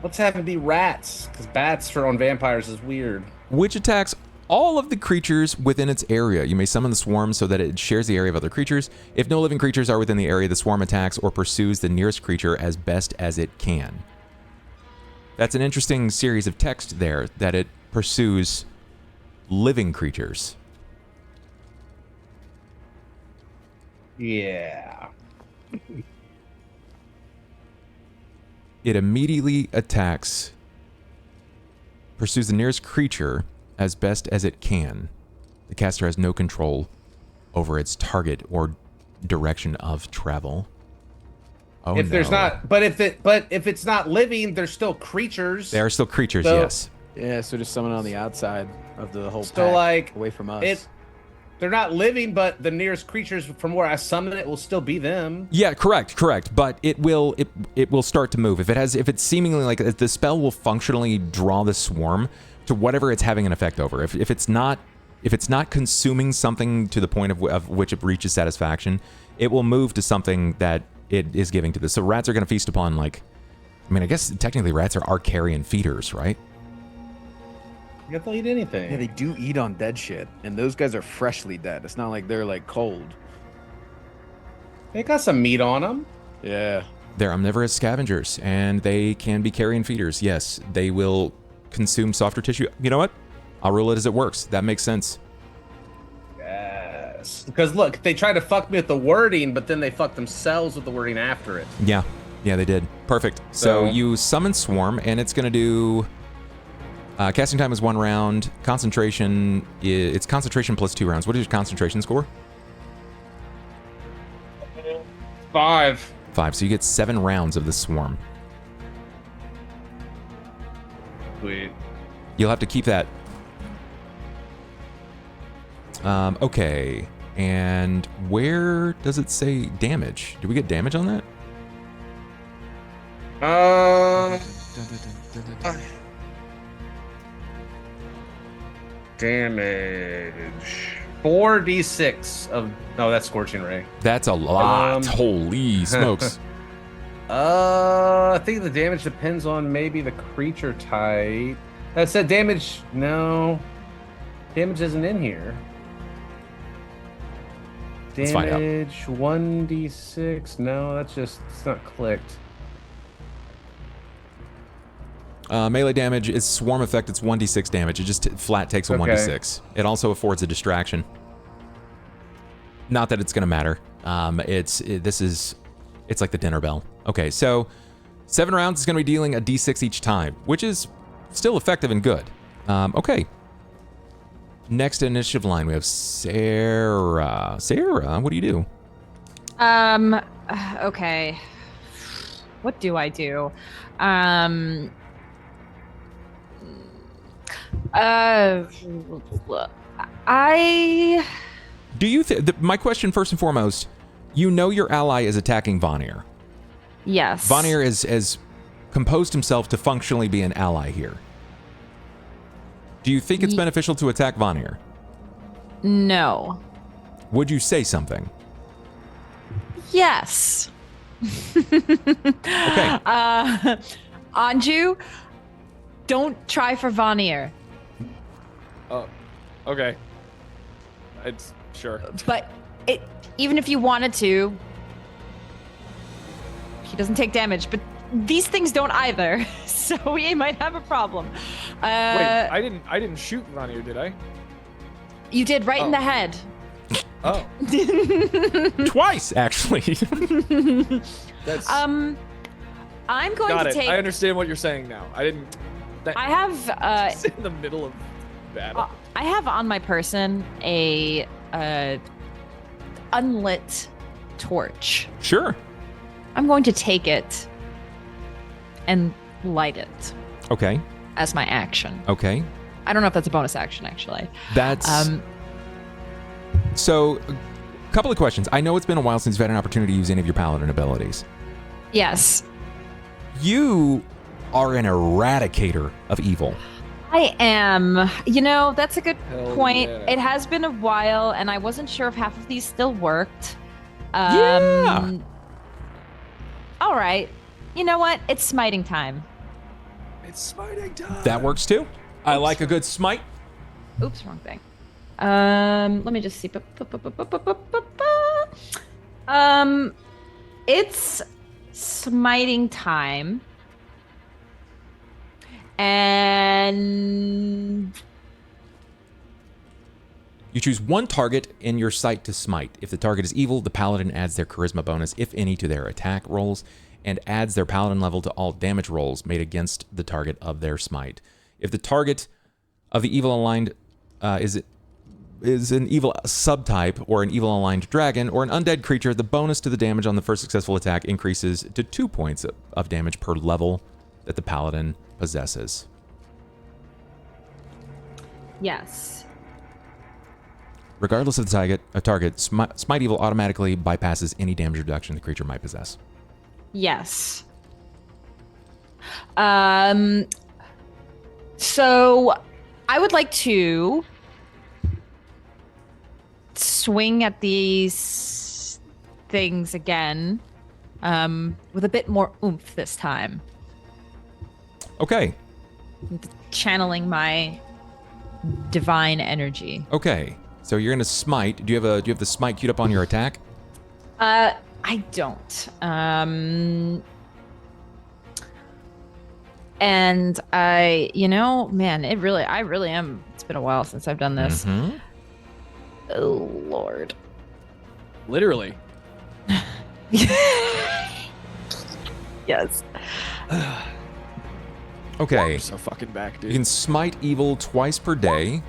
Let's have it be rats, because bats on vampires is weird. Which attacks all of the creatures within its area. You may summon the swarm so that it shares the area of other creatures. If no living creatures are within the area, the swarm attacks or pursues the nearest creature as best as it can. That's an interesting series of text there, that it pursues living creatures. Yeah. It immediately attacks, pursues the nearest creature as best as it can. The caster has no control over its target or direction of travel. Oh, if there's no. not, but if it's not living, there's still creatures. There are still creatures, So- yes. Yeah, so just someone on the outside of the whole Still, pack, like, away from us. They're not living, but the nearest creatures from where I summon it will still be them. Yeah, correct. But it will start to move. If it's seemingly like the spell will functionally draw the swarm to whatever it's having an effect over. If it's not consuming something to the point of which it reaches satisfaction, it will move to something that it is giving to this. So rats are going to feast upon, like, I mean, I guess technically rats are carrion feeders, right? You they'll eat anything. Yeah, they do eat on dead shit, and those guys are freshly dead. It's not like they're like cold. They got some meat on them. Yeah. They're omnivorous scavengers, and they can be carrion feeders. Yes, they will consume softer tissue. You know what? I'll rule it as it works. That makes sense. Yes. Because look, they tried to fuck me with the wording, but then they fucked themselves with the wording after it. Yeah, they did. Perfect. So you summon Swarm, and it's going to do... casting time is 1 round. Concentration, it's concentration plus 2 rounds. What is your concentration score? 5. 5, so you get 7 rounds of the Swarm. Sweet. You'll have to keep that. Okay, and where does it say damage? Do we get damage on that? Damage. 4d6 of... No, that's Scorching Ray. That's a lot. Holy smokes. I think the damage depends on maybe the creature type. That said damage... No. Damage isn't in here. Let's find out. Damage 1d6. No, that's just... It's not clicked. Melee damage is Swarm effect. It's 1d6 damage. It just flat takes a 1d6. It also affords a distraction. Not that it's going to matter. It's like the dinner bell. Okay, so 7 rounds is going to be dealing a d6 each time, which is still effective and good. Okay. Next initiative line, we have Sera. Sera, what do you do? Okay. What do I do? Do you my question first and foremost, you know your ally is attacking Vanir. Yes. Vanir has composed himself to functionally be an ally here. Do you think it's beneficial to attack Vanir? No. Would you say something? Yes. Okay. Anju, don't try for Vanir. Oh, okay. It's sure. But even if you wanted to, he doesn't take damage. But these things don't either, so we might have a problem. Wait, I didn't shoot Vanir, did I? You did right in the head. Oh. Twice, actually. That's I'm going got to it. take. I understand what you're saying now. I didn't. I have. It's in the middle of battle. I have on my person a unlit torch. Sure. I'm going to take it and light it Okay. as my action. Okay. I don't know if that's a bonus action, actually. That's so. A couple of questions. I know it's been a while since you've had an opportunity to use any of your paladin abilities. Yes, You are an eradicator of evil. I am. You know, that's a good Hell point. yeah. It has been a while, and I wasn't sure if half of these still worked. Yeah. All right. You know what? It's smiting time. It's smiting time. That works too. I like a good smite. Oops, wrong thing. Let me just see. It's smiting time. And You choose one target in your sight to smite. If the target is evil, the paladin adds their charisma bonus, if any, to their attack rolls, and adds their paladin level to all damage rolls made against the target of their smite. If the target of the evil aligned is an evil subtype, or an evil aligned dragon, or an undead creature, the bonus to the damage on the first successful attack increases to 2 points of damage per level that the paladin possesses. yes. Regardless of the target, Smite Evil automatically bypasses any damage reduction the creature might possess. Yes. So I would like to swing at these things again, with a bit more oomph this time. Okay. Channeling my divine energy. Okay. So you're gonna smite. Do you have the smite queued up on your attack? I don't. And man, I really am. It's been a while since I've done this. Mm-hmm. Oh Lord. Literally. Yes. Okay. I'm so fucking back, You dude. can smite evil twice per day.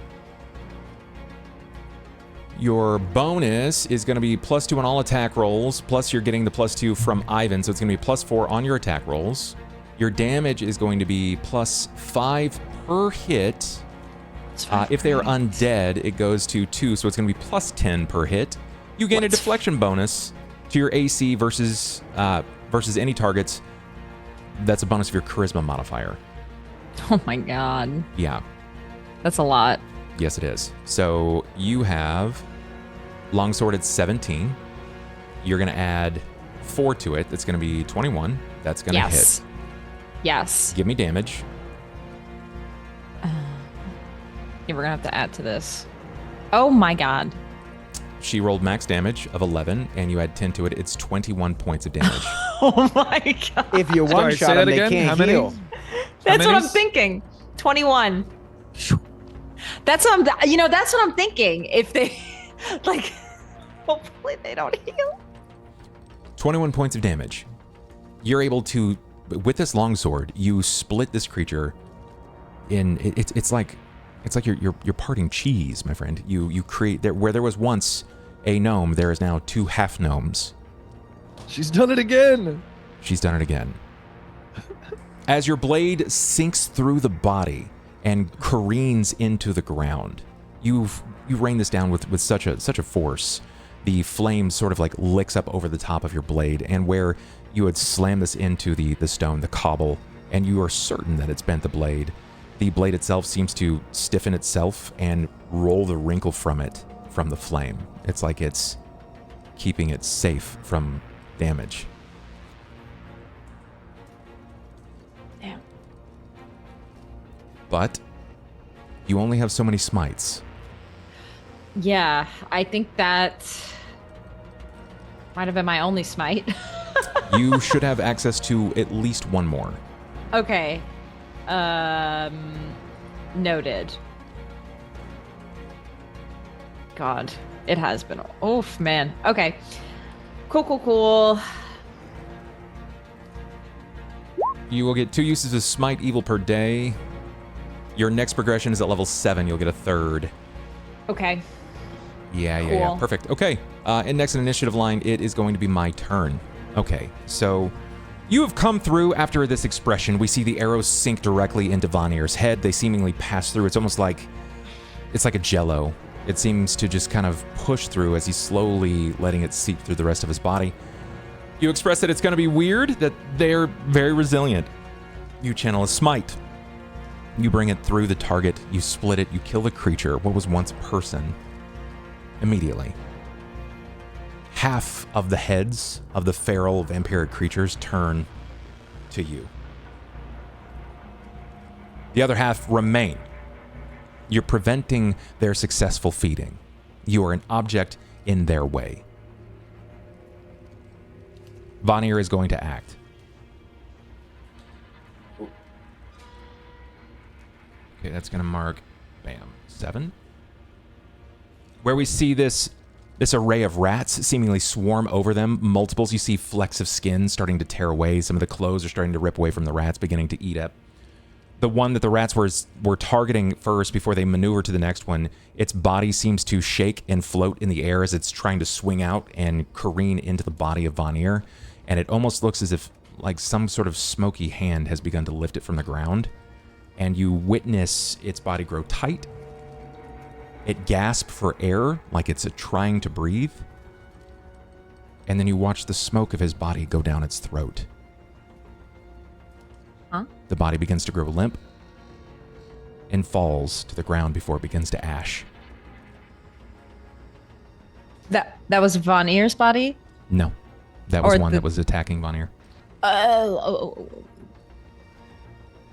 Your bonus is going to be +2 on all attack rolls, plus you're getting the +2 from Ivan, so it's going to be +4 on your attack rolls. Your damage is going to be +5 per hit. If they are undead, it goes to 2, so it's going to be +10 per hit. You gain a deflection bonus to your AC versus any targets. That's a bonus of your charisma modifier. Oh my God. Yeah. That's a lot. Yes, it is. So you have longsword at 17. You're going to add 4 to it. That's going to be 21. That's going to hit. Yes. Give me damage. Yeah, we're gonna have to add to this. Oh my God. She rolled max damage of 11, and you add 10 to it. It's 21 points of damage. Oh my God. If you Sorry, one say shot that them, they again? How can't many? heal. That's what I'm minis? thinking. 21. That's what I'm thinking. If they like, hopefully they don't heal. 21 points of damage. You're able to, with this longsword, you split this creature in. It's like you're parting cheese, my friend. You create there where there was once a gnome, there is now 2 half gnomes. She's done it again. She's done it again. As your blade sinks through the body and careens into the ground, you rain this down with such a force. The flame sort of like licks up over the top of your blade, and where you had slammed this into the stone, the cobble, and you are certain that it's bent the blade itself seems to stiffen itself and roll the wrinkle from the flame. It's like it's keeping it safe from damage. Damn. But you only have so many smites. Yeah, I think that might have been my only smite. You should have access to at least one more. Okay. Noted. God, it has been. Oof, man. Okay. Cool. You will get 2 uses of Smite Evil per day. Your next progression is at level 7. You'll get a 3rd. Okay. Yeah. Cool. Perfect. Okay. And next in initiative line, it is going to be my turn. Okay. So you have come through after this expression. We see the arrows sink directly into Vanir's head. They seemingly pass through. It's almost like it's like a jello. It seems to just kind of push through as he's slowly letting it seep through the rest of his body. You express that it's going to be weird, that they're very resilient. You channel a smite. You bring it through the target. You split it. You kill the creature, what was once a person, immediately. Half of the heads of the feral vampiric creatures turn to you. The other half remain. You're preventing their successful feeding. You are an object in their way. Vanir is going to act. Okay, that's gonna mark, bam, 7. Where we see this array of rats seemingly swarm over them, multiples. You see flecks of skin starting to tear away. Some of the clothes are starting to rip away from the rats, beginning to eat up. The one that the rats were targeting first before they maneuver to the next one, its body seems to shake and float in the air as it's trying to swing out and careen into the body of Vanir. And it almost looks as if like some sort of smoky hand has begun to lift it from the ground. And you witness its body grow tight. It gasps for air like it's trying to breathe. And then you watch the smoke of his body go down its throat. Huh? The body begins to grow limp and falls to the ground before it begins to ash. That was Von Ear's body? No, that was Or one the- that was attacking Vanir. Oh.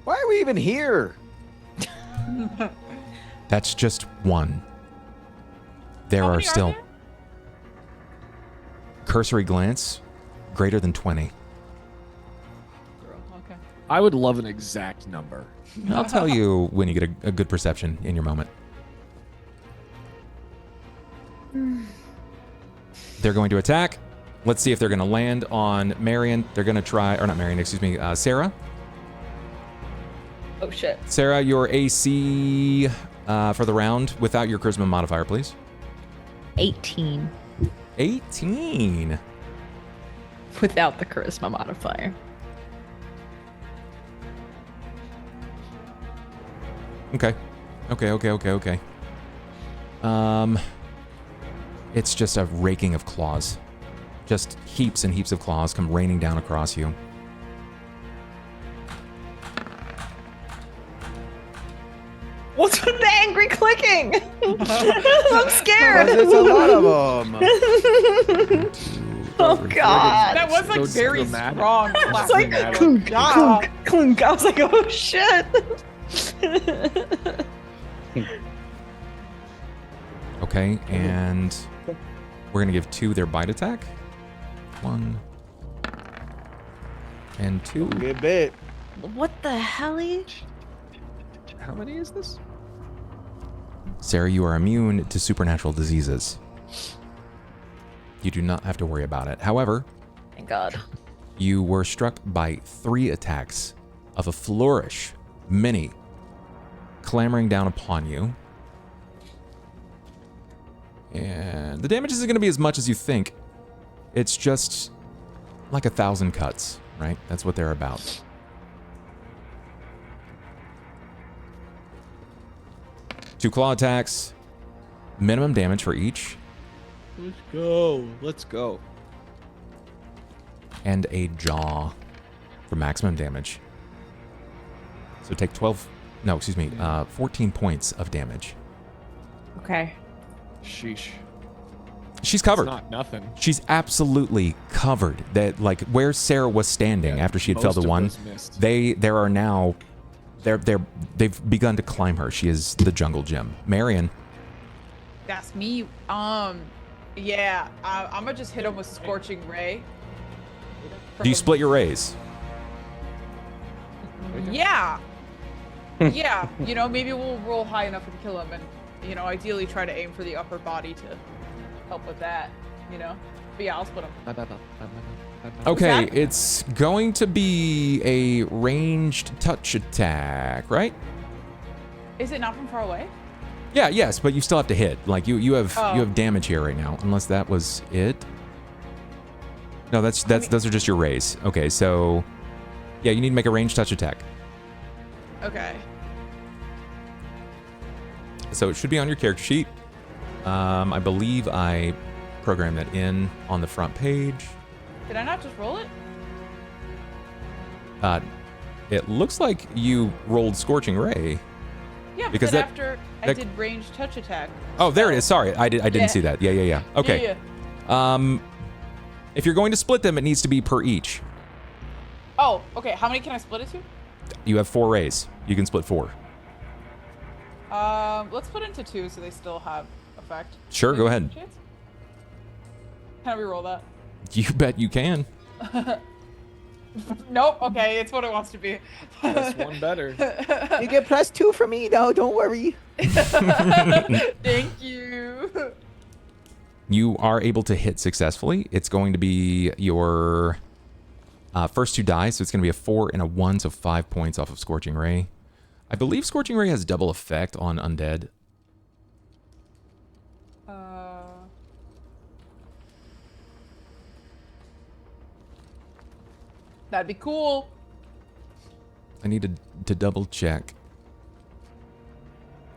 Why are we even here? That's just one. There How are many still there? cursory glance, greater than 20. Okay. I would love an exact number. I'll tell you when you get a good perception in your moment. They're going to attack. Let's see if they're going to land on Marian. They're going to try, or not Marian, excuse me, Sera. Oh shit. Sera, your AC for the round without your charisma modifier, please. 18 18. without the charisma modifier. Okay. It's just a raking of claws. Just heaps and heaps of claws come raining down across you. What's with the angry clicking? I'm scared. It's a lot of them. Oh god. That was like So very dramatic. strong. It's like Dramatic. clunk, God. clunk, clunk. I was like, oh shit. Okay, and we're gonna give 2 their bite attack. 1 and 2. Good bit. What the hell? How many is this? Sera, you are immune to supernatural diseases. You do not have to worry about it. However, Thank God. you were struck by 3 attacks of a flourish, many, clamoring down upon you. And the damage isn't going to be as much as you think. It's just like 1,000 cuts, right? That's what they're about. Two claw attacks, minimum damage for each, Let's go. and a jaw for maximum damage. So take 14 points of damage. Okay. Sheesh. She's covered. It's not nothing. She's absolutely covered. That like where Sera was standing after she had fell Most to of one, those missed. they've begun to climb her. She is the jungle gym. Marian, That's me. Yeah. I'm gonna just hit him with Scorching Ray. do you split your rays? Yeah. Yeah. You know, maybe we'll roll high enough to kill him, and ideally try to aim for the upper body to help with that. But yeah, I'll split him. Okay, that? it's going to be a ranged touch attack, right? Is it not from far away? Yeah, yes, but you still have to hit. Like you have Oh. damage here right now, unless that was it. No, those are just your rays. Okay, so yeah, you need to make a ranged touch attack. Okay. So it should be on your character sheet. I believe I programmed that in on the front page. Did I not just roll it? It looks like you rolled Scorching Ray. Yeah, Because but that- after I that- did ranged touch attack. Oh, there it so- is. Sorry, I didn't Yeah. see that. Yeah. Okay. Yeah. If you're going to split them, it needs to be per each. Oh, okay. How many can I split it to? You have 4 rays. You can split 4. Let's put into 2 so they still have effect. Sure, go ahead. Chance? Can I reroll that? You bet you can. Nope. Okay, it's what it wants to be. That's one better. You get +2 from me, though. Don't worry. Thank you. You are able to hit successfully. It's going to be your first 2 dice, so it's going to be a 4 and a 1, so 5 points off of Scorching Ray. I believe Scorching Ray has double effect on undead. That'd be cool. I need to double check.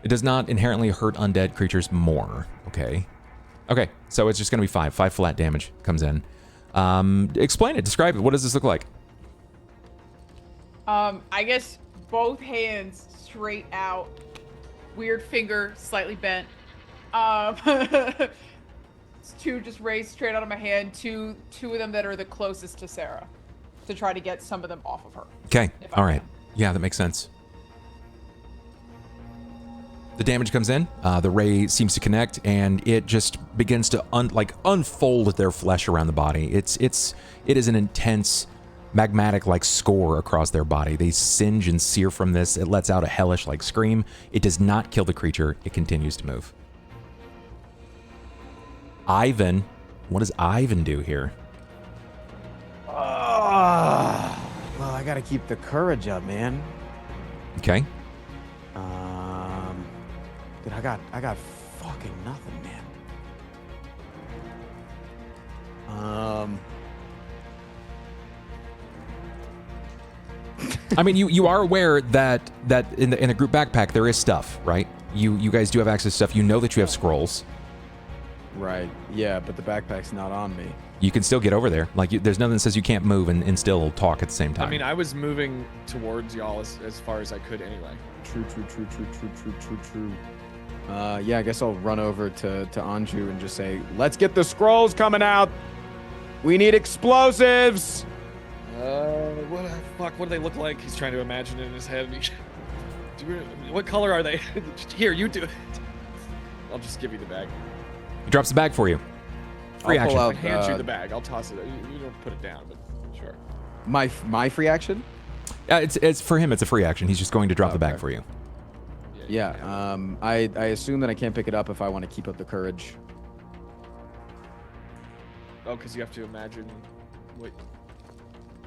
It does not inherently hurt undead creatures more. Okay. Okay, so it's just going to be 5. 5 flat damage comes in. Explain it. Describe it. What does this look like? I guess both hands straight out. Weird finger, slightly bent. 2 just raised straight out of my hand. Two of them that are the closest to Sera, to try to get some of them off of her. Okay. All right. Yeah, that makes sense. The damage comes in. The ray seems to connect, and it just begins to unfold their flesh around the body. It is an intense, magmatic score across their body. They singe and sear from this. It lets out a hellish scream. It does not kill the creature. It continues to move. Ivan, what does Ivan do here? Well, I gotta keep the courage up, man. Okay. Dude, I got fucking nothing, man. I mean, you are aware that in the group backpack there is stuff, right? You guys do have access to stuff. You know that you have scrolls. Right. Yeah, but the backpack's not on me. You can still get over there. There's nothing that says you can't move and still talk at the same time. I mean, I was moving towards y'all as far as I could anyway. True. Yeah, I guess I'll run over to Anju and just say, let's get the scrolls coming out. We need explosives. What the fuck? What do they look like? He's trying to imagine it in his head. What color are they? Here, you do it. I'll just give you the bag. He drops the bag for you. Free I'll pull action. out, I hand you the bag. I'll toss it. You don't put it down, but sure. My free action? It's for him. It's a free action. He's just going to drop the bag Okay. for you. Yeah. I assume that I can't pick it up if I want to keep up the courage. Oh, because you have to imagine. Wait.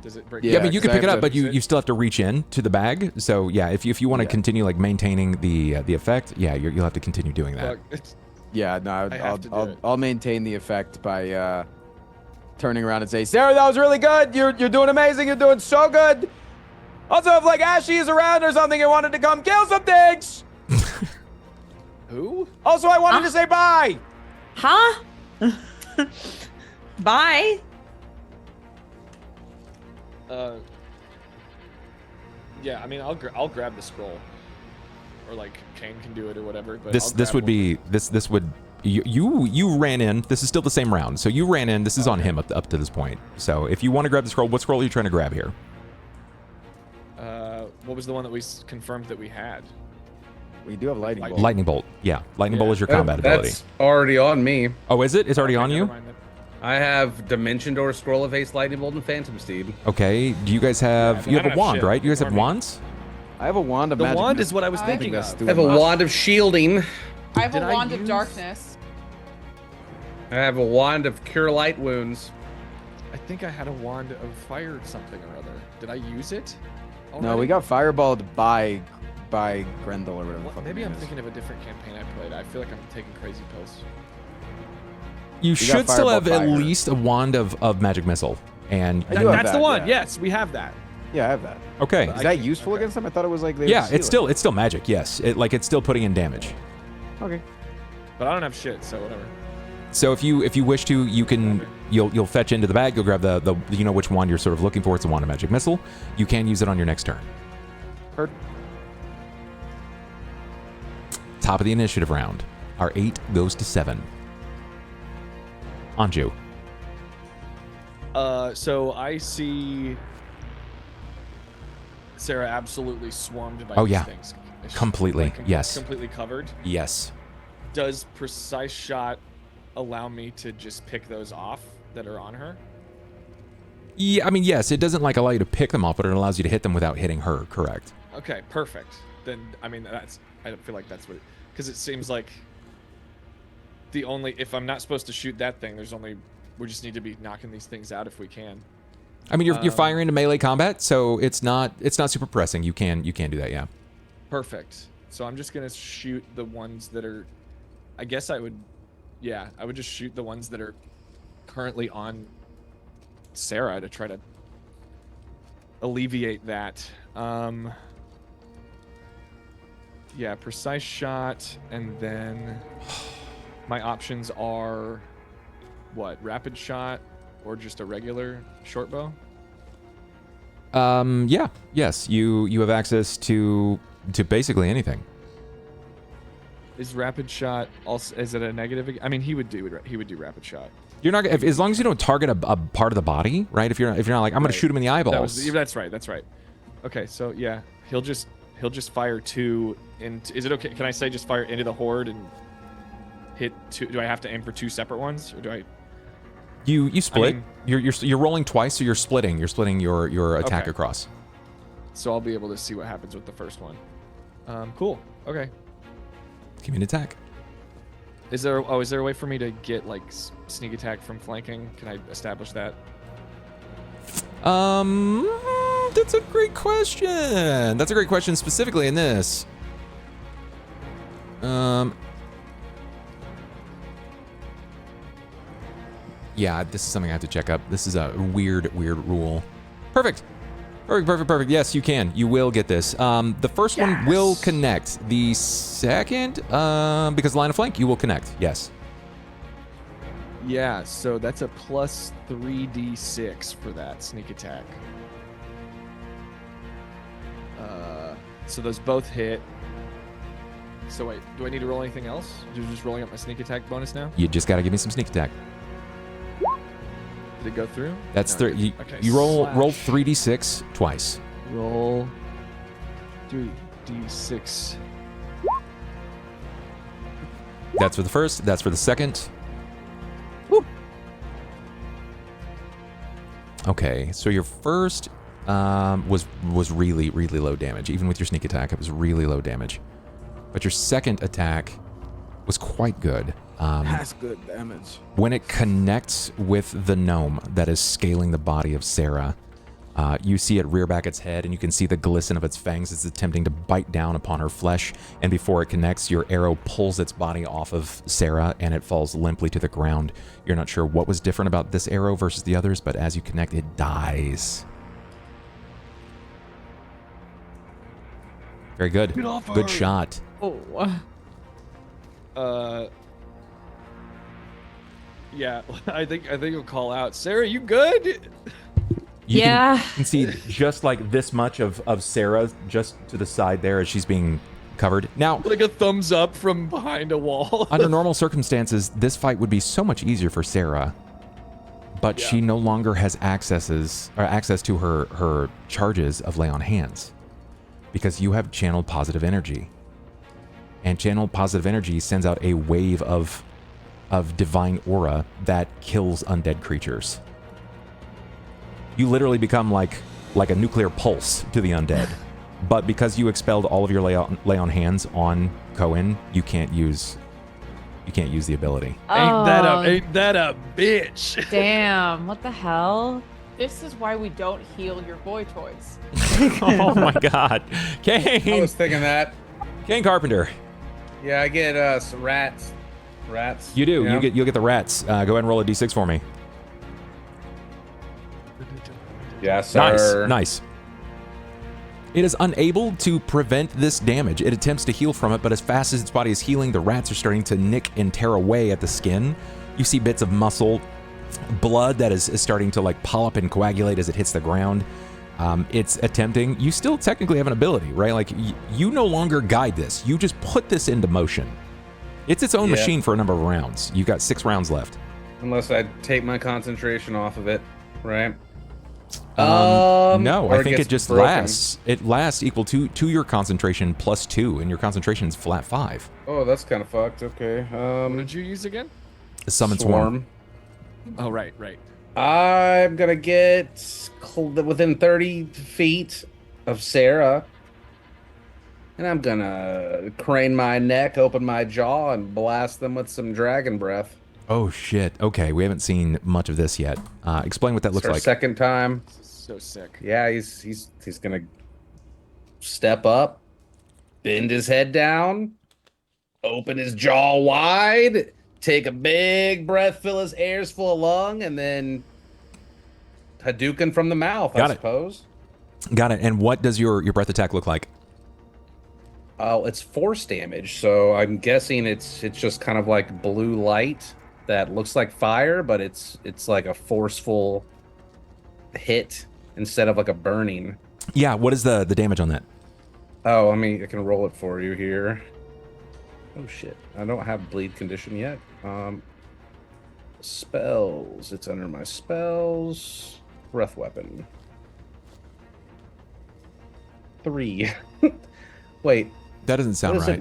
Does it break? Yeah, I mean, you can 'cause I pick it have up, to but you still have to reach in to the bag. So yeah, if you want to continue maintaining the effect, yeah, you'll have to continue doing that. Yeah, no, I have to do it. I'll maintain the effect by turning around and say, Sera, that was really good. You're doing amazing. You're doing so good. Also, if Ashy is around or something and wanted to come kill some things. Who? Also, I wanted to say bye. Huh? Bye. Yeah, I mean, I'll grab the scroll, or Cain can do it or whatever. But This would be this would you ran in. This is still the same round, so you ran in. This is on him up to this point. So if you want to grab the scroll, what scroll are you trying to grab here? What was the one that we confirmed that we had? We do have lightning bolt. Lightning bolt. Yeah, lightning bolt is your combat ability. That's already on me. Oh, is it? It's already on Never you. mind then. I have Dimension Door, Scroll of Haste, Lightning Bolt, and Phantom Steed. Okay. Do you guys have? Yeah, You I have a don't have wand, shit. right? You guys have Ignore me. wands. I have a wand of The magic. wand is what I was I thinking that's of. doing I have a much. Wand of Shielding. I have Did a I wand of use- darkness. I have a Wand of Cure Light Wounds. I think I had a wand of fire something or other. Did I use it? No, we already? got fireballed by Grendel or whatever. the Well, fuck maybe her I'm name is. thinking of a different campaign I played. I feel like I'm taking crazy pills. You got should still have fireball at fire. least a wand of magic missile. And I do have That's the that, one. yeah. Yes, we have that. Yeah, I have that. okay. Is that useful against them? I thought it was like they Yeah, would it's steal still magic. Yes, it's still putting in damage. it. Okay. But I don't have shit, so whatever. So if you wish to, you can you'll fetch into the bag. You'll grab the you know which wand you're sort of looking for. It's a wand of magic missile. You can use it on your next turn. Heard. Top of the initiative round. Our 8 goes to 7. Anju. So I see Sera absolutely swarmed by Oh, these yeah. things. Is she, Completely, yes. Completely covered. Yes. Does precise shot allow me to just pick those off that are on her? Yeah, I mean, yes, it doesn't like allow you to pick them off, but it allows you to hit them without hitting her. Correct. Okay, perfect. Then I mean I don't feel like that's what, because it seems like the only, if I'm not supposed to shoot that thing, we just need to be knocking these things out if we can. I mean, you're firing into melee combat, so it's not super pressing. You can do that, yeah. Perfect. So I'm just gonna shoot the ones that are, I guess I would just shoot the ones that are currently on Sera to try to alleviate that. Yeah, precise shot, and then my options are what? Rapid shot or just a regular short bow? Yeah. Yes, you have access to basically anything. Is rapid shot also, is it a negative? I mean, he would do rapid shot. You're not as long as you don't target a part of the body, right? If you're not like, I'm gonna shoot him in the eyeballs. That's right. Okay, so yeah, he'll just fire 2 into. Is it okay? Can I say just fire into the horde and hit 2? Do I have to aim for 2 separate ones, or do I? You split. I mean, you're rolling twice, so you're splitting. You're splitting your attack Okay. across. So I'll be able to see what happens with the first one. Cool. Okay. Give me an attack. Is there a way for me to get like sneak attack from flanking? Can I establish that? That's a great question. That's a great question specifically in this. Yeah, this is something I have to check up. This is a weird rule. Perfect. Yes, you can. You will get this. The first one will connect. The second, because line of flank, you will connect. Yes. Yeah, so that's a plus 3d6 for that sneak attack. So those both hit. So wait, do I need to roll anything else? Just rolling up my sneak attack bonus now? You just got to give me some sneak attack. Did it go through? That's No, you, okay, you roll slash. 3d6 twice. Roll 3d6. That's for the first. That's for the second. Okay, so your first was really low damage. Even with your sneak attack, it was really low damage. But your second attack was quite good. That's good damage. When it connects with the gnome that is scaling the body of Sera, you see it rear back its head, and you can see the glisten of its fangs as it's attempting to bite down upon her flesh. And before it connects, your arrow pulls its body off of Sera, and it falls limply to the ground. You're not sure what was different about this arrow versus the others, but as you connect, it dies. Very good. Good shot. Oh. Yeah, I think you'll call out, Sera, you good? You Yeah. can see just like this much of Sera just to the side there as she's being covered. Now, Like a thumbs up from behind a wall. under normal circumstances, this fight would be so much easier for Sera, but she no longer has access to her charges of Lay on Hands because you have channeled positive energy. And channeled positive energy sends out a wave of divine aura that kills undead creatures. You literally become like a nuclear pulse to the undead. But because you expelled all of your lay on hands on Cain, you can't use the ability. Ain't that a bitch? Damn. What the hell? This is why we don't heal your boy toys. Oh my god. I Cain! was thinking that. Cain Carpenter. Yeah, I get some rats. You do. Yeah. You'll get the rats. Go ahead and roll a d6 for me. Yes, sir. Nice. It is unable to prevent this damage. It attempts to heal from it, but as fast as its body is healing, the rats are starting to nick and tear away at the skin. You see bits of muscle, blood that is starting to like polyp and coagulate as it hits the ground. It's attempting. You still technically have an ability, right? Like you no longer guide this. You just put this into motion. It's its own machine for a number of rounds. You've got 6 rounds left. Unless I take my concentration off of it, right? No, or I think gets it just broken. lasts. It lasts equal to your concentration plus 2, and your concentration is flat 5. Oh, that's kind of fucked. Okay. What did you use again? Summon Swarm. Oh, right. I'm gonna get within 30 feet of Sera, and I'm gonna crane my neck, open my jaw, and blast them with some dragon breath. Oh shit. Okay, we haven't seen much of this yet. Explain what that looks It's our like. second time. So sick. Yeah, he's gonna step up, bend his head down, open his jaw wide, take a big breath, fill his ears full of lung, and then Hadouken from the mouth, I suppose. Got it. And what does your breath attack look like? Oh, it's force damage, so I'm guessing it's just kind of like blue light that looks like fire, but it's like a forceful hit instead of like a burning. Yeah, what is the damage on that? Oh, I can roll it for you here. Oh shit, I don't have bleed condition yet. Spells, it's under my spells. Breath weapon. 3. Wait. That doesn't sound right.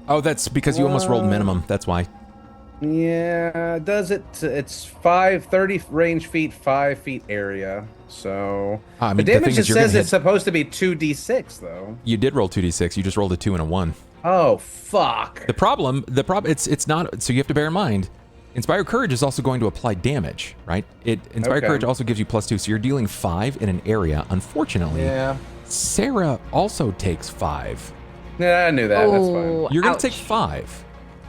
Oh, that's because you almost rolled minimum. That's why. Yeah, does it? It's 30 range feet, 5 feet area. So the damage it says it's supposed to be 2d6 though. You did roll 2d6. You just rolled a 2 and a 1. Oh fuck. The problem, it's not. So you have to bear in mind, Inspire Courage is also going to apply damage, right? Inspire Courage also gives you +2, so you're dealing 5 in an area. Unfortunately, Sera also takes 5. Yeah, I knew that. That's fine. You're gonna take 5.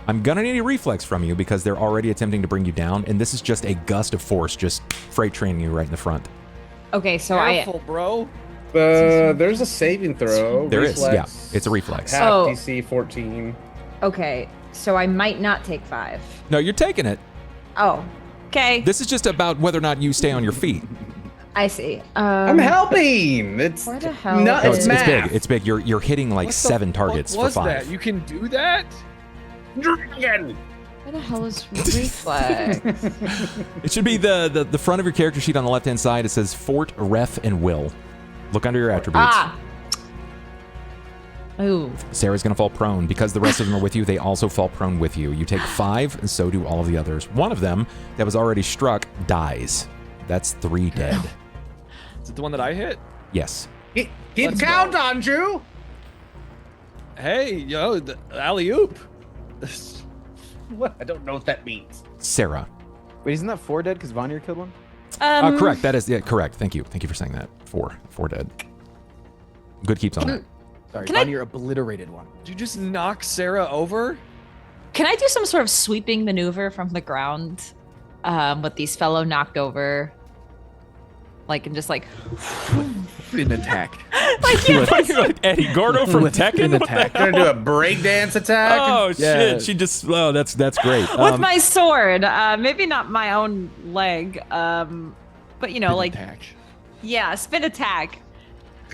I'm gonna need a reflex from you because they're already attempting to bring you down, and this is just a gust of force, just freight training you right in the front. Okay, so Careful, bro. There's a saving throw. There is, yeah. It's a reflex. Half DC 14. Okay, so I might not take 5. No, you're taking it. Oh, okay. This is just about whether or not you stay on your feet. I see. I'm helping. It's where the hell? No, it's big. It's big. You're hitting like 7 targets for 5. That? You can do that? Dragon. Where the hell is reflex? It should be the front of your character sheet on the left-hand side. It says Fort, Ref, and Will. Look under your attributes. Ooh. Sarah's gonna fall prone. Because the rest of them are with you, they also fall prone with you. You take 5, and so do all of the others. One of them that was already struck dies. That's 3 dead. Is it the one that I hit? Yes. Keep count, Anju. Hey, yo, the alley-oop. What? I don't know what that means. Sera. Wait, isn't that 4 dead because Vanir killed one? Correct. That is correct. Thank you. Thank you for saying that. 4 dead. Good keeps on that. Sorry, Vanir obliterated one. Did you just knock Sera over? Can I do some sort of sweeping maneuver from the ground with these fellow knocked over? And just An attack. like Eddie Gordo from Tekken. Attack. Gonna do a breakdance attack. Oh shit! She just. Oh, that's great. With my sword, maybe not my own leg, but Attack. Yeah, spin attack.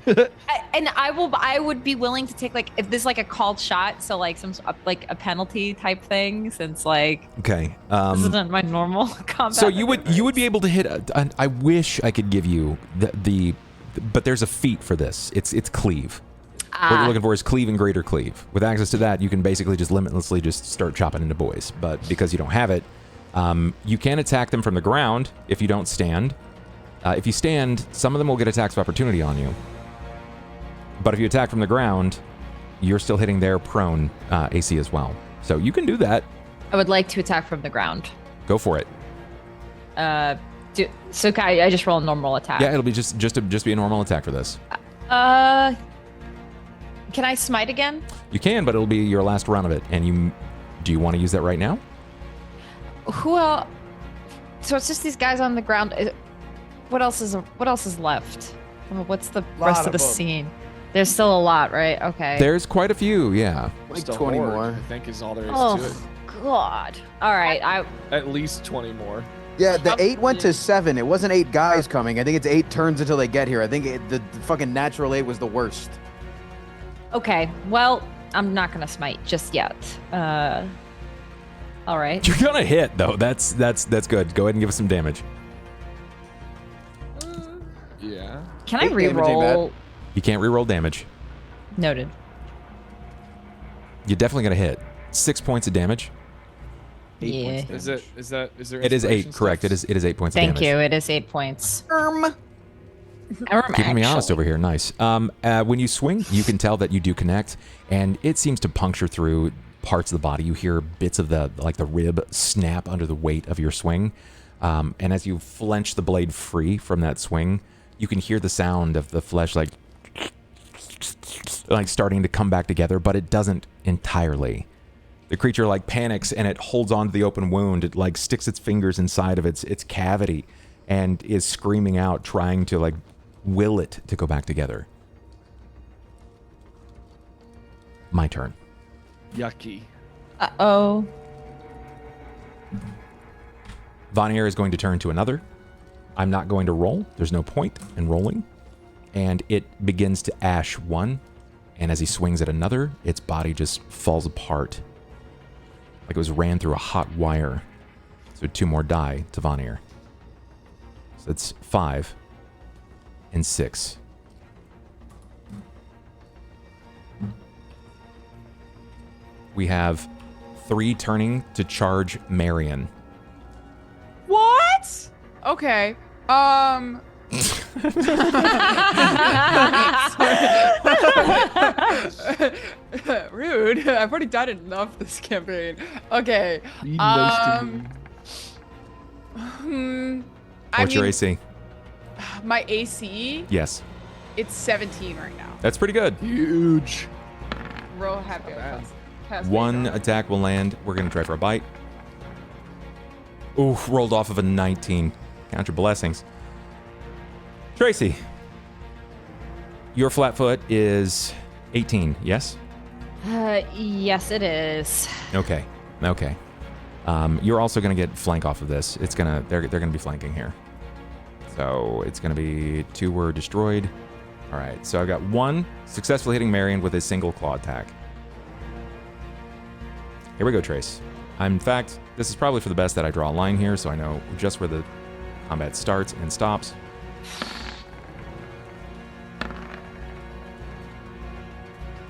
I would be willing to take if this is a called shot, so some a penalty type thing, since okay. This isn't my normal combat. So you would be able to hit. I wish I could give you but there's a feat for this. It's cleave. What you're looking for is cleave and greater cleave. With access to that, you can basically just limitlessly just start chopping into boys. But because you don't have it, you can attack them from the ground if you don't stand. If you stand, some of them will get attacks of opportunity on you. But if you attack from the ground, you're still hitting their prone AC as well. So you can do that. I would like to attack from the ground. Go for it. So can I just roll a normal attack? Yeah, it'll be just be a normal attack for this. Can I smite again? You can, but it'll be your last run of it. And do you want to use that right now? Who else? So it's just these guys on the ground. What else is left? What's the rest of the scene? There's still a lot, right? Okay. There's quite a few, yeah. Like 20 more. I think is all there is Oh, to it. God. All right. At least 20 more. Yeah, the 8 went to 7. It wasn't 8 guys coming. I think it's 8 turns until they get here. I think the fucking natural 8 was the worst. Okay. Well, I'm not gonna smite just yet. All right. You're gonna hit though. That's good. Go ahead and give us some damage. Yeah. Can I Eight damage ain't re-roll? You can't re-roll damage. Noted. You're definitely gonna hit. 6 points of damage. Yeah. Is there It is 8, inspiration correct. stuff? It is 8 points of Thank damage. you. It is 8 points. Keeping me honest over here. Nice. When you swing, you can tell that you do connect, and it seems to puncture through parts of the body. You hear bits of the rib snap under the weight of your swing. And as you flench the blade free from that swing, you can hear the sound of the flesh like starting to come back together, but it doesn't entirely. The creature panics and it holds on to the open wound. It sticks its fingers inside of its cavity and is screaming out, trying to will it to go back together. My turn. Yucky. Uh-oh. Vanier is going to turn to another. I'm not going to roll. There's no point in rolling. And it begins to ash one. And as he swings at another, its body just falls apart. Like it was ran through a hot wire. So 2 more die to Vanier. So that's 5 and 6. We have 3 turning to charge Marian. What? Okay. Rude. I've already done enough this campaign. Okay. Be nice to me. What's your AC? My AC, Yes. it's 17 right now. That's pretty good. Huge. Real happy. Cast One Major. attack will land. We're going to try for a bite. Ooh, rolled off of a 19. Count your blessings. Tracy, your flat foot is 18, yes? Yes, it is. Okay. You're also going to get flank off of this. It's going to they're going to be flanking here. So it's going to be 2 were destroyed. All right. So I've got 1 successfully hitting Marian with a single claw attack. Here we go, Trace. In fact, this is probably for the best that I draw a line here, so I know just where the combat starts and stops.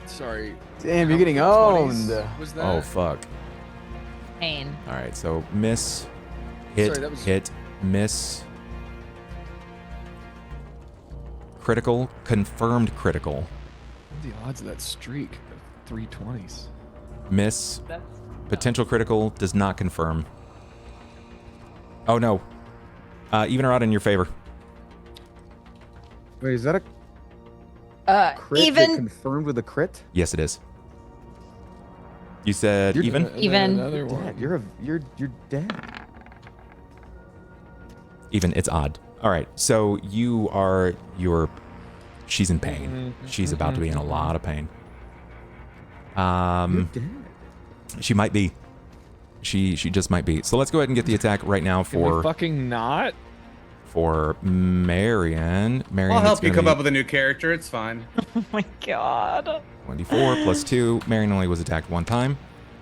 Sorry. Damn, you're getting owned. Was that? Oh, fuck. Pain. All right, so miss, hit, Sorry, that was- hit, miss. Critical, confirmed critical. What are the odds of that streak of 320s? Miss, potential critical, does not confirm. Oh, no. Even or odd in your favor. Wait, is that a crit that Even. confirmed with a crit? Yes, it is. You said even? Even. Another one. Dad, you're dead. Even, it's odd. All right, so she's in pain. She's about to be in a lot of pain. You're dead. She might be. She just might be. So let's go ahead and get the attack right now Can we for fucking not? Marian. I'll help you come up with a new character. It's fine. Oh my god. 1d4 plus 2. Marian only was attacked 1 time.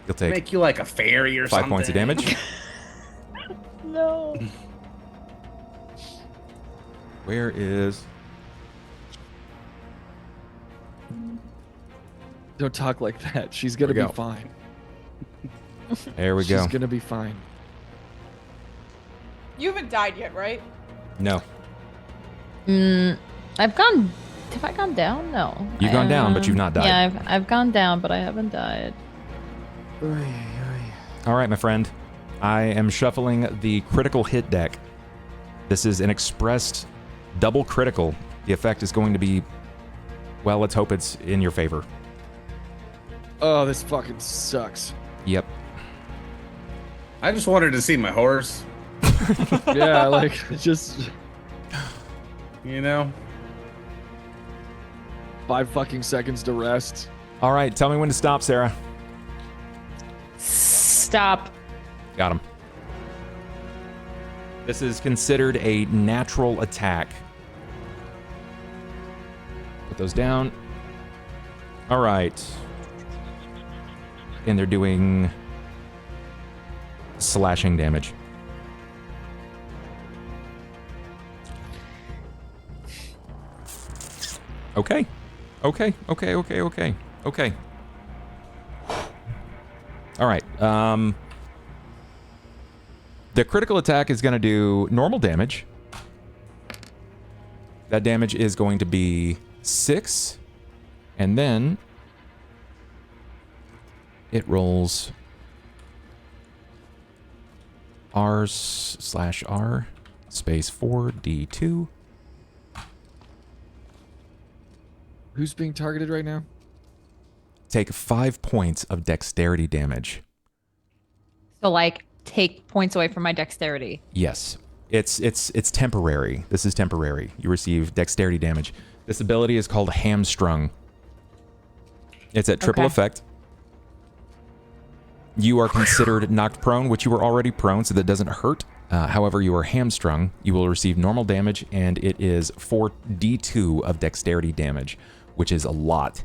You'll take Make you like a fairy or 5 something. points of damage. No. Where is... Don't talk like that. She's gonna we be go. fine. There we go. She's gonna be fine. You haven't died yet, right? No. Have I gone down? No. You've gone down, but you've not died. Yeah, I've gone down, but I haven't died. All right, my friend. I am shuffling the critical hit deck. This is an expressed double critical. The effect is going to be, well, let's hope it's in your favor. Oh, this fucking sucks. Yep. I just wanted to see my horse. Yeah, like just You know. 5 fucking seconds to rest. All right, tell me when to stop, Sera. Stop. Got him. This is considered a natural attack. Put those down. All right. And they're doing slashing damage. Okay. Okay. All right. The critical attack is going to do normal damage. That damage is going to be 6. And then it rolls R/R space 4d2. Who's being targeted right now? Take 5 points of dexterity damage. So like take points away from my dexterity. Yes. It's temporary. This is temporary. You receive dexterity damage. This ability is called Hamstrung. It's at triple effect. You are considered knocked prone, which you were already prone, so that doesn't hurt. However, you are hamstrung. You will receive normal damage, and it is 4d2 of dexterity damage, which is a lot.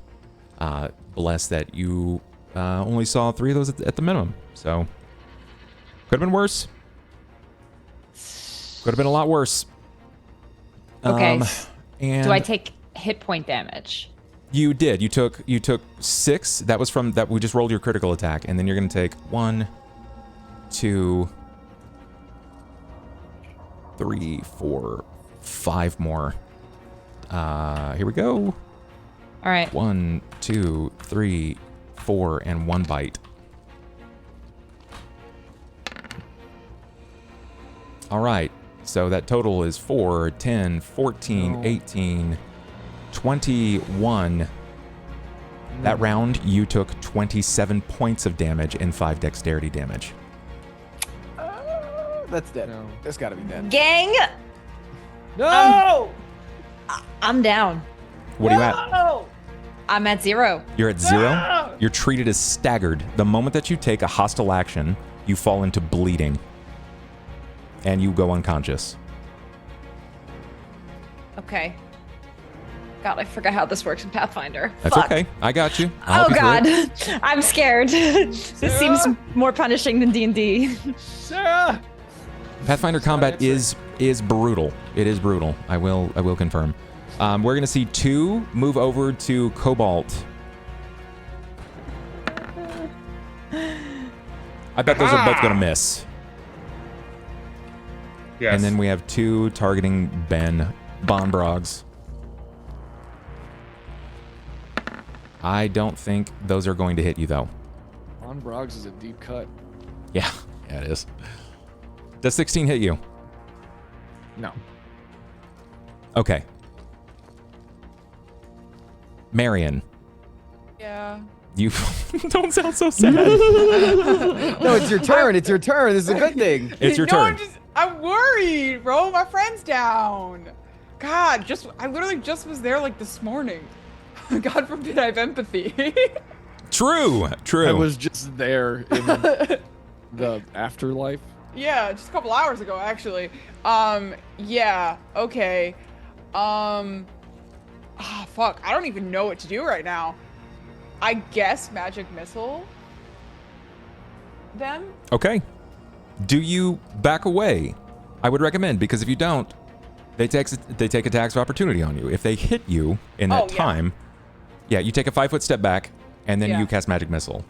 Bless that you only saw 3 of those at the minimum. So, could have been worse. Could have been a lot worse. Okay. And do I take hit point damage? You did. You took 6. That was from that we just rolled your critical attack, and then you're gonna take 1, 2, 3, 4, 5 more. Here we go. All right. 1, 2, 3, 4, and 1 bite. All right. So that total is 4, 10, 14, 18, 21. That round, you took 27 points of damage and 5 dexterity damage. That's dead. No. That's gotta be dead. Gang, No! I'm down. What are you at? I'm at 0. You're at 0? You're treated as staggered. The moment that you take a hostile action, you fall into bleeding. And you go unconscious. Okay. God, I forgot how this works in Pathfinder. That's Fuck. okay. I got you. I'll Oh help you through God, it. I'm scared. This seems more punishing than D&D. Sera! Pathfinder combat is brutal. It is brutal. I will confirm. We're gonna see 2 move over to Cobalt. I bet those are both gonna miss. Yes. And then we have 2 targeting benbriggs. I don't think those are going to hit you though. benbriggs is a deep cut. Yeah, it is. Does 16 hit you? No. Okay. Marian, Yeah. you don't sound so sad. No, it's your turn. It's your turn. This is a good thing. It's your No, turn. I'm worried, bro. My friend's down. God, I literally just was there like this morning. God forbid I have empathy. True. I was just there in the afterlife. Yeah, just a couple hours ago, actually. Yeah, okay. Fuck, I don't even know what to do right now. I guess magic missile them? Okay. Do you back away? I would recommend, because if you don't, they take attacks of opportunity on you. If they hit you in that time, you take a 5-foot step back, and then you cast magic missile.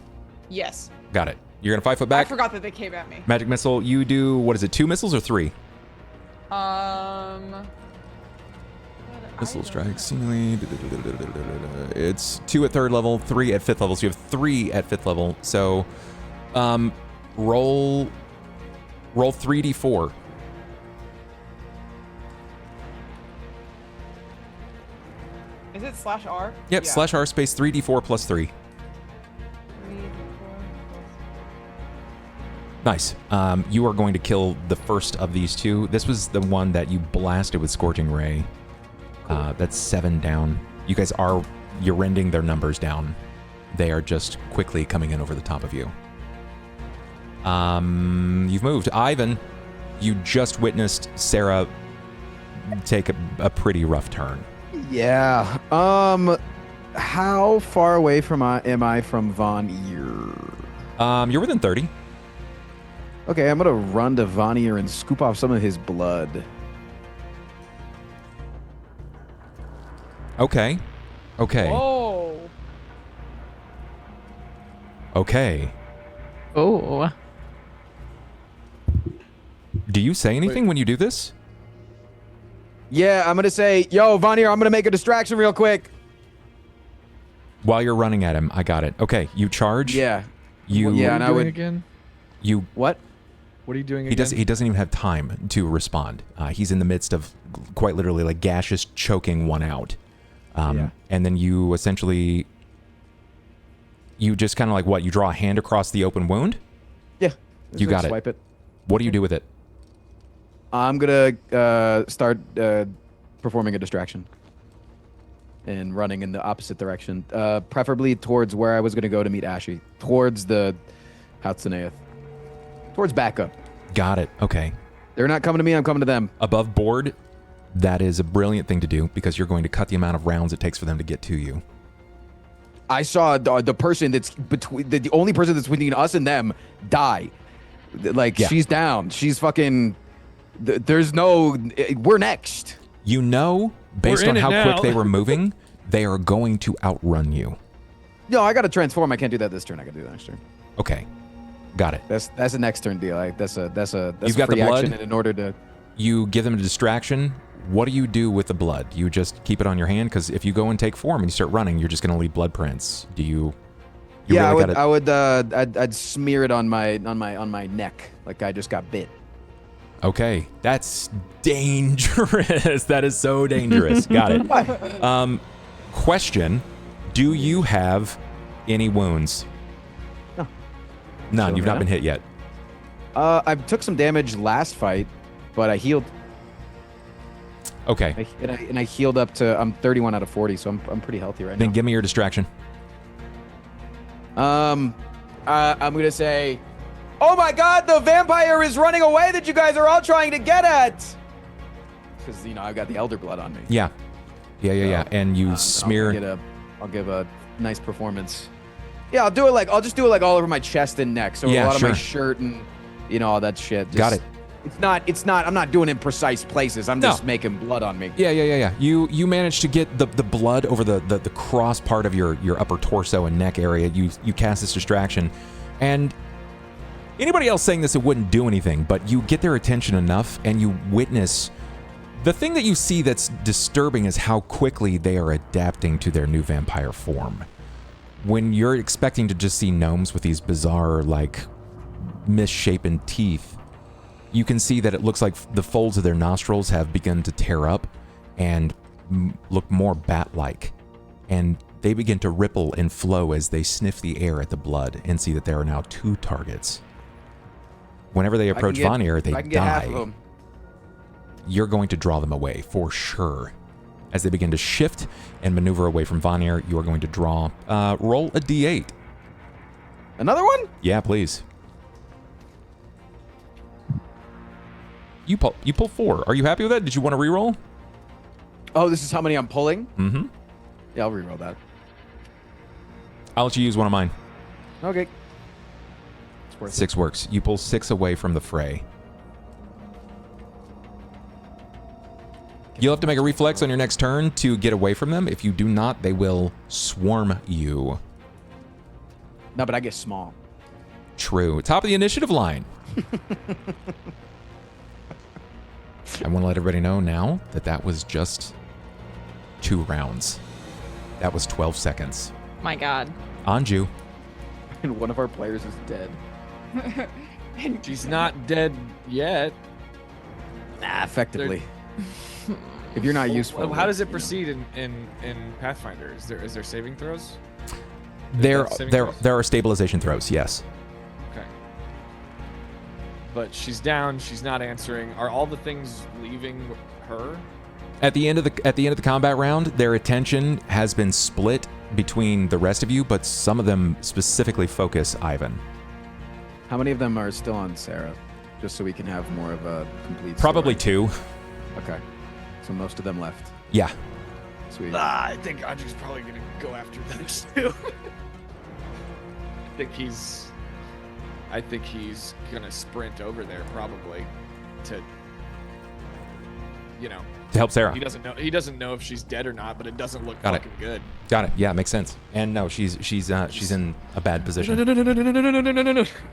Yes. Got it. You're gonna 5 foot back. I forgot that they came at me. Magic missile. You do, what is it? 2 missiles or 3? Missile strike. Seemingly, it's 2 at 3rd level, 3 at 5th level. So you have 3 at 5th level. So, roll 3d4. Is it /R? Yep, Yeah. /R space 3d4 plus 3. Nice. You are going to kill the first of these 2. This was the one that you blasted with Scorching Ray. That's 7 down. You guys you're rending their numbers down. They are just quickly coming in over the top of you. You've moved. Ivan, you just witnessed Sera take a pretty rough turn. Yeah. How far away am I from Von Ear? You're within 30. Okay, I'm gonna run to Von Ear and scoop off some of his blood. Okay. Oh. Okay. Oh. Do you say anything when you do this? Yeah, I'm gonna say, yo, Vanir, I'm gonna make a distraction real quick. While you're running at him, I got it. Okay, you charge. Yeah. You. Yeah, What and are I you doing would. again? You. What? What are you doing He again? doesn't even have time to respond. He's in the midst of quite literally like gaseous choking one out. Yeah. And then you essentially, you just kind of like what? You draw a hand across the open wound? Yeah. You got it. Swipe it. What do you do with it? I'm gonna start performing a distraction and running in the opposite direction, preferably towards where I was gonna go to meet Ashy, towards the Hatsuneath, towards backup. Got it. Okay. They're not coming to me. I'm coming to them. Above board, that is a brilliant thing to do because you're going to cut the amount of rounds it takes for them to get to you. I saw the person that's between the only person that's between us and them die. Like Yeah. she's down. She's fucking. There's no. We're next. You know, based We're on in it how now. quick they were moving, they are going to outrun you. No, I got to transform. I can't do that this turn. I can do that next turn. Okay. Got it. That's a next turn deal. That's a You've got the free blood? action, and in order to. You give them a distraction. What do you do with the blood? You just keep it on your hand? Because if you go and take form and you start running, you're just going to leave blood prints. Do you Yeah, really I would. I'd smear it on my neck, like I just got bit. Okay, that's dangerous. That is so dangerous. Got it. Question: do you have any wounds? No. None. Sure You've not enough. been hit yet. I took some damage last fight, but I healed. Okay. And I healed up to. I'm 31 out of 40, so I'm pretty healthy right Then now. give me your distraction. I'm gonna say, oh my God, the vampire is running away that you guys are all trying to get at. Because I've got the elder blood on me. Yeah. Yeah. And you Then smear. I'll give a nice performance. Yeah, I'll just do it like all over my chest and neck. So Yeah, a lot of my sure. shirt and all that shit. Just, Got it. It's not. I'm not doing it in precise places. I'm No. just making blood on me. Yeah. You managed to get the blood over the cross part of your upper torso and neck area. You cast this distraction, and anybody else saying this, it wouldn't do anything, but you get their attention enough, and you witness the thing that you see that's disturbing is how quickly they are adapting to their new vampire form. When you're expecting to just see gnomes with these bizarre, like, misshapen teeth, you can see that it looks like the folds of their nostrils have begun to tear up and look more bat-like. And they begin to ripple and flow as they sniff the air at the blood and see that there are now 2 targets. Whenever they approach Vanir, they I can get half of die. them. You're going to draw them away for sure. As they begin to shift and maneuver away from Vanir, you are going to draw. Roll a d8. Another one? Yeah, please. You pull 4. Are you happy with that? Did you want to reroll? Oh, this is how many I'm pulling? Mm-hmm. Yeah, I'll reroll that. I'll let you use one of mine. Okay. It's worth 6 works. You pull 6 away from the fray. You'll have to make a reflex on your next turn to get away from them. If you do not, they will swarm you. No, but I get small. True. Top of the initiative line. I want to let everybody know now that that was just 2 rounds. That was 12 seconds. My God. Anju. And one of our players is dead. She's not dead yet. Nah, effectively. If you're not useful. How does it you know. proceed in Pathfinder? Is there saving throws? There saving throws? are stabilization throws, yes. Okay. But she's down. She's not answering. Are all the things leaving her? At the end of the combat round, their attention has been split between the rest of you, but some of them specifically focus Ivan. How many of them are still on Sera? Just so we can have more of a complete Probably story. 2. Okay. So most of them left. Yeah. Sweet. I think Anju's probably gonna go after those 2. I think he's gonna sprint over there probably to, To help Sera. He doesn't know if she's dead or not, but it doesn't look Got it. fucking good. Got it. Yeah, makes sense. And no, she's in a bad position.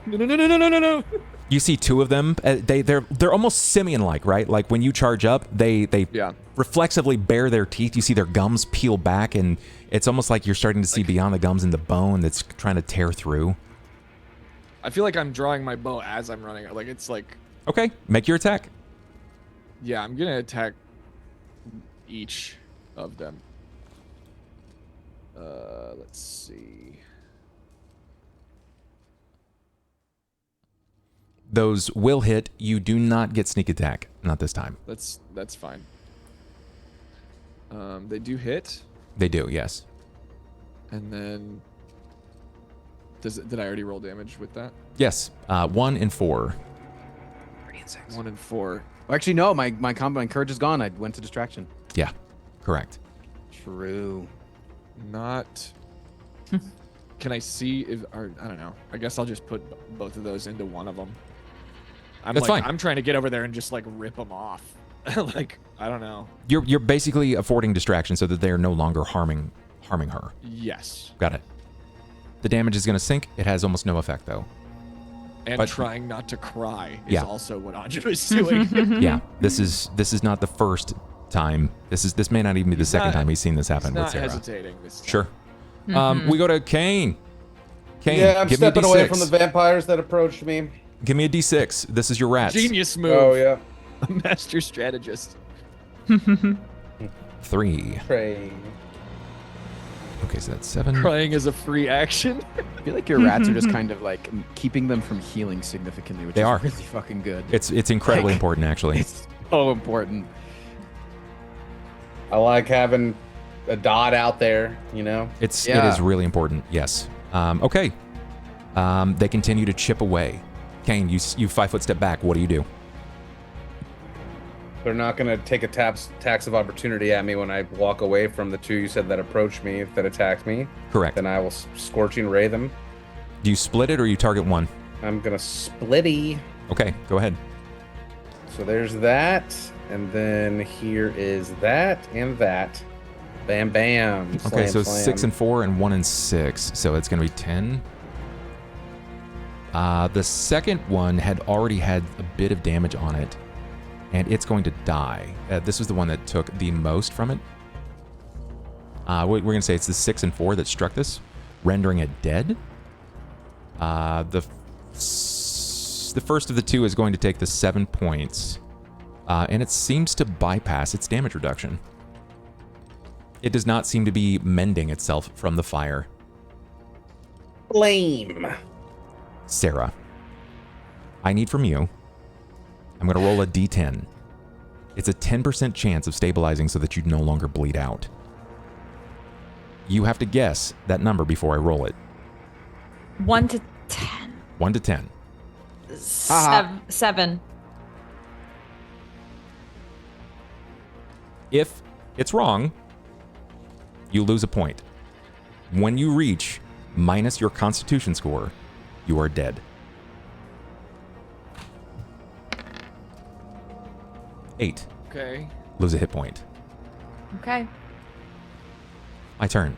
No. You see two of them. They're almost simian-like, right? Like when you charge up, they Yeah. reflexively bare their teeth. You see their gums peel back, and it's almost like you're starting to see beyond the gums and the bone that's trying to tear through. I feel like I'm drawing my bow as I'm running. Like it's like, Okay, make your attack. yeah, I'm gonna attack each of them. Let's see. Those will hit. You do not get sneak attack. Not this time. That's fine. They do hit, They do, yes. and then did I already roll damage with that? Yes, 1 and 4. 1 and 4. Oh, actually, no. My courage is gone. I went to distraction. Yeah, correct. True. Not. Can I see if? Or I don't know. I guess I'll just put both of those into one of them. That's fine. I'm trying to get over there and just like rip them off. Like I don't know. You're basically affording distraction so that they are no longer harming her. Yes. Got it. The damage is going to sink. It has almost no effect though. And But- trying not to cry is Yeah. also what Anju is doing. Yeah, this is not the first time. This may not even be the second time he's seen this happen He's with not Sera. hesitating this time. Sure. We go to Cain. Cain, Yeah, I'm give me a stepping D6. away from the vampires that approached me. Give me a D6. This is your rats. Genius move. Oh yeah, A master strategist. 3. train. Okay, so that's 7. Crying is a free action. I feel like your rats are just kind of like keeping them from healing significantly, which They is are. really fucking good. It's incredibly Like- important actually. It's so important. I like having a dot out there, you know? It Yeah. is really important. Yes. Okay. They continue to chip away. Cain, you 5-foot step back. What do you do? They're not going to take a tax of opportunity at me when I walk away from the two you said that approached me, that attacked me. Correct. Then I will scorching ray them. Do you split it or you target one? I'm going to splitty. Okay, go ahead. So there's that. And then here is that and that. Bam, bam. Okay, Slam, so slam. 6 and 4 and 1 and 6. So it's going to be 10. The second one had already had a bit of damage on it, and it's going to die. This was the one that took the most from it. We're going to say it's the 6 and 4 that struck this, rendering it dead. The first of the two is going to take the 7 points, and it seems to bypass its damage reduction. It does not seem to be mending itself from the fire. Flame. Sera, I need from you, I'm going to roll a d10. It's a 10% chance of stabilizing so that you no longer bleed out. You have to guess that number before I roll it. 1 to 10. 1 to 10. Haha. 7. If it's wrong, you lose a point. When you reach minus your constitution score, you are dead. 8. Okay. Lose a hit point. Okay. My turn.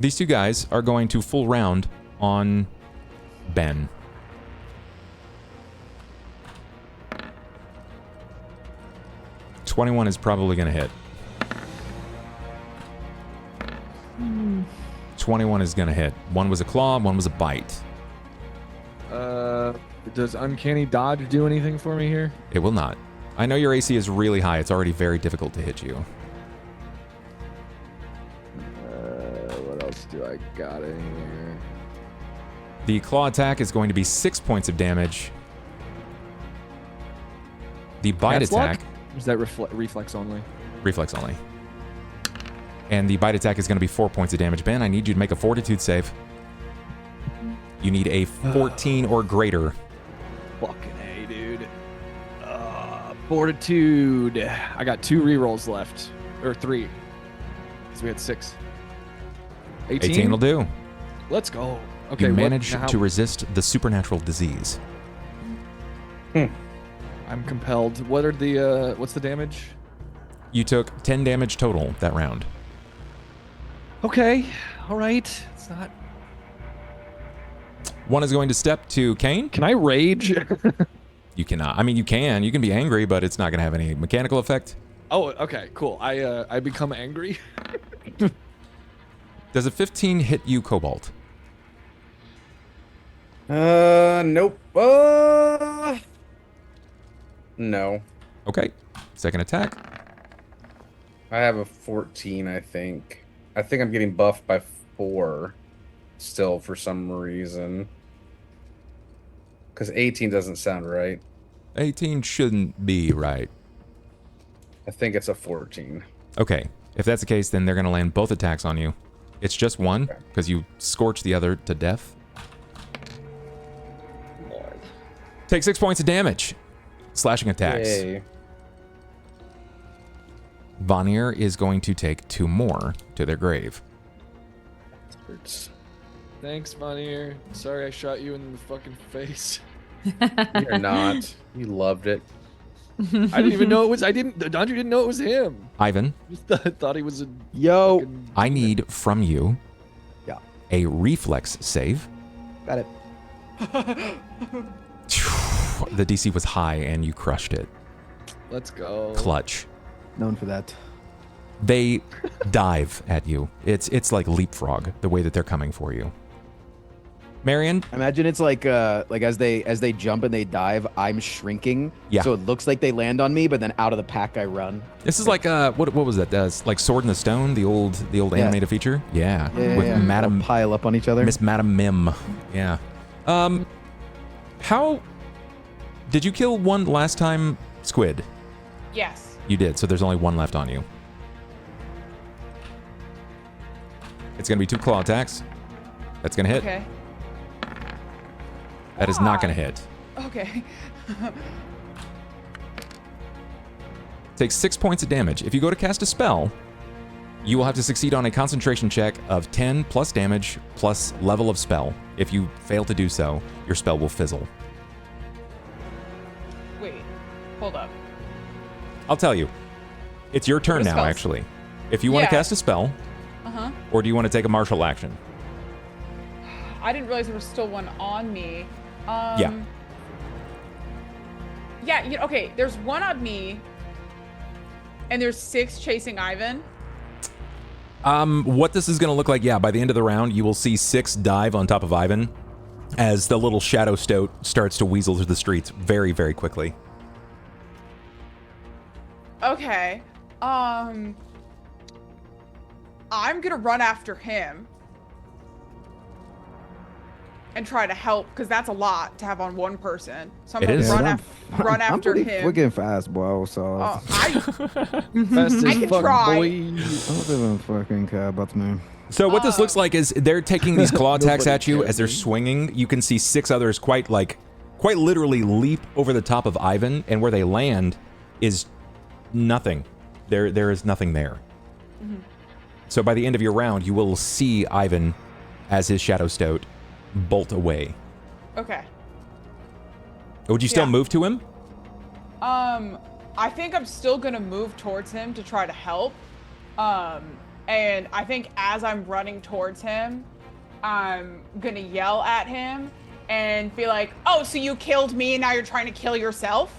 These two guys are going to full round on Ben. .21 is probably going to hit. 21 is going to hit. One was a claw, one was a bite. Does Uncanny Dodge do anything for me here? It will not. I know your AC is really high. It's already very difficult to hit you. What else do I got in here? The claw attack is going to be 6 points of damage. The bite Cat's luck? attack, Is that reflex only? reflex only. And the bite attack is going to be 4 points of damage. Ben, I need you to make a fortitude save. You need a 14 or greater. Fucking A, dude. Fortitude. I got 2 rerolls left. Or 3. Because we had 6. 18 will do. Let's go. Okay, You what- manage now- to resist the supernatural disease. I'm compelled. What are the, what's the damage? You took 10 damage total that round. Okay. All right. It's not... One is going to step to Cain. Can I rage? You cannot. I mean, you can. You can be angry, but it's not going to have any mechanical effect. Oh, okay, cool. I become angry. Does a 15 hit you, Cobalt? Nope. No. Okay. Second attack. I have a 14, I think. I think I'm getting buffed by 4 still for some reason. Because 18 doesn't sound right. 18 shouldn't be right. I think it's a 14. Okay. If that's the case, then they're going to land both attacks on you. It's just one, because you scorch the other to death. Lord. Take 6 points of damage. Slashing attacks. Yay. Vanir is going to take 2 more to their grave. Thanks, Vanir. Sorry I shot you in the fucking face. You're not. You loved it. I didn't even know it was. Anju didn't know it was him. Ivan, Just thought he was a. Yo. fucking- I need from you Yeah. a reflex save. Got it. The DC was high and you crushed it. Let's go. Clutch. Known for that. They dive at you. It's like leapfrog, the way that they're coming for you. Marian, Imagine it's like as they jump and they dive, I'm shrinking. Yeah. So it looks like they land on me, but then out of the pack I run. this is like what was that? Like Sword in the Stone, the old animated feature. Yeah, with Yeah. Madam All pile up on each other. Miss Madam Mim. Yeah. How did you kill one last time, Squid? Yes. You did. So there's only one left on you. It's gonna be 2 claw attacks. That's gonna hit. Okay. That is not gonna hit. Okay. Takes 6 points of damage. If you go to cast a spell, you will have to succeed on a concentration check of 10 plus damage plus level of spell. If you fail to do so, your spell will fizzle. Wait. Hold up. I'll tell you. It's your turn What are now, spells? actually. If you want to Yeah. cast a spell, Uh-huh. or do you want to take a martial action? I didn't realize there was still one on me. Yeah. Yeah, okay, there's one on me, and there's 6 chasing Ivan. What this is going to look like, yeah, by the end of the round, you will see 6 dive on top of Ivan as the little shadow stoat starts to weasel through the streets very, very quickly. Okay. I'm gonna run after him and try to help, because that's a lot to have on one person. So I'm It gonna is. run, I'm- run I'm after pretty him. freaking fast, bro. So I Fast as can fuck, try. boy. I don't even fucking care about me. So what this looks like is they're taking these claw attacks Nobody at you cares, as they're dude. swinging. You can see 6 others quite literally leap over the top of Ivan, and where they land is nothing. There is nothing there. So by the end of your round, you will see Ivan as his shadow stoat bolt away. Okay. Would you still Yeah. move to him? I think I'm still gonna move towards him to try to help. And I think as I'm running towards him, I'm gonna yell at him and be like, "Oh, so you killed me and now you're trying to kill yourself?"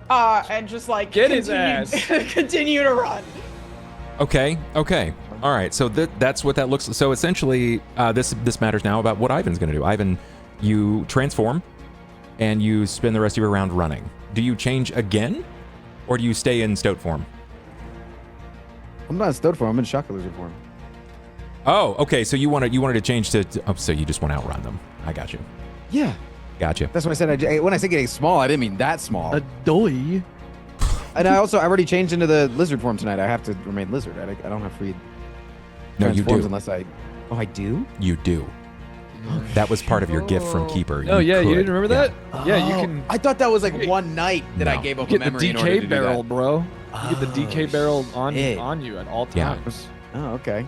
And just like Get his continue to run. Okay. All right. So that's what that looks. So essentially, this matters now about what Ivan's going to do. Ivan, you transform, and you spend the rest of your round running. Do you change again, or do you stay in stoat form? I'm not in stoat form. I'm in shocker lizard form. Oh, okay. So you wanted to change to oh, so you just want to outrun them. I got you. Yeah. Gotcha. That's why I said when I said getting small, I didn't mean that small. A doy. And I already changed into the lizard form tonight. I have to remain lizard. I don't have free No, you transforms do. unless I. Oh, I do. You do. That was part of your gift from Keeper. Oh yeah, you could. didn't remember that? Yeah, you Oh, can I thought that was like one night that I No. gave up a get the memory in order to DK do barrel, that. bro. You get the DK barrel on shit. you at all Yeah. times. Oh, okay.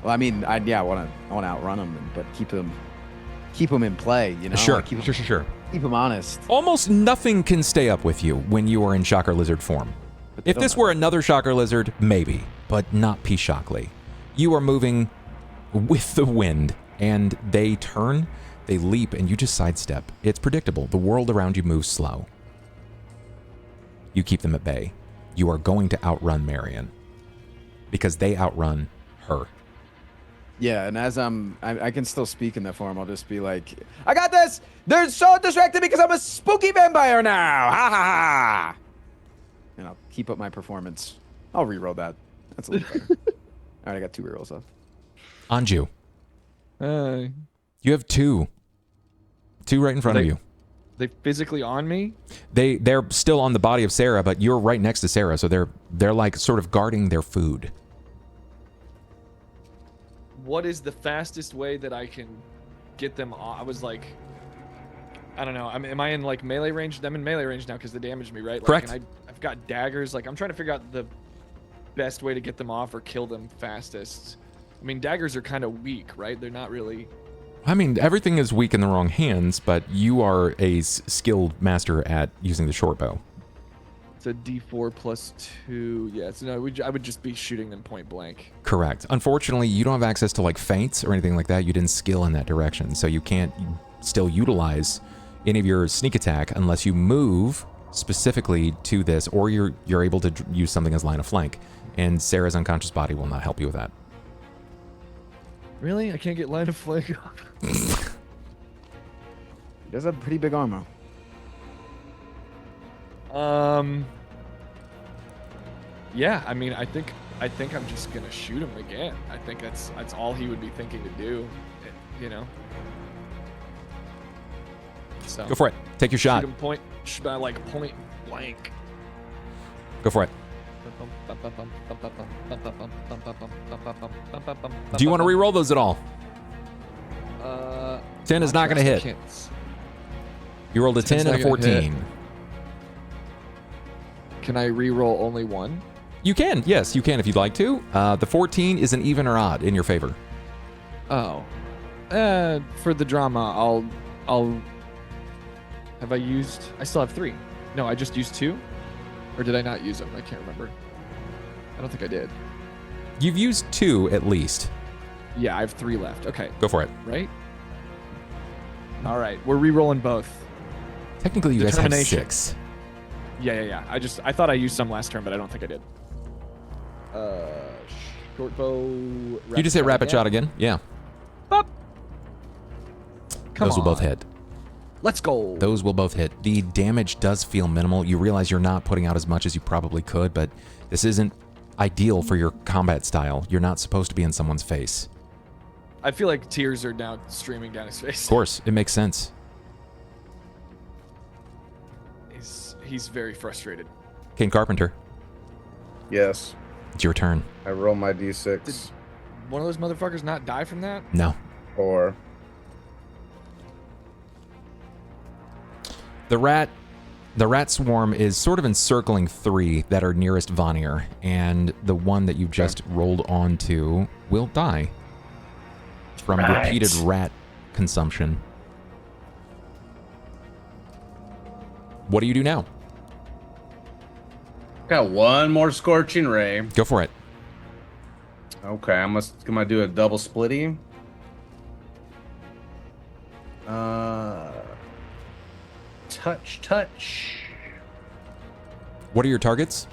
Well, I mean, I want to outrun them, but keep them in play. You know, Sure. Like, keep them honest. Almost nothing can stay up with you when you are in Shocker Lizard form. But they If don't this know. were another Shocker Lizard, maybe, but not P. Shockley. You are moving with the wind and they turn, they leap, and you just sidestep. It's predictable. The world around you moves slow. You keep them at bay. You are going to outrun Marian because they outrun her. Yeah, and as I can still speak in that form. I'll just be like, I got this. They're so distracted because I'm a spooky vampire now. Ha ha ha. And I'll keep up my performance. I'll reroll that. That's a little better. All right, I got 2 rerolls left. Anju, you have 2. 2 right in front of you. They physically on me? They're still on the body of Sera, but you're right next to Sera, so they're like sort of guarding their food. What is the fastest way that I can get them off? I was like, I don't know. Am I in like melee range? I'm in melee range now because they damaged me, right? Like, Correct. And I've got daggers. Like, I'm trying to figure out the best way to get them off or kill them fastest. I mean, daggers are kind of weak, right? They're not really... I mean, everything is weak in the wrong hands, but you are a skilled master at using the short bow. It's a D4 plus 2. Yeah, so no, I would just be shooting them point blank. Correct. Unfortunately, you don't have access to like feints or anything like that. You didn't skill in that direction, so you can't still utilize any of your sneak attack unless you move specifically to this, or you're able to use something as line of flank. And Sarah's unconscious body will not help you with that. Really? I can't get line of flank off. He does have pretty big armor. Yeah, I mean, I think I'm just gonna shoot him again. I think that's all he would be thinking to do, you know. So Go for it. Take your shot. Shoot him point blank. Go for it. Do you want to re-roll those at all? 10 is not going to hit. You rolled a 10 and a 14. Can I re-roll only one? You can. Yes, you can if you'd like to. The 14 is an even or odd in your favor. Oh. For the drama, I'll... Have I used... I still have 3. No, I just used 2? Or did I not use them? I can't remember. I don't think I did. You've used 2 at least. Yeah, I have 3 left. Okay. Go for it. Right? All right. We're re-rolling both. Technically, you guys have 6. Yeah. I thought I used some last turn, but I don't think I did. Short bow... You just hit rapid shot again? Yeah. Up. Those will both hit. Let's go. Those will both hit. The damage does feel minimal. You realize you're not putting out as much as you probably could, but this isn't ideal for your combat style. You're not supposed to be in someone's face. I feel like tears are now streaming down his face. Of course, it makes sense. He's very frustrated. Cain Carpenter, Yes. it's your turn. I roll my d6. Did one of those motherfuckers not die from that? No. 4. The rat swarm is sort of encircling 3 that are nearest Vanir, and the one that you just rolled onto will die from repeated rat consumption. What do you do now? Got one more scorching ray. Go for it. Okay, I'm gonna do a double splitty. Touch. What are your targets?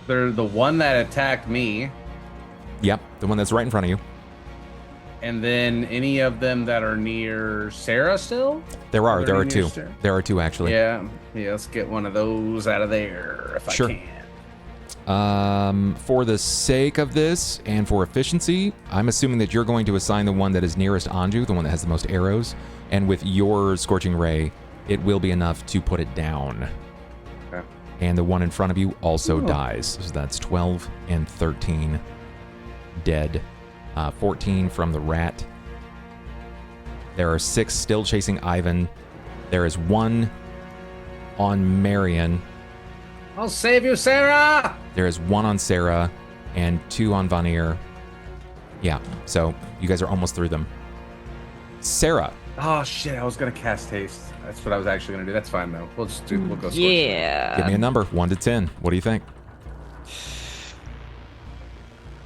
They're the one that attacked me, Yep, the one that's right in front of you. and then any of them that are near Sera still. There are Near 2. Sera? There are 2 actually. Yeah, let's get one of those out of there if Sure. I can. For the sake of this and for efficiency, I'm assuming that you're going to assign the one that is nearest Anju, the one that has the most arrows, and with your Scorching Ray, it will be enough to put it down. Okay. And the one in front of you also dies. So that's 12 and 13 dead. 14 from the rat. There are 6 still chasing Ivan. There is 1 on Marian. I'll save you, Sera. There is 1 on Sera and 2 on Vanir. Yeah, so you guys are almost through them. Sera. Oh shit! I was gonna cast haste. That's what I was actually gonna do. That's fine though. We'll go. Yeah. Give me a number, 1 to 10. What do you think?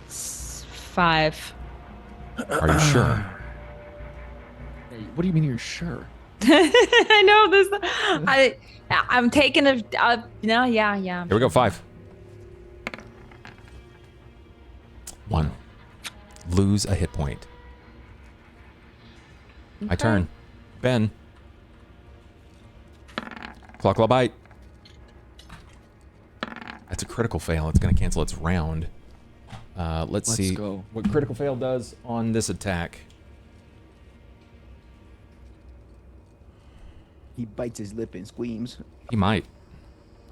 5. Are you sure? Hey, what do you mean you're sure? I know this. I'm taking a. No, yeah. Here we go. 5. 1. Lose a hit point. My turn. Ben. Claw bite. That's a critical fail. It's going to cancel its round. Let's see go. what critical fail does on this attack. He bites his lip and screams. He might.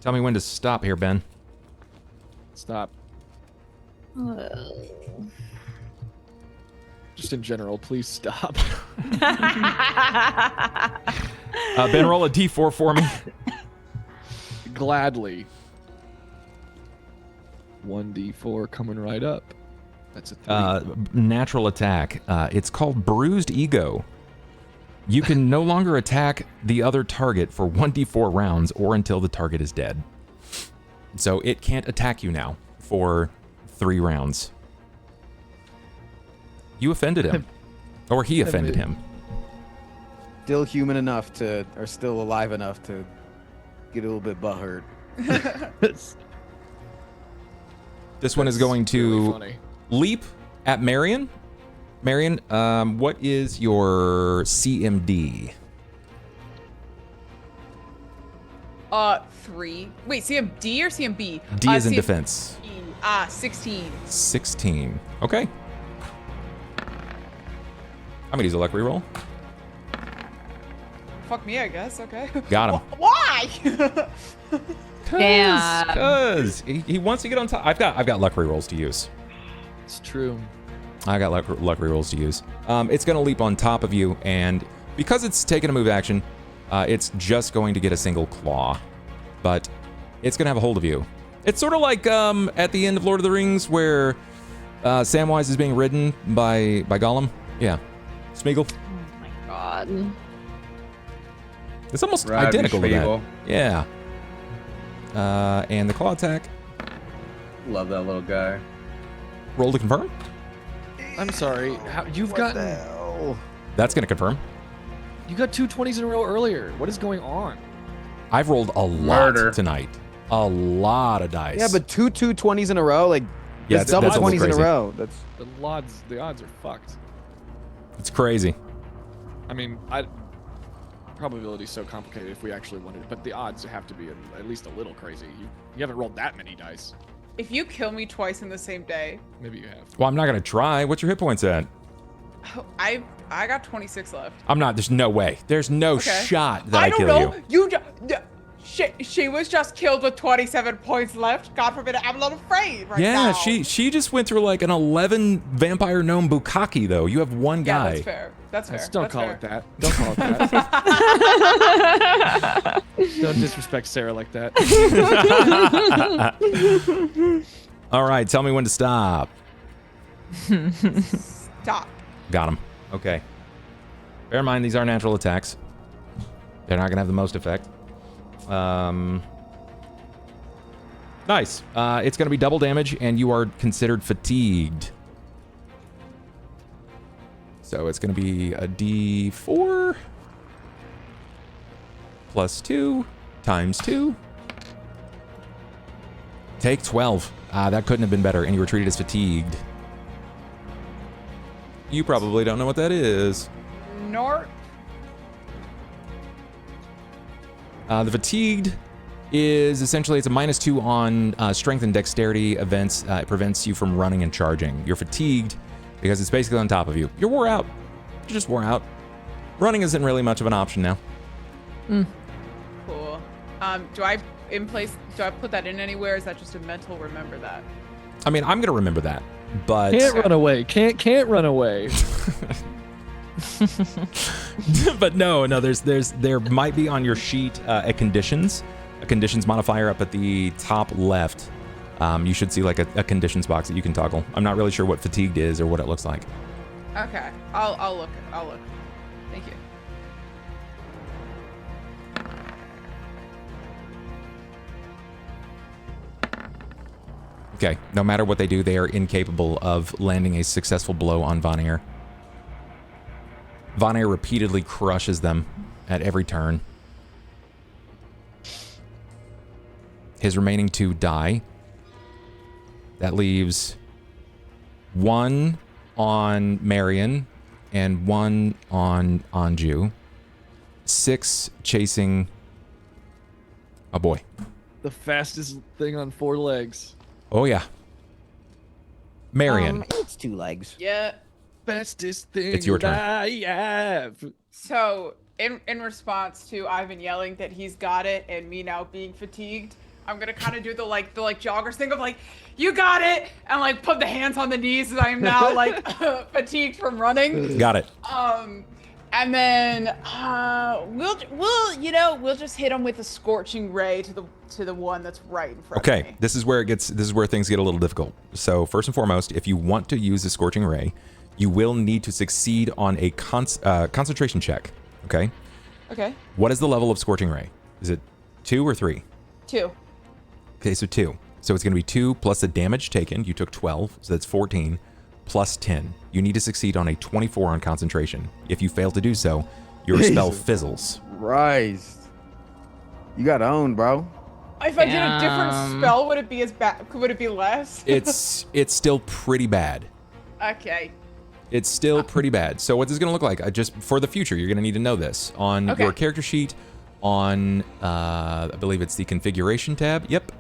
Tell me when to stop here, Ben. Stop. Just in general, please stop. Ben, roll a d4 for me. Gladly. 1d4 coming right up. That's a 3. Natural attack. It's called Bruised Ego. You can no longer attack the other target for 1d4 rounds or until the target is dead. So it can't attack you now for 3 rounds. You offended him. Or he offended him. Still human enough to, or still alive enough to get a little bit butthurt. This one is going really to funny. leap at Marian. Marian, what is your CMD? 3. Wait, CMD or CMB? D is in defense. 16. 16. Okay. I'm gonna use a luck reroll. Fuck me, I guess. Okay. Got him. Why? Damn. Because he wants to get on top. I've got luck rerolls to use. It's true. I got luck rerolls to use. It's gonna leap on top of you, and because it's taken a move action, it's just going to get a single claw, but it's gonna have a hold of you. It's sort of like at the end of Lord of the Rings where Samwise is being ridden by Gollum. Yeah, Smeagol. Oh my god. It's almost Ride me, identical to that. Smeagol. Yeah. And the claw attack. Love that little guy. Roll to confirm. I'm sorry. You've gotten. That's gonna confirm. You got 2 20s in a row earlier. What is going on? I've rolled a lot Murder. tonight. A lot of dice. Yeah, but 2 20s in a row, like Yeah, that's double that's a little 20s in a crazy. row. That's The odds are fucked. It's crazy. I mean, probability's so complicated if we actually wanted it, but the odds have to be at least a little crazy. You haven't rolled that many dice. If you kill me twice in the same day, Maybe you have. Well, I'm not gonna try. What's your hit points at? I got 26 left. I'm not. There's no way. There's no Okay. shot that I don't kill know. you. She was just killed with 27 points left. God forbid, I'm not afraid right Yeah, now. she just went through like an 11 vampire gnome bukkake though. You have one Yeah, guy. that's fair. That's fair. Don't That's call fair. it that. Don't call it that. Don't disrespect Sera like that. All right, tell me when to stop. Stop. Got him. Okay. Bear in mind these are natural attacks. They're not gonna have the most effect. Nice. It's gonna be double damage, and you are considered fatigued. So it's gonna be a D4 plus 2 times 2. Take 12. That couldn't have been better, and you were treated as fatigued. You probably don't know what that is. Nort. The fatigued is essentially it's a -2 on strength and dexterity events. It prevents you from running and charging. You're fatigued because it's basically on top of you. You're wore out. You're just wore out. Running isn't really much of an option now. Cool. Do I put that in anywhere? Or is that just a mental remember that? I mean, I'm gonna remember that, but Can't run away. Can't run away. but no. There might be on your sheet a conditions modifier up at the top left. You should see like a conditions box that you can toggle. I'm not really sure what fatigued is or what it looks like. Okay. I'll look. Thank you. Okay, no matter what they do, they are incapable of landing a successful blow on Von Air. Vanair repeatedly crushes them at every turn. His remaining 2 die. That leaves 1 on Marian and 1 on Anju. 6 chasing a boy. The fastest thing on 4 legs. Oh, yeah. Marian. It's 2 legs. Yeah. Fastest thing It's your turn. I have. So in response to Ivan yelling that he's got it and me now being fatigued, I'm gonna kind of do the joggers thing of like, you got it, and like put the hands on the knees as I am now like fatigued from running. Got it. And then we'll just hit him with a scorching ray to the one that's right in front of me. Okay, this is where things get a little difficult. So first and foremost, if you want to use a scorching ray, you will need to succeed on a concentration check. Okay. Okay. What is the level of scorching ray? Is it 2 or 3? 2. Okay, so 2. So it's going to be 2 plus the damage taken. You took 12, so that's 14, plus 10. You need to succeed on a 24 on concentration. If you fail to do so, your spell fizzles. Christ. You got owned, bro. If I did a different spell, would it be as bad? Would it be less? It's still pretty bad. Okay. It's still pretty bad. So what this is going to look like, just for the future, you're going to need to know this. On your character sheet, on, I believe it's the configuration tab. Yep.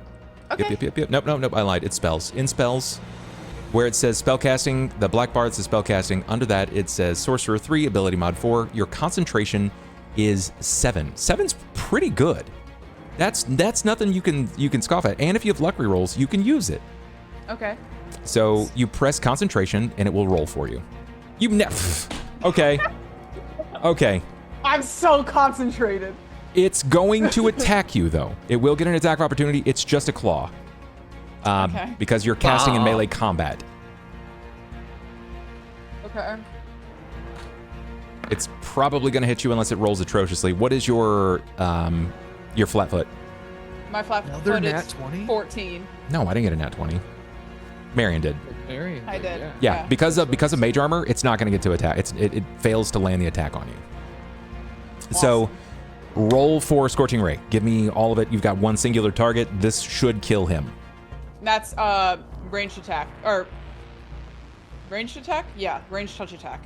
Okay. Yep. Nope, I lied. It's spells. In spells, where it says spellcasting, the black bar that says spellcasting, under that it says Sorcerer 3, ability mod 4. Your concentration is 7. 7's pretty good. That's nothing you can scoff at. And if you have luck rerolls, you can use it. Okay. So you press concentration and it will roll for you. Okay. Okay. I'm so concentrated. It's going to attack you though. It will get an attack of opportunity. It's just a claw. Okay. Because you're casting in melee combat. Okay. It's probably going to hit you unless it rolls atrociously. What is your flat foot? My flat Another foot nat is 20? 14. No, I didn't get a nat 20. Marian did. Marian I did. Yeah, because of mage armor, it's not going to get to attack. It fails to land the attack on you. Awesome. So roll for Scorching Ray. Give me all of it. You've got one singular target. This should kill him. That's ranged attack or ranged attack? Yeah, ranged touch attack.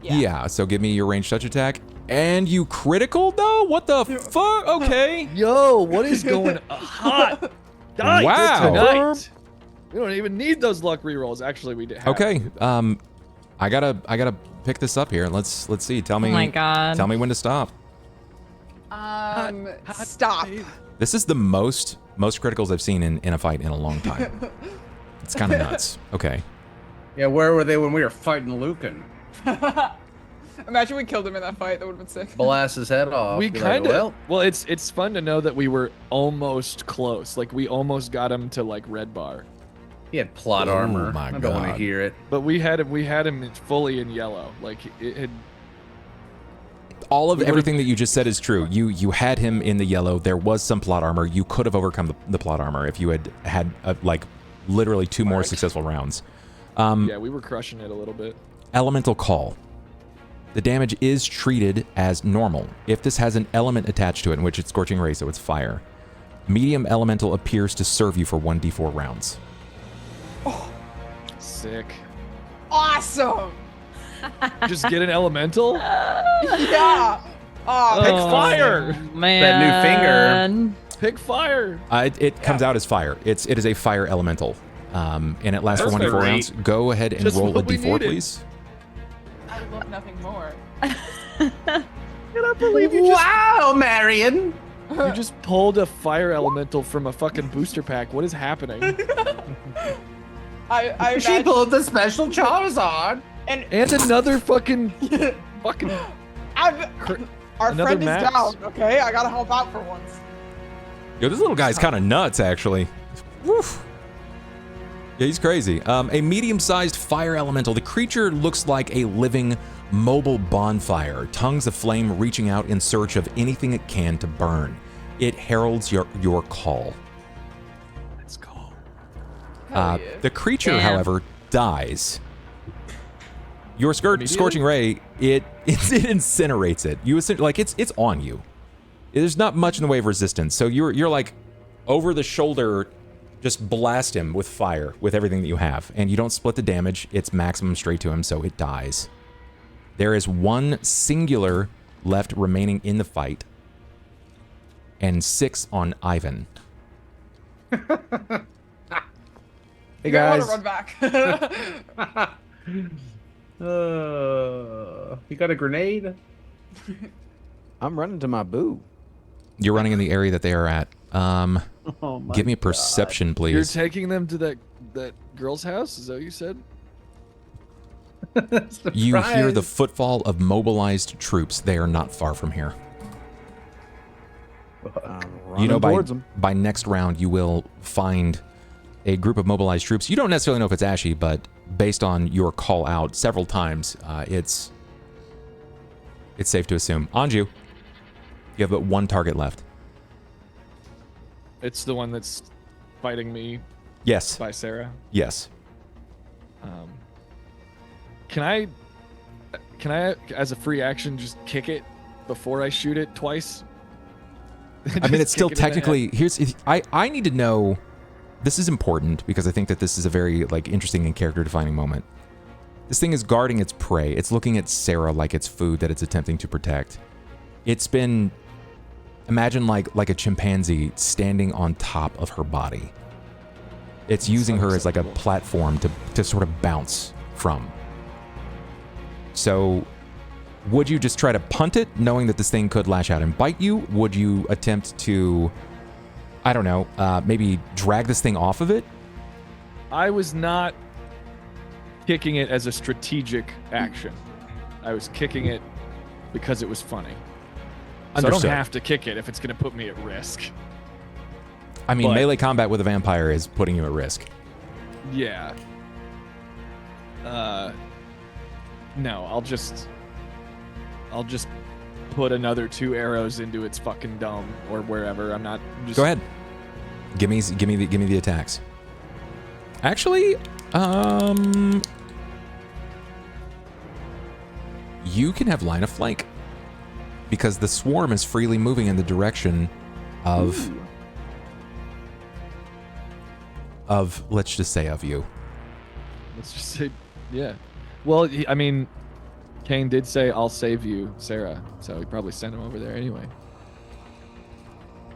Yeah, so give me your ranged touch attack. And you critical though? What the fuck? Okay. Yo, what is going on? Hot. Night Wow. tonight. We don't even need those luck rerolls. Actually, we did. Okay. I gotta pick this up here. Let's see. Tell me. Oh my God. Tell me when to stop. Stop. This is the most criticals I've seen in a fight in a long time. It's kind of nuts. Okay. Yeah, where were they when we were fighting Lucan? Imagine we killed him in that fight. That would have been sick. Blast his head off. We Be kind like, of. Well, it's fun to know that we were almost close. Like we almost got him to like red bar. He had plot Oh armor. my I don't want to God. hear it. But we had him fully in yellow. Like it had. All of everything that you just said is true. You had him in the yellow. There was some plot armor. You could have overcome the plot armor if you had like literally 2 more successful rounds. Yeah, we were crushing it a little bit. Elemental Call. The damage is treated as normal. If this has an element attached to it, in which it's Scorching Ray, so it's fire, medium elemental appears to serve you for 1d4 rounds. Sick. Awesome. Just get an elemental. Yeah. Oh, Pick fire. Man. That new finger. Pick fire. It comes out as fire. It is a fire elemental, and it lasts for That's 1d4 great. rounds. Go ahead and Just roll a what we d4, needed. please. I love nothing more. Cannot believe you Wow, Marian! you just pulled a fire elemental from a fucking booster pack. What is happening? I She imagine, pulled the special Charizard. and And another fucking our another friend is max. down. Okay, I gotta help out for once. Yo, this little guy's kind of nuts, actually. Woof. Yeah, he's crazy. A medium-sized fire elemental. The creature looks like a living, mobile bonfire, tongues of flame reaching out in search of anything it can to burn. It heralds your call. Let's go. Hell yeah. The creature, Damn. however, dies. Your Immediately? scorching ray, it incinerates it. It's on you. There's not much in the way of resistance. So you're like over the shoulder, just blast him with fire with everything that you have, and you don't split the damage. It's maximum straight to him, so it dies. There is one singular left remaining in the fight, and 6 on Ivan. I Hey guys. want to run back. You got a grenade? I'm running to my boo. You're running in the area that they are at. Oh my Give me a perception, You're please. taking them to that girl's house? Is that what you said? You hear the Surprise. footfall of mobilized troops. They are not far from here. You know, by next round, you will find a group of mobilized troops. You don't necessarily know if it's Ashy, but based on your call out several times, it's safe to assume. Anju, you have but one target left. It's the one that's fighting me Yes. by Sera. Yes. Can I, as a free action, just kick it before I shoot it twice? I mean, Just it's still kick it in the head? technically I need to know. This is important because I think that this is a very interesting and character defining moment. This thing is guarding its prey. It's looking at Sera like it's food that it's attempting to protect. It's been, imagine like a chimpanzee standing on top of her body. It's using her as like a platform to sort of bounce from. So, would you just try to punt it, knowing that this thing could lash out and bite you? Would you attempt to, I don't know, maybe drag this thing off of it? I was not kicking it as a strategic action. I was kicking it because it was funny. So I Understood. don't have to kick it if it's going to put me at risk. I mean, But- melee combat with a vampire is putting you at risk. Yeah. No, I'll just put another 2 arrows into its fucking dome or wherever. I'm just Go ahead. Give me the attacks. Actually, you can have line of flank because the swarm is freely moving in the direction of let's just say of you. Let's just say, yeah. Well, I mean, Cain did say, "I'll save you, Sera," so he probably sent him over there anyway.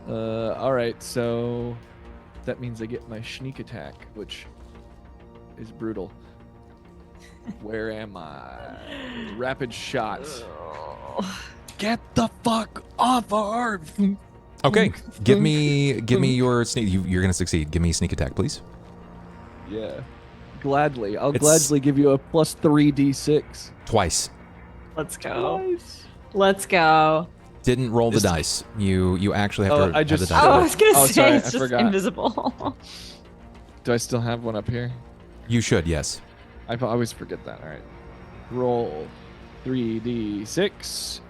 All right, so that means I get my sneak attack, which is brutal. Where am I? Rapid shots. Get the fuck off her! Okay, give me your sneak. You're gonna succeed. Give me a sneak attack, please. Yeah, gladly. I'll It's- gladly give you a plus 3d6. Twice. Let's go. Let's go. Didn't roll the This- dice. You actually have Oh, to I have just- the dice. Oh, I roll. was gonna Oh, say sorry, it's I just forgot. invisible. Do I still have one up here? You should, yes. I always forget that. All right. Roll 3d6.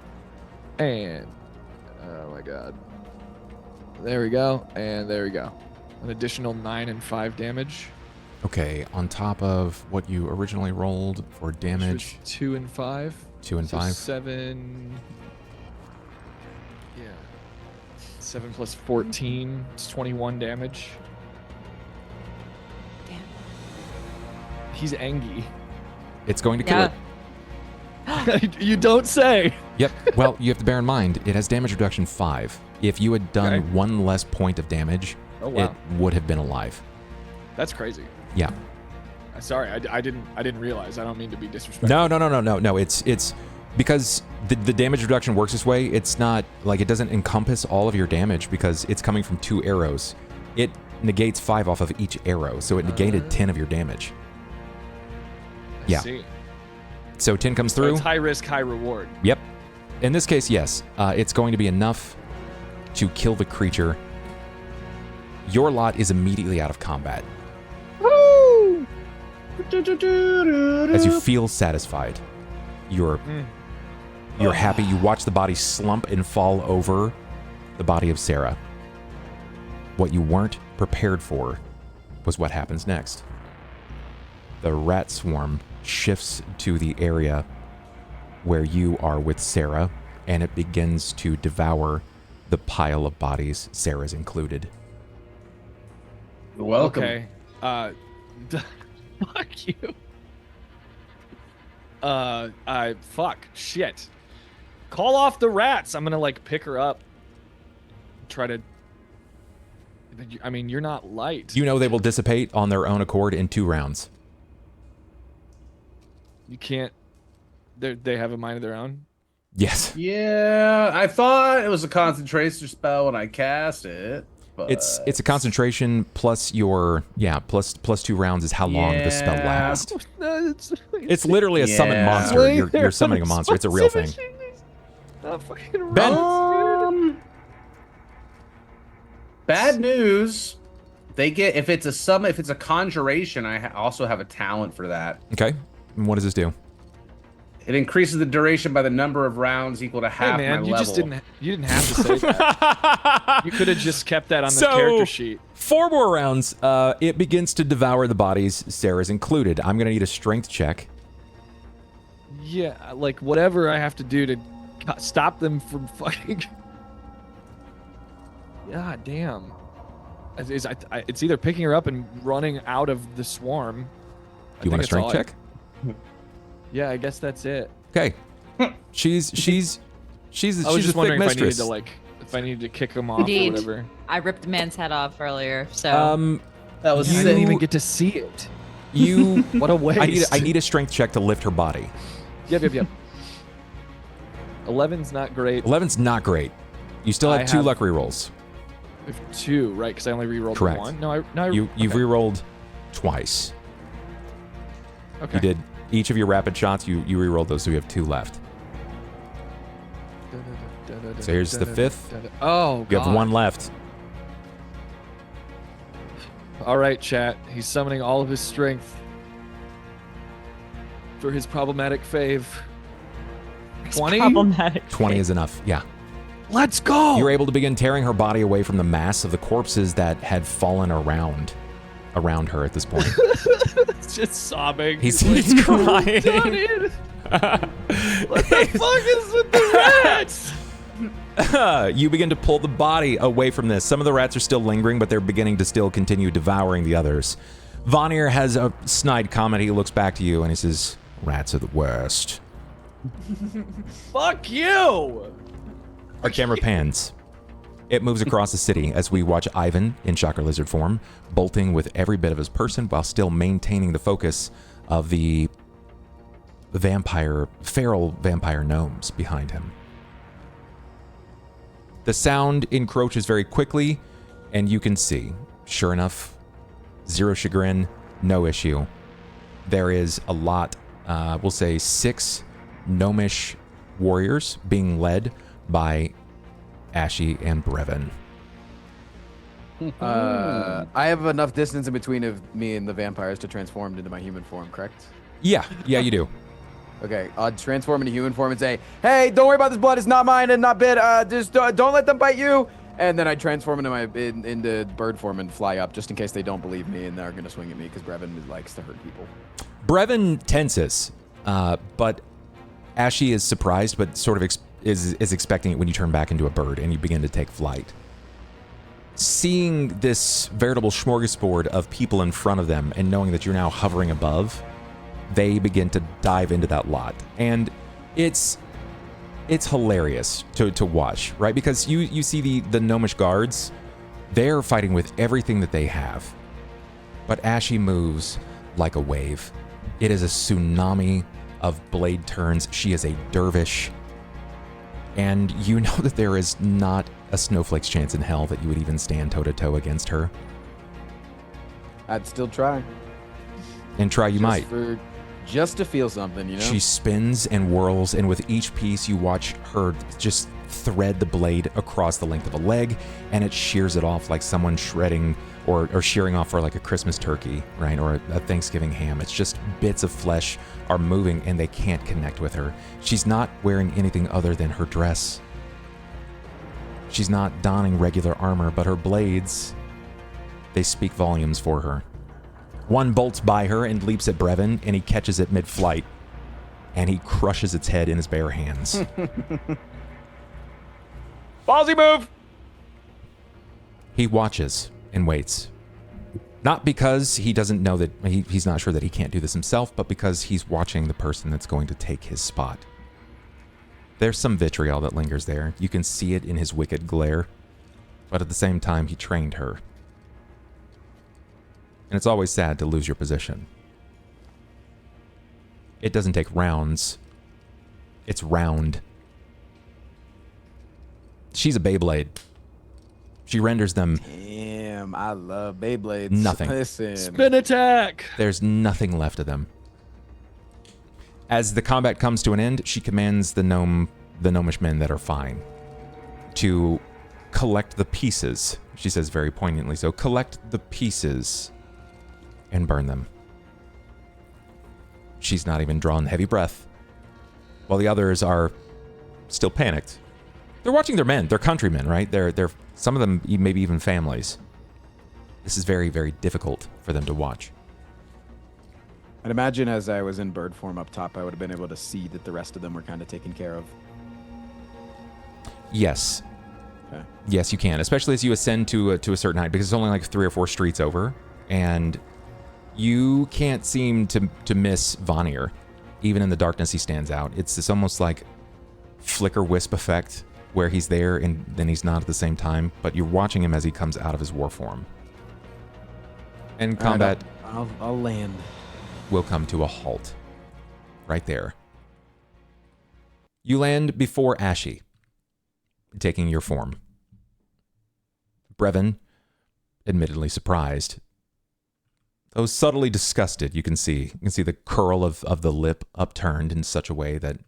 And, oh my god. There we go. And there we go. An additional 9 and 5 damage. Okay, on top of what you originally rolled for which damage, was 2 and 5. 2 and So 5. 7. Yeah. 7 plus 14. It's 21 damage. Damn. He's angry. It's going to kill Yeah. it. You don't say. Yep. Well, you have to bear in mind it has damage reduction 5. If you had done Okay. one less point of damage, Oh wow. it would have been alive. That's crazy. Yeah. Sorry, I didn't realize. I don't mean to be disrespectful. No. It's because the damage reduction works this way. It's not like it doesn't encompass all of your damage because it's coming from 2 arrows. It negates 5 off of each arrow, so it negated 10 of your damage. I Yeah. see. So 10 comes So through. it's high risk, high reward. Yep. In this case, yes. It's going to be enough to kill the creature. Your lot is immediately out of combat as you feel satisfied. You're happy. You watch the body slump and fall over the body of Sera. What you weren't prepared for was what happens next. The rat swarm shifts to the area where you are with Sera, and it begins to devour the pile of bodies, Sera's included. You're welcome. Okay. Fuck you. Shit. Call off the rats. I'm gonna like pick her up. Try to. I mean, you're not light. You know they will dissipate on their own accord in 2 rounds. You can't. They have a mind of their own. Yes. Yeah, I thought it was a concentration spell when I cast it. But It's a concentration plus your plus 2 rounds is how long the spell lasts. It's literally a summoned monster. You're summoning a monster. It's a real thing. Ben. Bad news. They get if it's a conjuration. I also have a talent for that. Okay. And what does this do? It increases the duration by the number of rounds equal to half Hey man, my you level. you didn't have to say that. You could have just kept that on the character sheet. 4 more rounds. It begins to devour the bodies, Sarah's included. I'm gonna need a strength check. Yeah, like whatever I have to do to stop them from fucking. God damn. It's either picking her up and running out of the swarm. You want a strength check? Yeah, I guess that's it. Okay. She's I was just just a thick wondering mistress. if I needed to kick him off Indeed. or whatever. I ripped a man's head off earlier, so. That was I didn't even get to see it. You. What a waste. I need a strength check to lift her body. Yep. 11's not great. 11's not great. You still have 2 luck rerolls. I have 2, right? Because I only rerolled Correct. 1. No, You've rerolled twice. Okay. You did each of your rapid shots. You rerolled those, so you have 2 left. So here's the 5th. Oh, God. You have 1 left. All right, chat. He's summoning all of his strength for his problematic fave. 20? Problematic. 20 is enough. Yeah. Let's go. You're able to begin tearing her body away from the mass of the corpses that had fallen around her at this point. It's just sobbing. He's crying. What the fuck is with the rats? You begin to pull the body away from this. Some of the rats are still lingering, but they're beginning to still continue devouring the others. Vonnier has a snide comment. He looks back to you and he says, "Rats are the worst." Fuck you. Our camera pans. It moves across the city as we watch Ivan, in Shocker Lizard form, bolting with every bit of his person while still maintaining the focus of the feral vampire gnomes behind him. The sound encroaches very quickly, and you can see, sure enough, zero chagrin, no issue. There is a lot, we'll say 6 gnomish warriors being led by Ashy and Brevin. I have enough distance in between of me and the vampires to transform into my human form, correct? Yeah, you do. Okay, I'll transform into human form and say, "Hey, don't worry about this blood. It's not mine and not bit. Just don't let them bite you." And then I transform into bird form and fly up, just in case they don't believe me and they're gonna swing at me because Brevin likes to hurt people. Brevin tenses, but Ashy is surprised, but sort of is expecting it when you turn back into a bird and you begin to take flight. Seeing this veritable smorgasbord of people in front of them and knowing that you're now hovering above, they begin to dive into that lot. And it's hilarious to watch, right? Because you see the gnomish guards, they're fighting with everything that they have. But Ashy moves like a wave. It is a tsunami of blade turns. She is a dervish. And you know that there is not a snowflake's chance in hell that you would even stand toe-to-toe against her. I'd still try. And try you might. Just to feel something, you know? She spins and whirls, and with each piece you watch her just thread the blade across the length of a leg, and it shears it off like someone shredding or shearing off for like a Christmas turkey, right? Or a Thanksgiving ham. It's just bits of flesh are moving and they can't connect with her. She's not wearing anything other than her dress. She's not donning regular armor, but her blades, they speak volumes for her. One bolts by her and leaps at Brevin, and he catches it mid-flight, and he crushes its head in his bare hands. Ballsy move! He watches and waits. Not because he doesn't know that he's not sure that he can't do this himself, but because he's watching the person that's going to take his spot. There's some vitriol that lingers there. You can see it in his wicked glare. But at the same time, he trained her. And it's always sad to lose your position. It doesn't take rounds. It's round. She's a Beyblade. She renders them Damn, I love Beyblades. Nothing. Listen. Spin attack! There's nothing left of them. As the combat comes to an end, she commands the gnomish men that are fine to collect the pieces. She says very poignantly so, collect the pieces and burn them. She's not even drawn heavy breath, while the others are still panicked. They're watching their men, their countrymen, right? They're some of them maybe even families. This is very, very difficult for them to watch. I'd imagine as I was in bird form up top, I would have been able to see that the rest of them were kind of taken care of. Yes. Okay. Yes, you can, especially as you ascend to a certain height, because it's only like 3 or 4 streets over, and you can't seem to miss Vanir. Even in the darkness, he stands out. It's this almost like flicker wisp effect, where he's there and then he's not at the same time, but you're watching him as he comes out of his war form. And combat I'll land. will come to a halt. Right there. You land before Ashy, taking your form. Brevin, admittedly surprised, though subtly disgusted, you can see the curl of the lip upturned in such a way that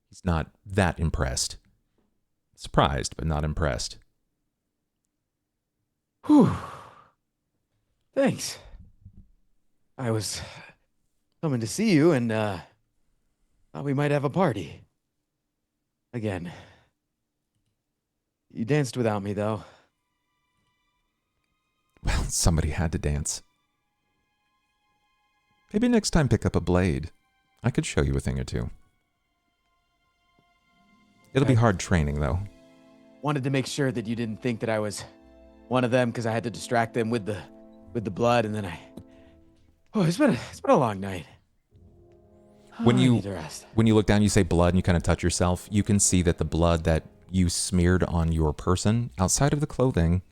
he's not that impressed. Surprised, but not impressed. Whew. Thanks. I was coming to see you and thought we might have a party. Again. You danced without me, though. Well, somebody had to dance. Maybe next time pick up a blade. I could show you a thing or two. It'll be hard training, though. Wanted to make sure that you didn't think that I was one of them because I had to distract them with the blood, and then it's been a long night. When I you need to rest. when you look down, you say blood, and you kind of touch yourself. You can see that the blood that you smeared on your person, outside of the clothing,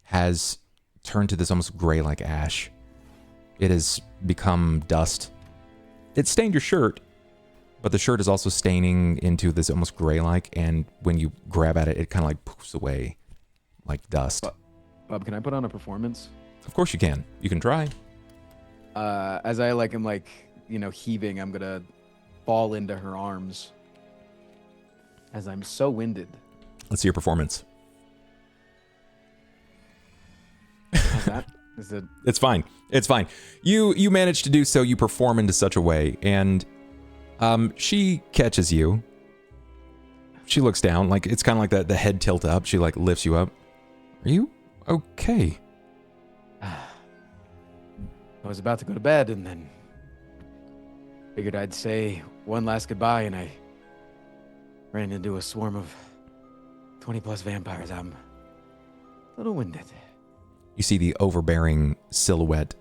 has turned to this almost gray like ash. It has become dust. It stained your shirt, but the shirt is also staining into this almost gray-like, and when you grab at it, it kind of like poofs away like dust. Bub, can I put on a performance? Of course you can. You can try. As I am heaving, I'm gonna fall into her arms as I'm so winded. Let's see your performance. How's that? Is it? It's fine. It's fine. You manage to do so. You perform into such a way, and she catches you. She looks down, like it's kind of like the head tilt up. She like lifts you up. Are you okay? I was about to go to bed and then figured I'd say one last goodbye, and I ran into a swarm of 20 plus vampires. I'm a little winded. You see the overbearing silhouette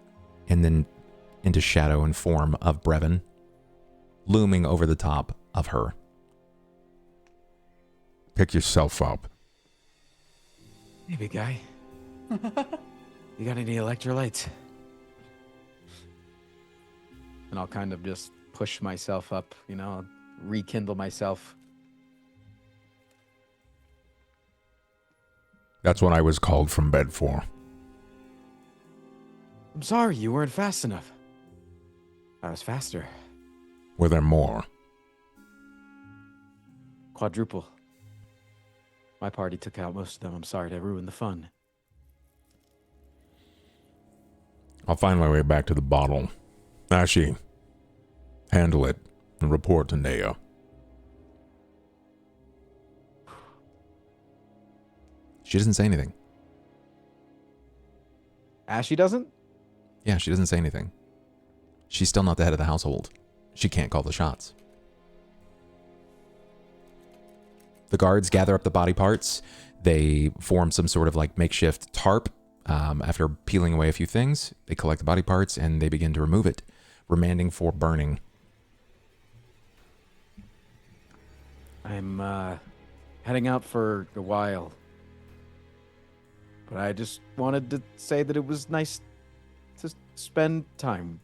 and then into shadow and form of Brevin looming over the top of her. Pick yourself up. Hey, big guy. You got any electrolytes? And I'll kind of just push myself up, rekindle myself. That's what I was called from bed for. I'm sorry, you weren't fast enough. I was faster. Were there more? Quadruple. My party took out most of them. I'm sorry to ruin the fun. I'll find my way back to the bottle. Ashy, handle it and report to Nea. She doesn't say anything. Ashy doesn't? Yeah, she doesn't say anything. She's still not the head of the household. She can't call the shots. The guards gather up the body parts. They form some sort of like makeshift tarp. After peeling away a few things, they collect the body parts and they begin to remove it, remanding for burning. I'm heading out for a while. But I just wanted to say that it was nice to spend time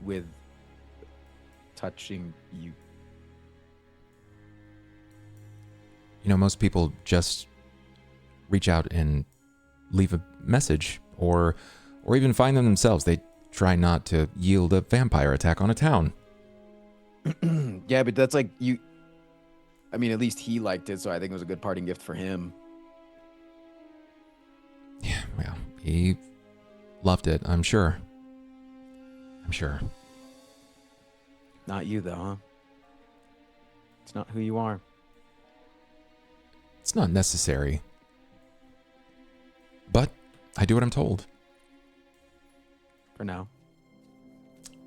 with touching you. You know, most people just reach out and leave a message or even find them themselves. They try not to yield a vampire attack on a town. Yeah, but that's like you. I mean, at least he liked it, so I think it was a good parting gift for him. Yeah, well, he loved it, I'm sure. I'm sure. Not you, though, huh? It's not who you are. It's not necessary. But I do what I'm told. For now.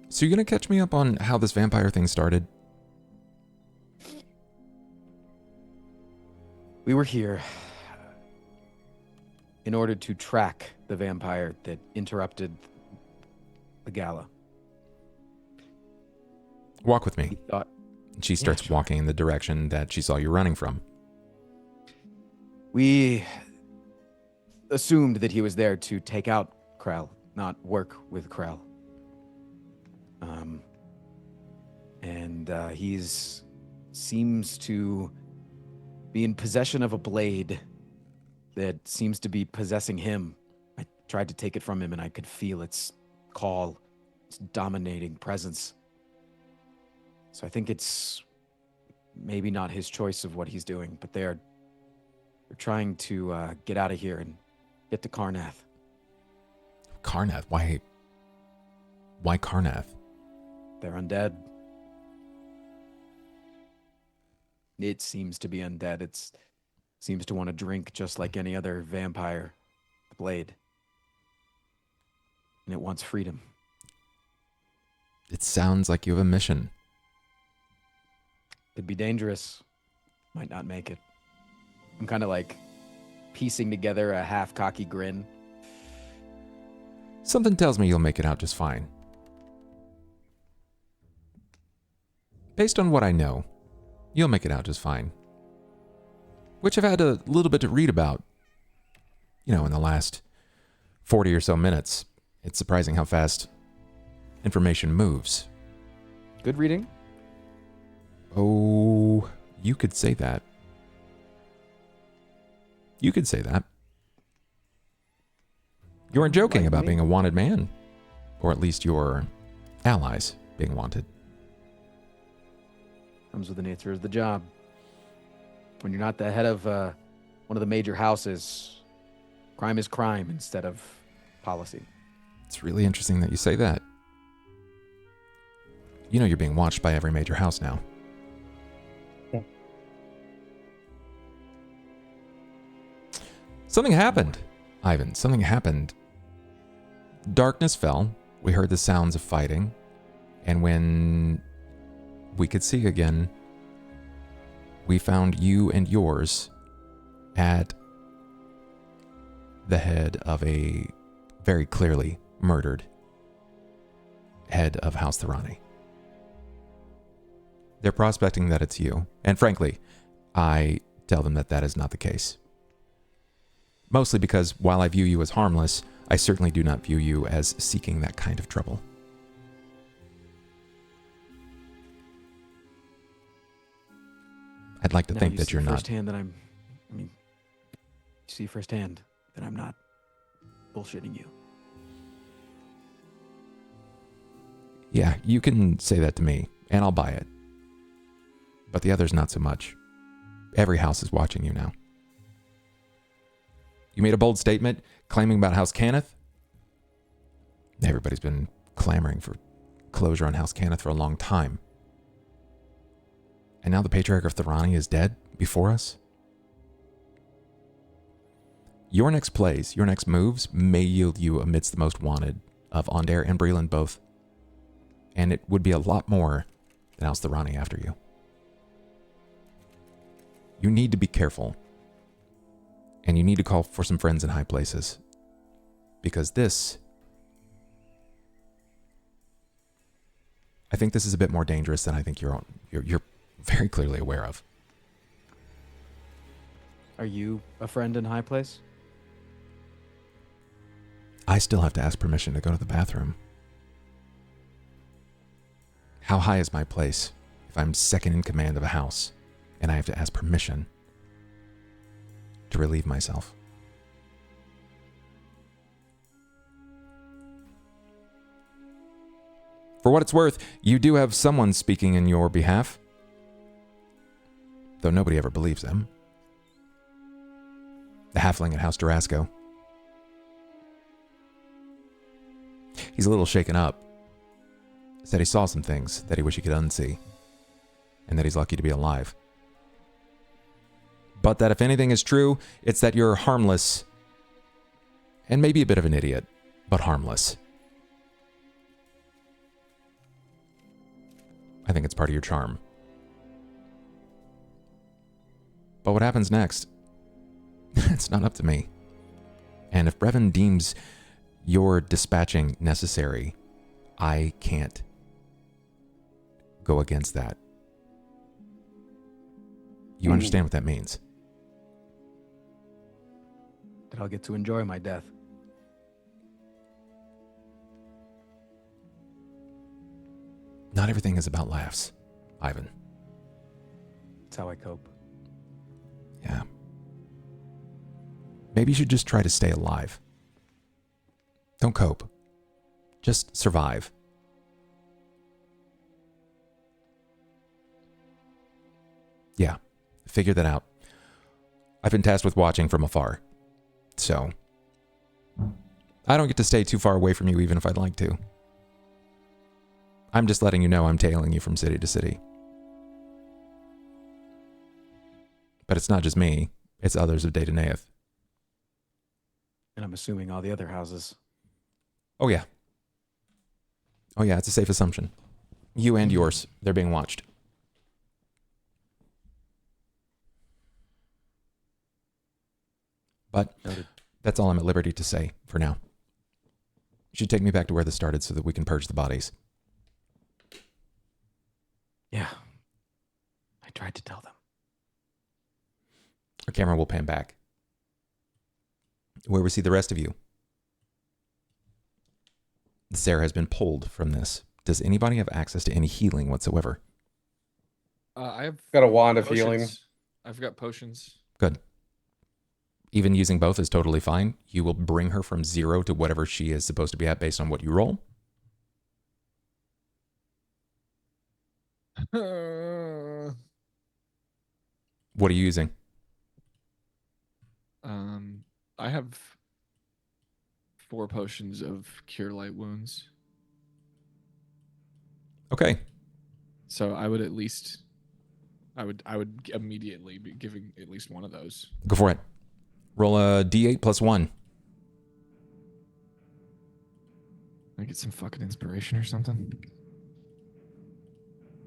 So you're going to catch me up on how this vampire thing started? We were here in order to track the vampire that interrupted the gala. Walk with me. We thought She starts sure. walking in the direction that she saw you running from. we assumed that he was there to take out Krell, not work with Krell. And he's seems to be in possession of a blade that seems to be possessing him. I tried to take it from him and I could feel its call, its dominating presence. So I think it's maybe not his choice of what he's doing, but they're trying to get out of here and get to Karnath. Karnath? Why Karnath? They're undead. It seems to be undead. It seems to want to drink just like any other vampire. The blade. And it wants freedom. It sounds like you have a mission. Could be dangerous. Might not make it. I'm kind of like piecing together a half-cocky grin. Something tells me you'll make it out just fine. Based on what I know, you'll make it out just fine. Which I've had a little bit to read about, in the last 40 or so minutes. It's surprising how fast information moves. Good reading? Oh, you could say that. You could say that. You weren't joking Like about me? being a wanted man. Or at least your allies being wanted. Comes with the nature of the job. When you're not the head of one of the major houses, crime is crime instead of policy. It's really interesting that you say that. You know you're being watched by every major house now. Yeah. Something happened, Ivan. Something happened. Darkness fell. We heard the sounds of fighting. And when we could see again, we found you and yours at the head of a very clearly murdered head of House Thorani. They're prospecting that it's you. And frankly, I tell them that that is not the case. Mostly because while I view you as harmless, I certainly do not view you as seeking that kind of trouble. I'd like to Now think you that see you're not. firsthand that you see firsthand that I'm not bullshitting you. Yeah, you can say that to me, and I'll buy it. But the others not so much. Every house is watching you now. You made a bold statement claiming about House Cannith. Everybody's been clamoring for closure on House Cannith for a long time. And now the Patriarch of Thorani is dead before us? Your next plays, your next moves may yield you amidst the most wanted of Ondair and Breland both. and it would be a lot more than House the Rani after you. You need to be careful, and you need to call for some friends in high places, because I think this is a bit more dangerous than I think you're very clearly aware of. Are you a friend in high place? I still have to ask permission to go to the bathroom. How high is my place if I'm second in command of a house and I have to ask permission to relieve myself? For what it's worth, you do have someone speaking in your behalf, though nobody ever believes them. The halfling at House Durasco. He's a little shaken up. Said he saw some things that he wished he could unsee, and that he's lucky to be alive. But that if anything is true, it's that you're harmless, and maybe a bit of an idiot, but harmless. I think it's part of your charm. But what happens next? It's not up to me. And if Brevin deems your dispatching necessary, I can't go against that. You understand what that means? That I'll get to enjoy my death. Not everything is about laughs, Ivan. That's how I cope. Yeah. Maybe you should just try to stay alive. Don't cope. Just survive. Yeah, figure that out. I've been tasked with watching from afar. So, I don't get to stay too far away from you even if I'd like to. I'm just letting you know I'm tailing you from city to city. But it's not just me, it's others of Daytonaeth. And I'm assuming all the other houses. Oh yeah. Oh yeah, it's a safe assumption. You and yours, they're being watched. But that's all I'm at liberty to say for now. You should take me back to where this started so that we can purge the bodies. Yeah. I tried to tell them. Our camera will pan back. Where we see the rest of you. Sera has been pulled from this. Does anybody have access to any healing whatsoever? I've Got a wand of healing. potions. I've got potions. Good. Even using both is totally fine. You will bring her from 0 to whatever she is supposed to be at based on what you roll. What are you using? I have 4 potions of cure light wounds. Okay. So I would immediately be giving at least one of those. Go for it. Roll a d8 plus 1. I get some fucking inspiration or something.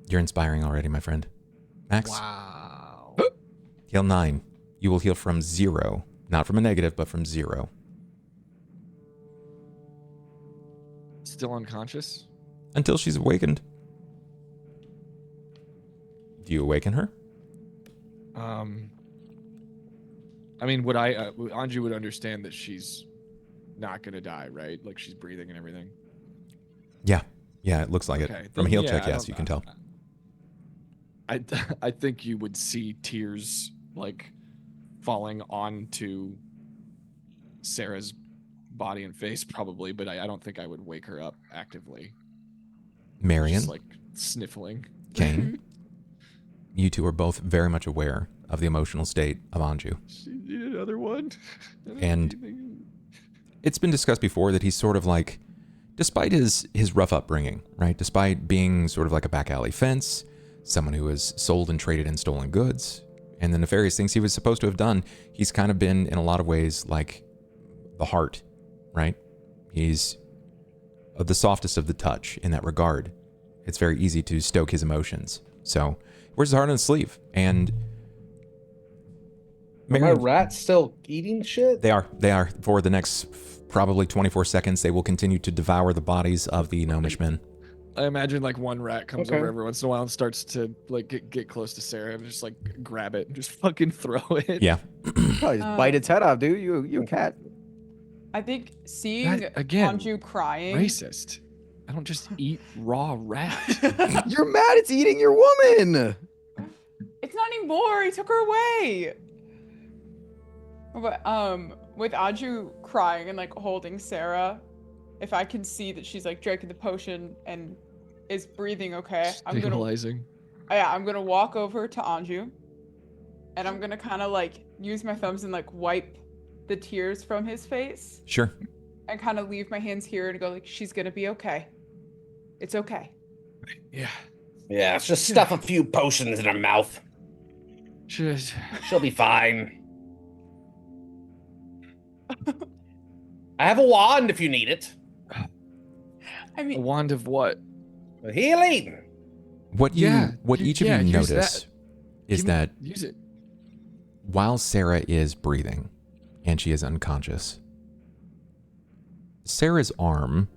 You're inspiring already, my friend. Max? Wow. Heal 9. You will heal from 0. Not from a negative, but from 0. Still unconscious? Until she's awakened. Do you awaken her? I mean, would Anju would understand that she's not gonna die, right? Like she's breathing and everything. Yeah. Yeah, it looks like Okay, it. From a then, heal check, I yes, don't- you can tell. I think you would see tears like falling onto Sarah's body and face probably, but I don't think I would wake her up actively. Marian, Just like sniffling. Cain, you two are both very much aware of the emotional state of Anju. She need another one. And it's been discussed before that he's sort of like, despite his rough upbringing, right? Despite being sort of like a back alley fence, someone who has sold and traded in stolen goods, and the nefarious things he was supposed to have done, he's kind of been, in a lot of ways, like the heart, right? He's the softest of the touch in that regard. It's very easy to stoke his emotions. So he wears his heart on his sleeve. And Are my Marian, rats still eating shit? they are. For the next probably 24 seconds, they will continue to devour the bodies of the gnomish men. I imagine like one rat comes Okay. over every once in a while and starts to like get close to Sera and just like grab it and just fucking throw it. Yeah. Probably just bite its head off, dude. You a cat. I think seeing That, again, Anju crying. Racist. I don't just eat raw rat. You're mad it's eating your woman. It's not anymore. He took her away. But with Anju crying and like holding Sera, if I can see that she's like drinking the potion and is breathing okay, Stabilizing. I'm gonna walk over to Anju, and I'm gonna kind of like use my thumbs and like wipe the tears from his face, Sure. and kind of leave my hands here and go like, she's gonna be okay. It's okay. Yeah. Yeah, let's just stuff a few potions in her mouth. Just She'll be fine. I have a wand if you need it. I a mean, wand of what? Healing. What each of you use notice is that use it. while Sera is breathing and she is unconscious, Sera's arm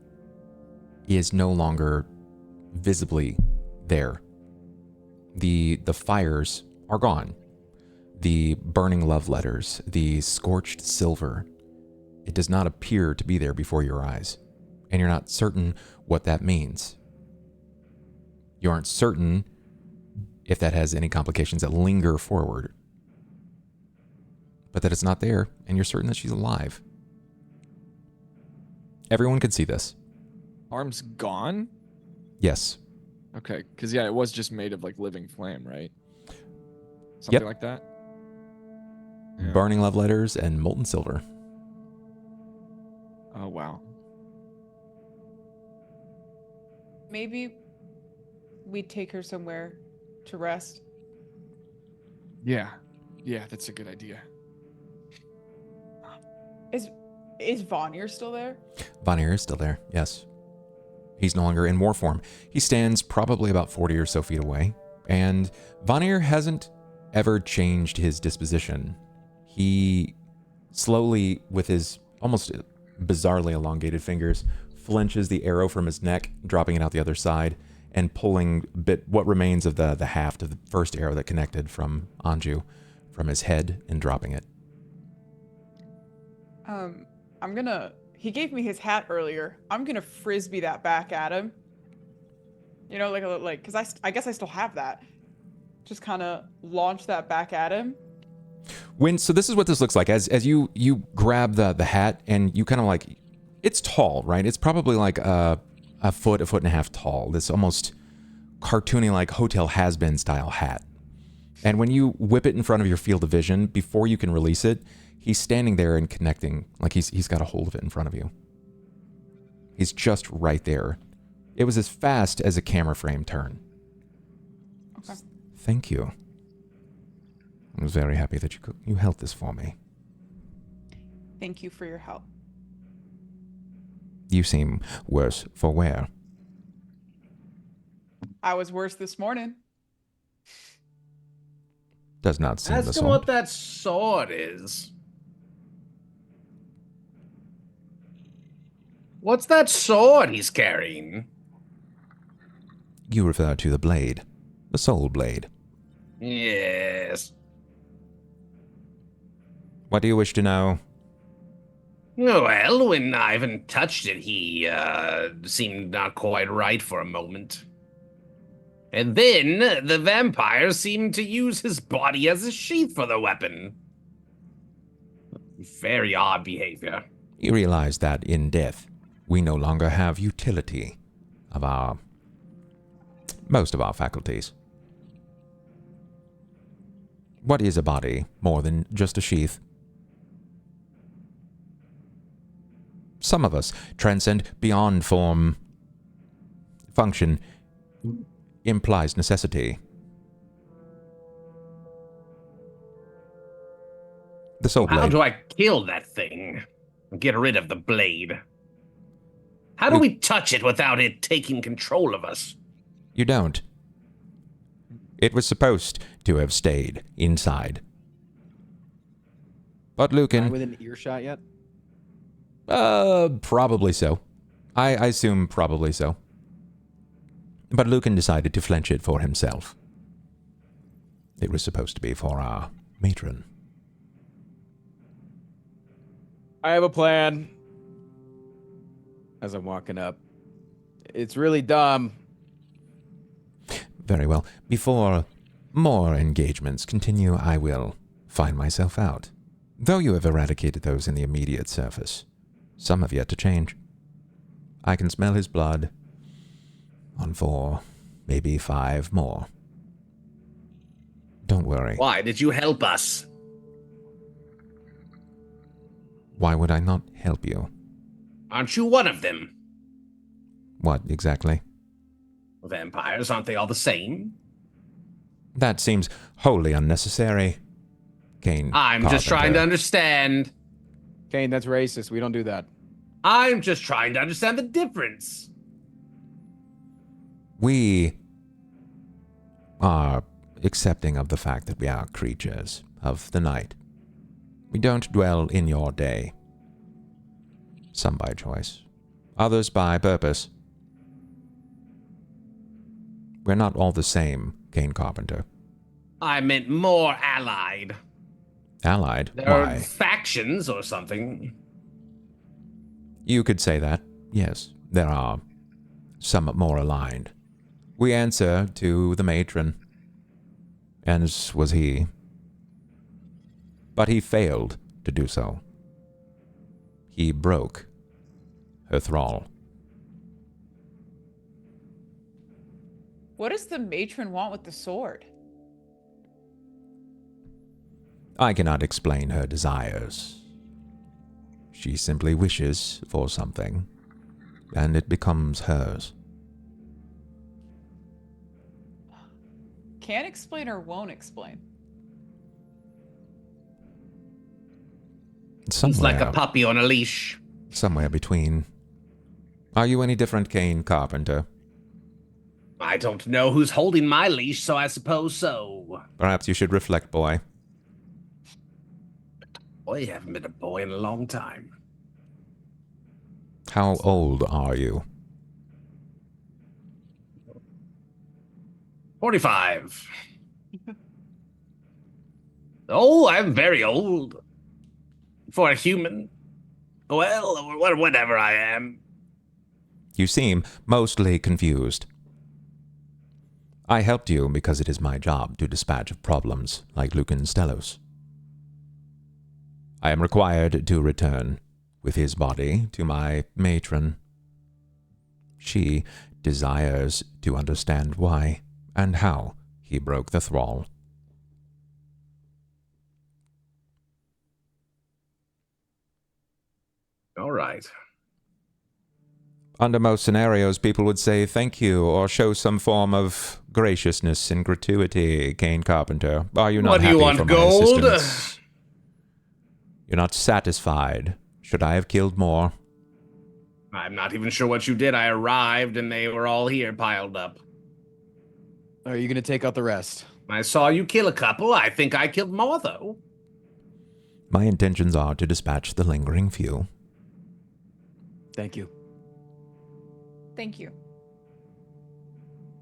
is no longer visibly there. The fires are gone. The burning love letters, the scorched silver, it does not appear to be there before your eyes, and you're not certain what that means. You aren't certain if that has any complications that linger forward, but that it's not there, and you're certain that she's alive. Everyone can see this. Arm's gone? Yes. Okay, because yeah, it was just made of like living flame, right? Something like that? Yeah. Burning love letters and molten silver. Oh, wow. maybe we take her somewhere to rest. Yeah. Yeah, that's a good idea. Is Vonnier still there? Vonnier is still there, yes. He's no longer in war form. He stands probably about 40 or so feet away, and Vonnier hasn't ever changed his disposition. He slowly, with his almost bizarrely elongated fingers, flinches the arrow from his neck, dropping it out the other side, and pulling what remains of the haft of the first arrow that connected from Anju from his head and dropping it. He gave me his hat earlier. I'm gonna frisbee that back at him. You know, like, cause I guess I still have that. Just kind of launch that back at him. So this is what this looks like. As you grab the hat and you kind of like, it's tall, right? It's probably like a foot and a half tall. This almost cartoony, like Hotel Has-Been style hat. And when you whip it in front of your field of vision, before you can release it, he's standing there and connecting, like he's got a hold of it in front of you. He's just right there. It was as fast as a camera frame turn. Okay. Thank you. I was very happy that you held this for me. Thank you for your help. You seem worse for wear. I was worse this morning. Does not seem the Ask him sort. what that sword is. What's that sword he's carrying? You refer to the blade. The soul blade. Yes. What do you wish to know? Well, when Ivan touched it, he seemed not quite right for a moment. And then the vampire seemed to use his body as a sheath for the weapon. Very odd behavior. You realize that in death, we no longer have utility of most of our faculties. What is a body more than just a sheath? Some of us transcend beyond form. Function implies necessity. The soul How blade. do I kill that thing? Get rid of the blade. How do we touch it without it taking control of us? You don't. It was supposed to have stayed inside. But Am I Lucan... within earshot yet? Probably so. I assume probably so. But Lucan decided to flinch it for himself. It was supposed to be for our matron. I have a plan. As I'm walking up. It's really dumb. Very well. Before more engagements continue, I will find myself out. Though you have eradicated those in the immediate surface, some have yet to change. I can smell his blood on 4, maybe 5 more. Don't worry. Why did you help us? Why would I not help you? Aren't you one of them? What exactly? Vampires, aren't they all the same? That seems wholly unnecessary. Cain. I'm just trying to understand. Cain, that's racist. We don't do that. I'm just trying to understand the difference. We are accepting of the fact that we are creatures of the night. We don't dwell in your day. Some by choice, others by purpose. We're not all the same, Cain Carpenter. I meant more allied. Allied? There are Why? factions or something. You could say that, yes. There are some more aligned. We answer to the matron, as was he. But he failed to do so. He broke her thrall. What does the matron want with the sword? I cannot explain her desires. She simply wishes for something, and it becomes hers. Can't explain or won't explain. He's like a puppy on a leash. Somewhere between. Are you any different, Cain Carpenter? I don't know who's holding my leash, so I suppose so. Perhaps you should reflect, boy. Boy, you haven't been a boy in a long time. How old are you? 45. Oh, I'm very old. For a human. Well, or whatever I am. You seem mostly confused. I helped you because it is my job to dispatch of problems like Lucan Stellos. I am required to return with his body to my matron. She desires to understand why and how he broke the thrall. All right. Under most scenarios, people would say thank you or show some form of graciousness and gratuity, Cain Carpenter. Are you not What do happy you want, for my gold? assistance? You're not satisfied. Should I have killed more? I'm not even sure what you did. I arrived and they were all here piled up. Are you going to take out the rest? I saw you kill a couple. I think I killed more, though. My intentions are to dispatch the lingering few. Thank you. Thank you.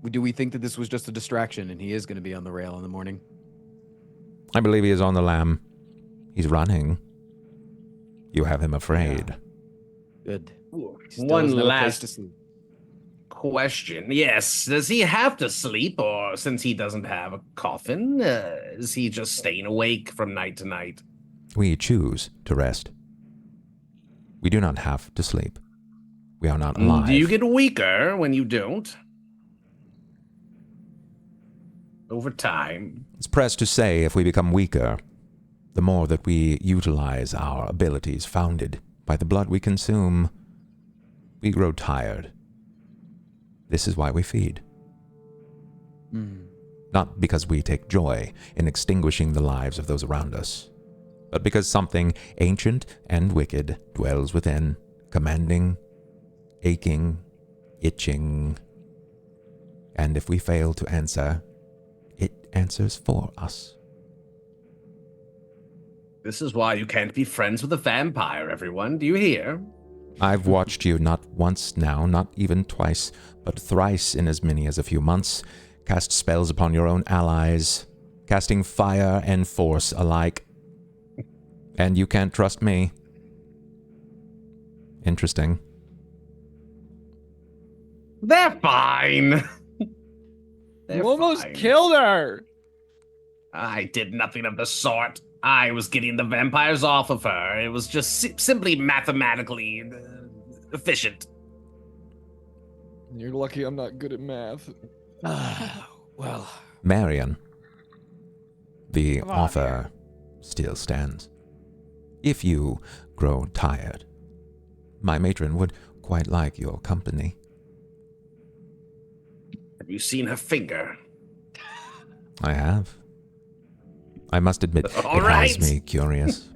Do we think that this was just a distraction and he is going to be on the rail in the morning? I believe he is on the lam. He's running. You have him afraid. Yeah. Good. Still One doesn't have a place last to sleep. question. Yes, does he have to sleep, or since he doesn't have a coffin, is he just staying awake from night to night? We choose to rest. We do not have to sleep. We are not alive. Do you get weaker when you don't? Over time. It's pressed to say if we become weaker, the more that we utilize our abilities founded by the blood we consume, we grow tired. This is why we feed. Not because we take joy in extinguishing the lives of those around us, but because something ancient and wicked dwells within, commanding, aching, itching. And if we fail to answer, it answers for us. This is why you can't be friends with a vampire, everyone. Do you hear? I've watched you not once now, not even twice, but thrice in as many as a few months, cast spells upon your own allies, casting fire and force alike. And you can't trust me. Interesting. They're fine. You almost killed her. I did nothing of the sort. I was getting the vampires off of her. It was just simply mathematically efficient. You're lucky I'm not good at math. Well, Marian, the Come on, offer still stands. If you grow tired, my matron would quite like your company. Have you seen her finger? I have. I must admit, it All has right. me curious.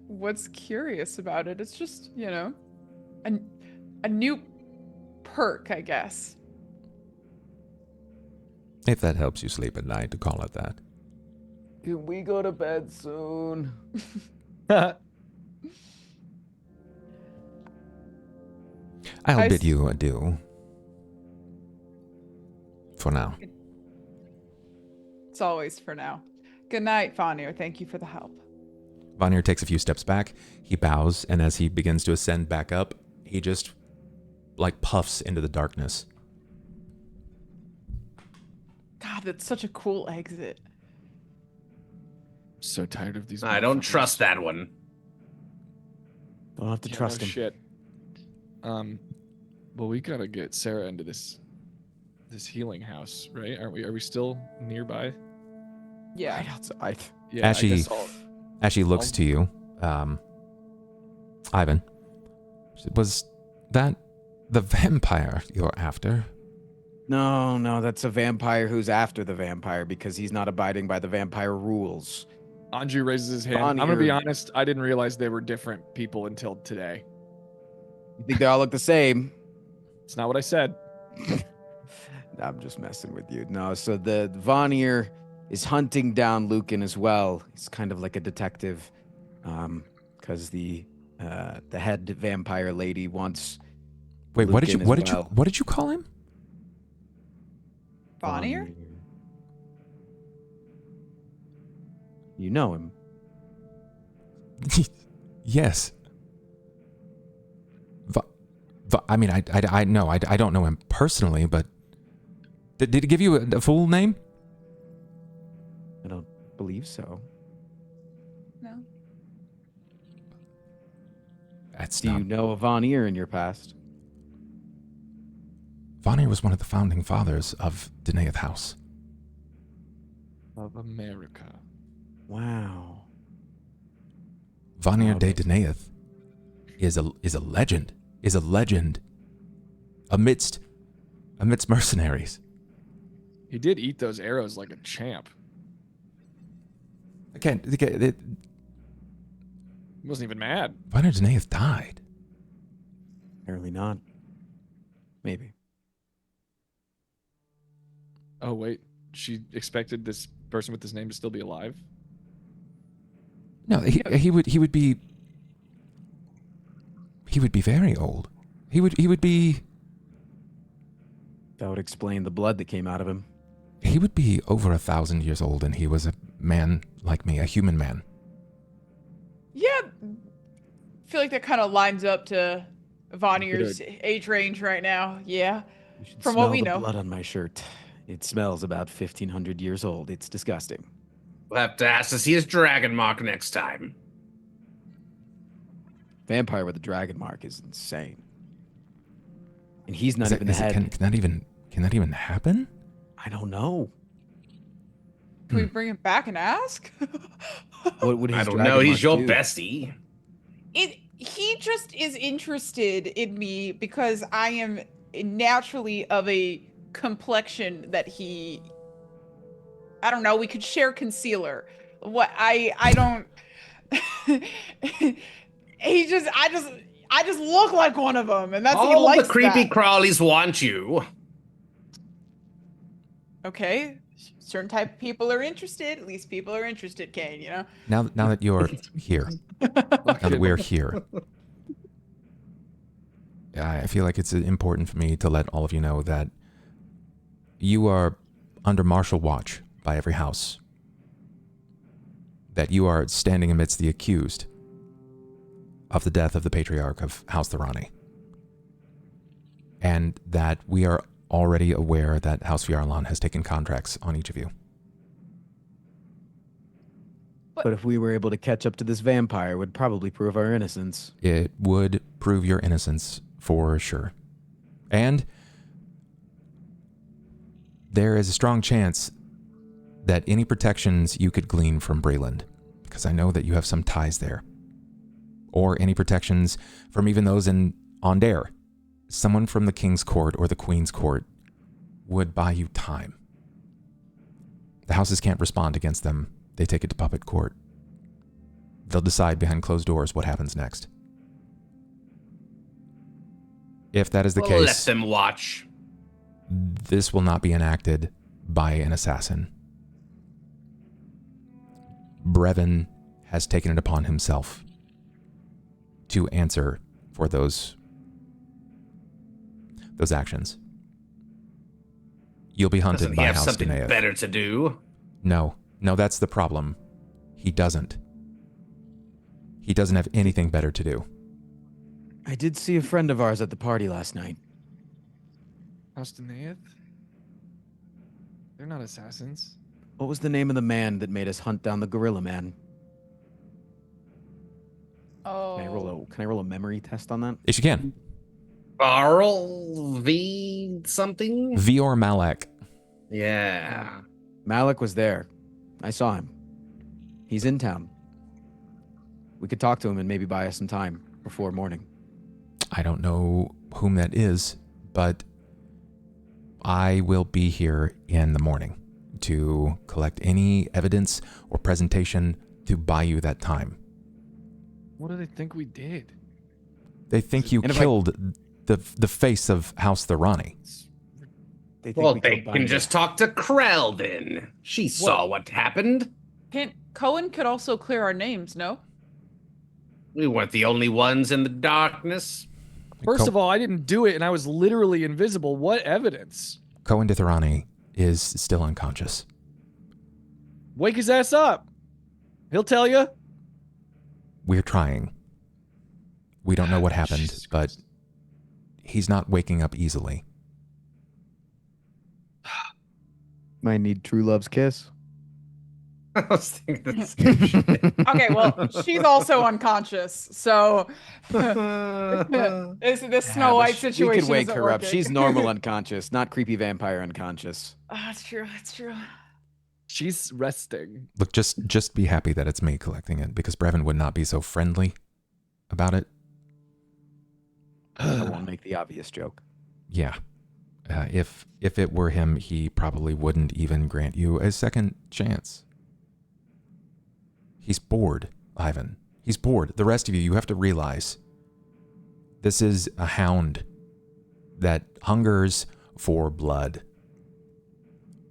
What's curious about it? It's just, you know, a new perk, I guess. If that helps you sleep at night, to call it that. Can we go to bed soon? I'll bid you adieu. For now. It's always for now. Good night, Vanir. Thank you for the help. Vanir takes a few steps back, he bows, and as he begins to ascend back up, he just, like, puffs into the darkness. God, that's such a cool exit. So tired of these. I don't motherfuckers. trust that one. Don't have to Yeah, trust no him. Shit. Well, we gotta get Sera into this healing house, right? Are we still nearby? Yeah. Right outside. Yeah. As she- As she looks to you, Ivan, was that the vampire you're after? No, that's a vampire who's after the vampire because he's not abiding by the vampire rules. Anju raises his hand. I'm gonna be honest. I didn't realize they were different people until today. You think they all look the same? It's not what I said. I'm just messing with you. No, so the Vanir is hunting down Lucan as well. He's kind of like a detective, because the head vampire lady wants. Wait, what did Lucan as well. what did you call him? Vanir? You know him. Yes. I mean, I know, I don't know him personally, but did he give you a full name? I don't believe so. No. That's Do not. you know a Vanir in your past? Vanir was one of the founding fathers of Deneath House. Of America. Wow. Vanir Wow, de that's- Deneath is a legend. Is a legend amidst mercenaries. He did eat those arrows like a champ. Again, He wasn't even mad. Vanir Deneath died. Apparently not. Maybe. Oh wait, she expected this person with this name to still be alive. No, he would be very old. He would be That would explain the blood that came out of him. over 1,000 years old, and he was a man like me, a human man. Yeah. I feel like that kind of lines up to Vanir's age range right now. Yeah. You should From what smell we the know. blood on my shirt. It smells about 1,500 years old. It's disgusting. We'll have to ask to see his dragon mark next time. Vampire with a dragon mark is insane. And he's not Is that- even the is it- head. Can that even happen? I don't know. Can we bring him back and ask? What would his I don't dragon know. He's mark your do? bestie. He just is interested in me because I am naturally of a complexion that I don't know, we could share concealer. What I don't I just I just look like one of them, and he All the likes creepy that. crawlies want you. Okay, certain type of people are interested. At least people are interested, Cain. You know. Now that you're here, now that we're here, I feel like it's important for me to let all of you know that you are under martial watch by every house. That you are standing amidst the accused of the death of the patriarch of House Thorani. And that we are already aware that House Fiarlan has taken contracts on each of you. But if we were able to catch up to this vampire, it would probably prove our innocence. It would prove your innocence for sure. And there is a strong chance that any protections you could glean from Breland, because I know that you have some ties there, or any protections from even those in Ondair, someone from the King's Court or the Queen's Court would buy you time. The houses can't respond against them. They take it to puppet court. They'll decide behind closed doors what happens next. If that is the We'll case, let them watch. this will not be enacted by an assassin. Brevin has taken it upon himself to answer for those actions. You'll be hunted Doesn't he by have House something Daneath. better to do? No, that's the problem. He doesn't. He doesn't have anything better to do. I did see a friend of ours at the party last night. House Daneath? They're not assassins. What was the name of the man that made us hunt down the gorilla man? Oh. Can I roll a memory test on that? Yes, you can. Carl V something? Vior Malak. Yeah. Malik was there. I saw him. He's in town. We could talk to him and maybe buy us some time before morning. I don't know whom that is, but I will be here in the morning to collect any evidence or presentation to buy you that time. What do they think we did? They think you killed the face of House Thorani. Well, they can just talk to Krell then. She saw what happened. Cohen could also clear our names, no? We weren't the only ones in the darkness. First of all, I didn't do it, and I was literally invisible. What evidence? Cohen de Thorani is still unconscious. Wake his ass up. He'll tell you. We're trying. We don't know what happened, but he's not waking up easily. Might need true love's kiss. I was thinking the same shit. Okay, well, she's also unconscious, so this Snow White situation. We could wake isn't her up. working. She's normal unconscious, not creepy vampire unconscious. Oh, that's true. That's true. She's resting. Look, just be happy that it's me collecting it, because Brevin would not be so friendly about it. I won't make the obvious joke. Yeah. If it were him, he probably wouldn't even grant you a second chance. He's bored, Ivan. He's bored. The rest of you, you have to realize this is a hound that hungers for blood.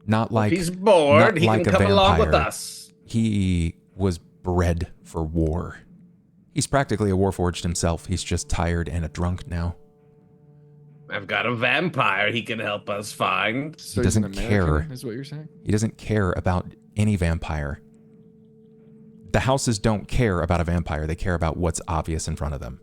Not like if he's bored, he like can a come along with vampire. us. He was bred for war. He's practically a warforged himself. He's just tired and a drunk now. I've got a vampire he can help us find. So He doesn't he's an American, care. is what you're saying? He doesn't care about any vampire. The houses don't care about a vampire. They care about what's obvious in front of them.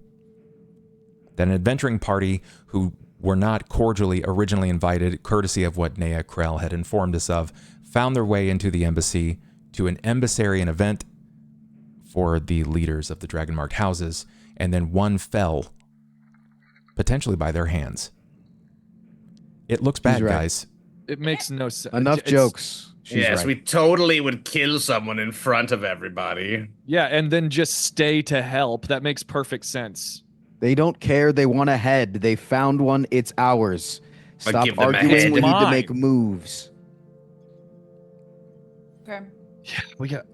That an adventuring party who were not cordially originally invited, courtesy of what Nea Krell had informed us of, found their way into the embassy to an embassarian event for the leaders of the dragon-marked houses, and then one fell, potentially by their hands. It looks bad, right. guys. It makes no sense. Enough jokes. She's yes, right. we totally would kill someone in front of everybody. Yeah, and then just stay to help. That makes perfect sense. They don't care. They want a head. They found one. It's ours. But Stop give them a arguing. head. We need to Mine. make moves. Okay. Yeah, we got.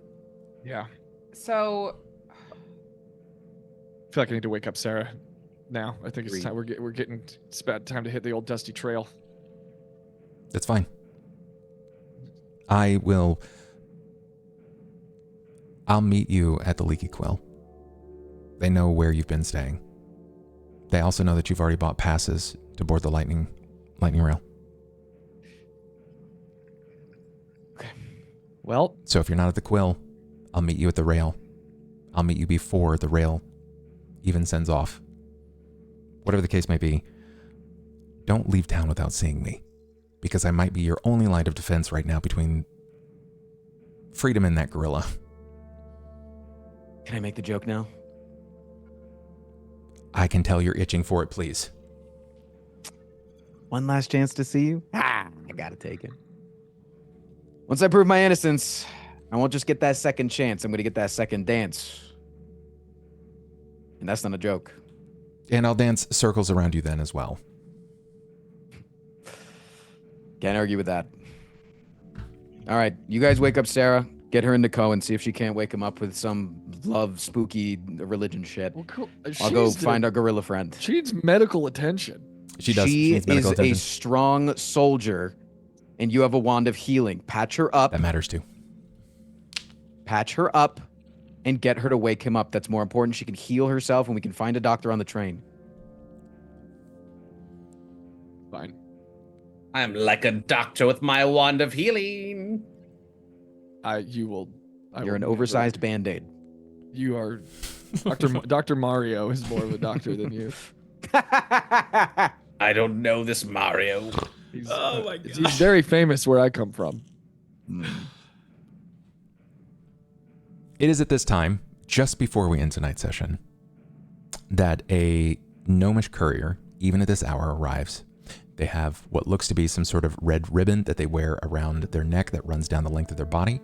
Yeah. So, I feel like I need to wake up Sera. now. I think it's 3. time. We're getting. It's about time to hit the old dusty trail. That's fine. I'll meet you at the Leaky Quill. They know where you've been staying. They also know that you've already bought passes to board the lightning rail. Well, So if you're not at the Quill, I'll meet you at the rail. I'll meet you before the rail even sends off. Whatever the case may be, don't leave town without seeing me, because I might be your only line of defense right now between freedom and that gorilla. Can I make the joke now? I can tell you're itching for it, please. One last chance to see you? I gotta take it. Once I prove my innocence, I won't just get that second chance. I'm gonna get that second dance. And that's not a joke. And I'll dance circles around you then as well. Can't argue with that. All right, you guys wake up Sera. Get her into Co and see if she can't wake him up with some love, spooky religion shit. well, cool. I'll go find our gorilla friend. She needs medical attention. She does. She needs medical is a attention. strong soldier, and you have a wand of healing. Patch her up. That matters too. Patch her up and get her to wake him up. That's more important. She can heal herself, and we can find a doctor on the train. Fine. I'm like a doctor with my wand of healing. You're You're an oversized Band-Aid. You are. Dr. Mario is more of a doctor than you. I don't know this Mario. He's very famous where I come from. It is at this time, just before we end tonight's session, that a gnomish courier, even at this hour, arrives. They have what looks to be some sort of red ribbon that they wear around their neck that runs down the length of their body.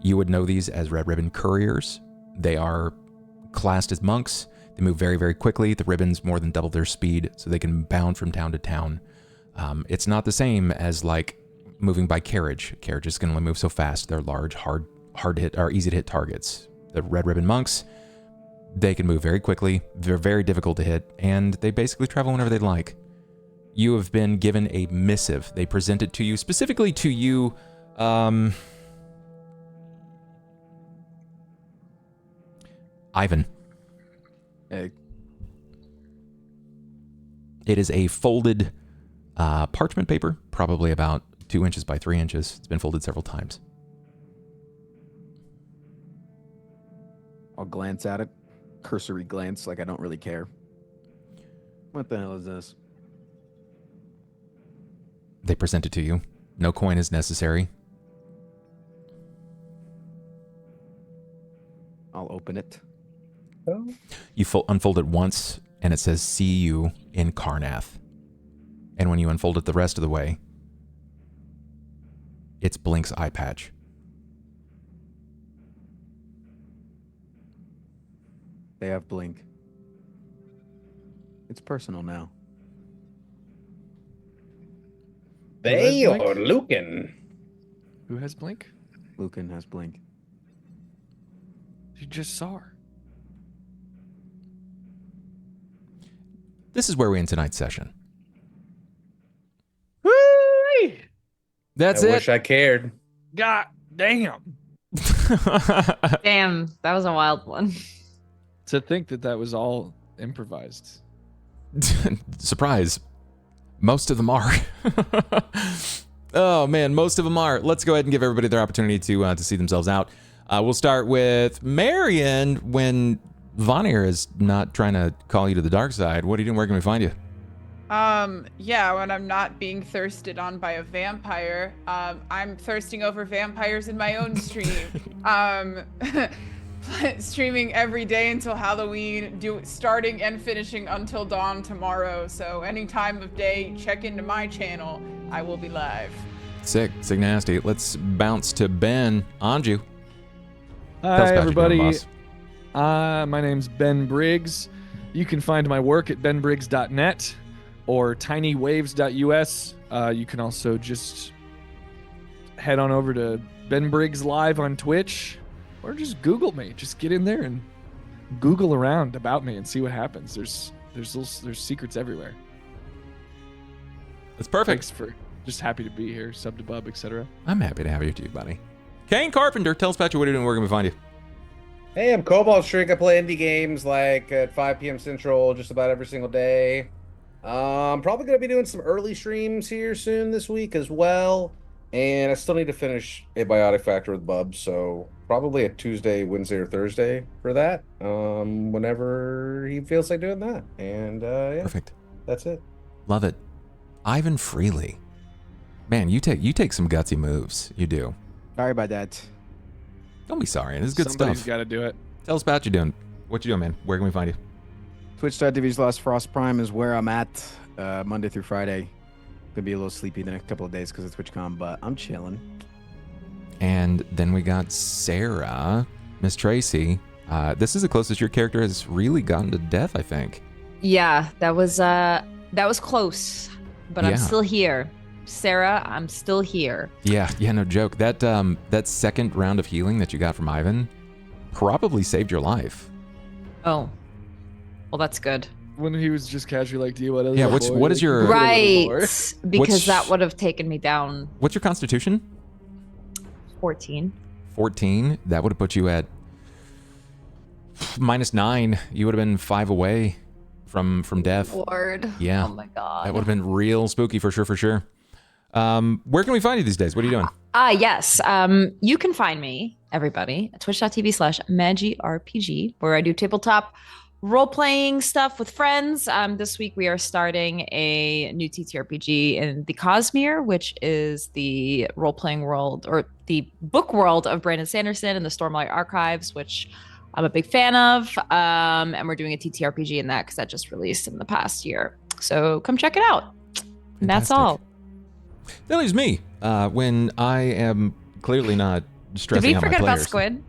You would know these as red ribbon couriers. They are classed as monks. They move very, very quickly. The ribbons more than double their speed, so they can bound from town to town. It's not the same as like moving by carriage. Carriages can only move so fast. They're large, hard to hit, or easy to hit targets. The red ribbon monks, they can move very quickly. They're very difficult to hit, and they basically travel whenever they'd like. You have been given a missive. They present it to you, specifically to you, Ivan. Hey. It is a folded parchment paper, probably about 2 inches by 3 inches. It's been folded several times. I'll glance at it. Cursory glance, like I don't really care. What the hell is this? They present it to you. No coin is necessary. I'll open it. You unfold it once, and it says, "See you in Karnath." And when you unfold it the rest of the way, it's Blink's eye patch. They have Blink. It's personal now. They Blink? are Lucan. Who has Blink? Lucan has Blink. You just saw her. This is where we end tonight's session. Whee! That's I it. wish I cared. God damn. Damn, that was a wild one. To think that was all improvised. Surprise. Most of them are. Oh man, most of them are. Let's go ahead and give everybody their opportunity to see themselves out. We'll start with Marian. When Vanir is not trying to call you to the dark side, what are you doing? Where can we find you? Yeah, when I'm not being thirsted on by a vampire, I'm thirsting over vampires in my own stream. Streaming every day until Halloween, starting and finishing until dawn tomorrow. So any time of day, check into my channel. I will be live. Sick nasty. Let's bounce to Ben. Anju. Tell us Hi, about your everybody. doing, boss. My name's BenBriggs. You can find my work at benbriggs.net or tinywaves.us. You can also just head on over to BenBriggsLive on Twitch, or just Google me. Just get in there and Google around about me and see what happens. There's There's secrets everywhere. That's perfect. Thanks for just happy to be here. Sub to Bub, etc. I'm happy to have you too, buddy. Cain Carpenter, tell us about you. What are you doing? Where can we find you? Hey, I'm CobaltStreak. I play indie games like at 5 p.m. Central just about every single day. I'm probably going to be doing some early streams here soon this week as well. And I still need to finish Abiotic Factor with Bub, so probably a Tuesday, Wednesday, or Thursday for that. Whenever he feels like doing that. And yeah, Perfect. that's it. Love it. Ivan Freely. Man, you take some gutsy moves. You do. Sorry about that. Don't be sorry. This is good Somebody's stuff. got to do it. Tell us about you doing. What you doing, man? Where can we find you? Twitch.tv/FrostPrime is where I'm at Monday through Friday. Gonna be a little sleepy the next couple of days because of TwitchCon, but I'm chilling. And then we got Sera, Miss Tracy. This is the closest your character has really gotten to death, I think. Yeah, that was close, but Yeah. I'm still here. Sera, I'm still here. Yeah, no joke. That second round of healing that you got from Ivan probably saved your life. Oh, well, that's good. When he was just casually like, "Do you want to?" Yeah, what is your- Right, because Which- that would have taken me down What's your constitution? 14. 14. That would have put you at -9. You would have been 5 away from death. Lord. Yeah. Oh my God. That would have been real spooky for sure. Where can we find you these days? What are you doing? Yes. You can find me, everybody, at twitch.tv/MagiRPG, where I do tabletop role-playing stuff with friends. This week we are starting a new TTRPG in the Cosmere, which is the role-playing world or the book world of Brandon Sanderson and the Stormlight Archives, which I'm a big fan of. And we're doing a TTRPG in that because that just released in the past year. So come check it out. And that's all. That leaves me when I am clearly not Did stressing we out my forget about players. Squid?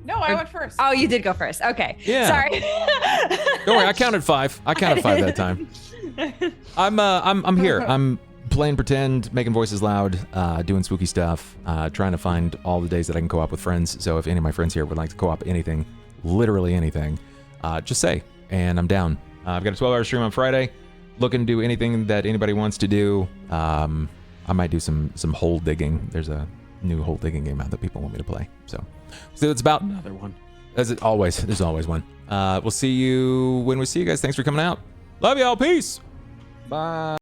No, I went first. Oh, you did go first. Okay. Yeah. Sorry. Don't worry, I counted 5. I counted 5 that time. I'm here. I'm playing pretend, making voices loud, doing spooky stuff, trying to find all the days that I can co-op with friends. So if any of my friends here would like to co-op anything, literally anything, just say, and I'm down. I've got a 12-hour stream on Friday. Looking to do anything that anybody wants to do. I might do some hole digging. There's a new hole digging game out that people want me to play. So it's about Another one. as it always. There's always one. We'll see you when we see you guys. Thanks for coming out. Love y'all. Peace. Bye.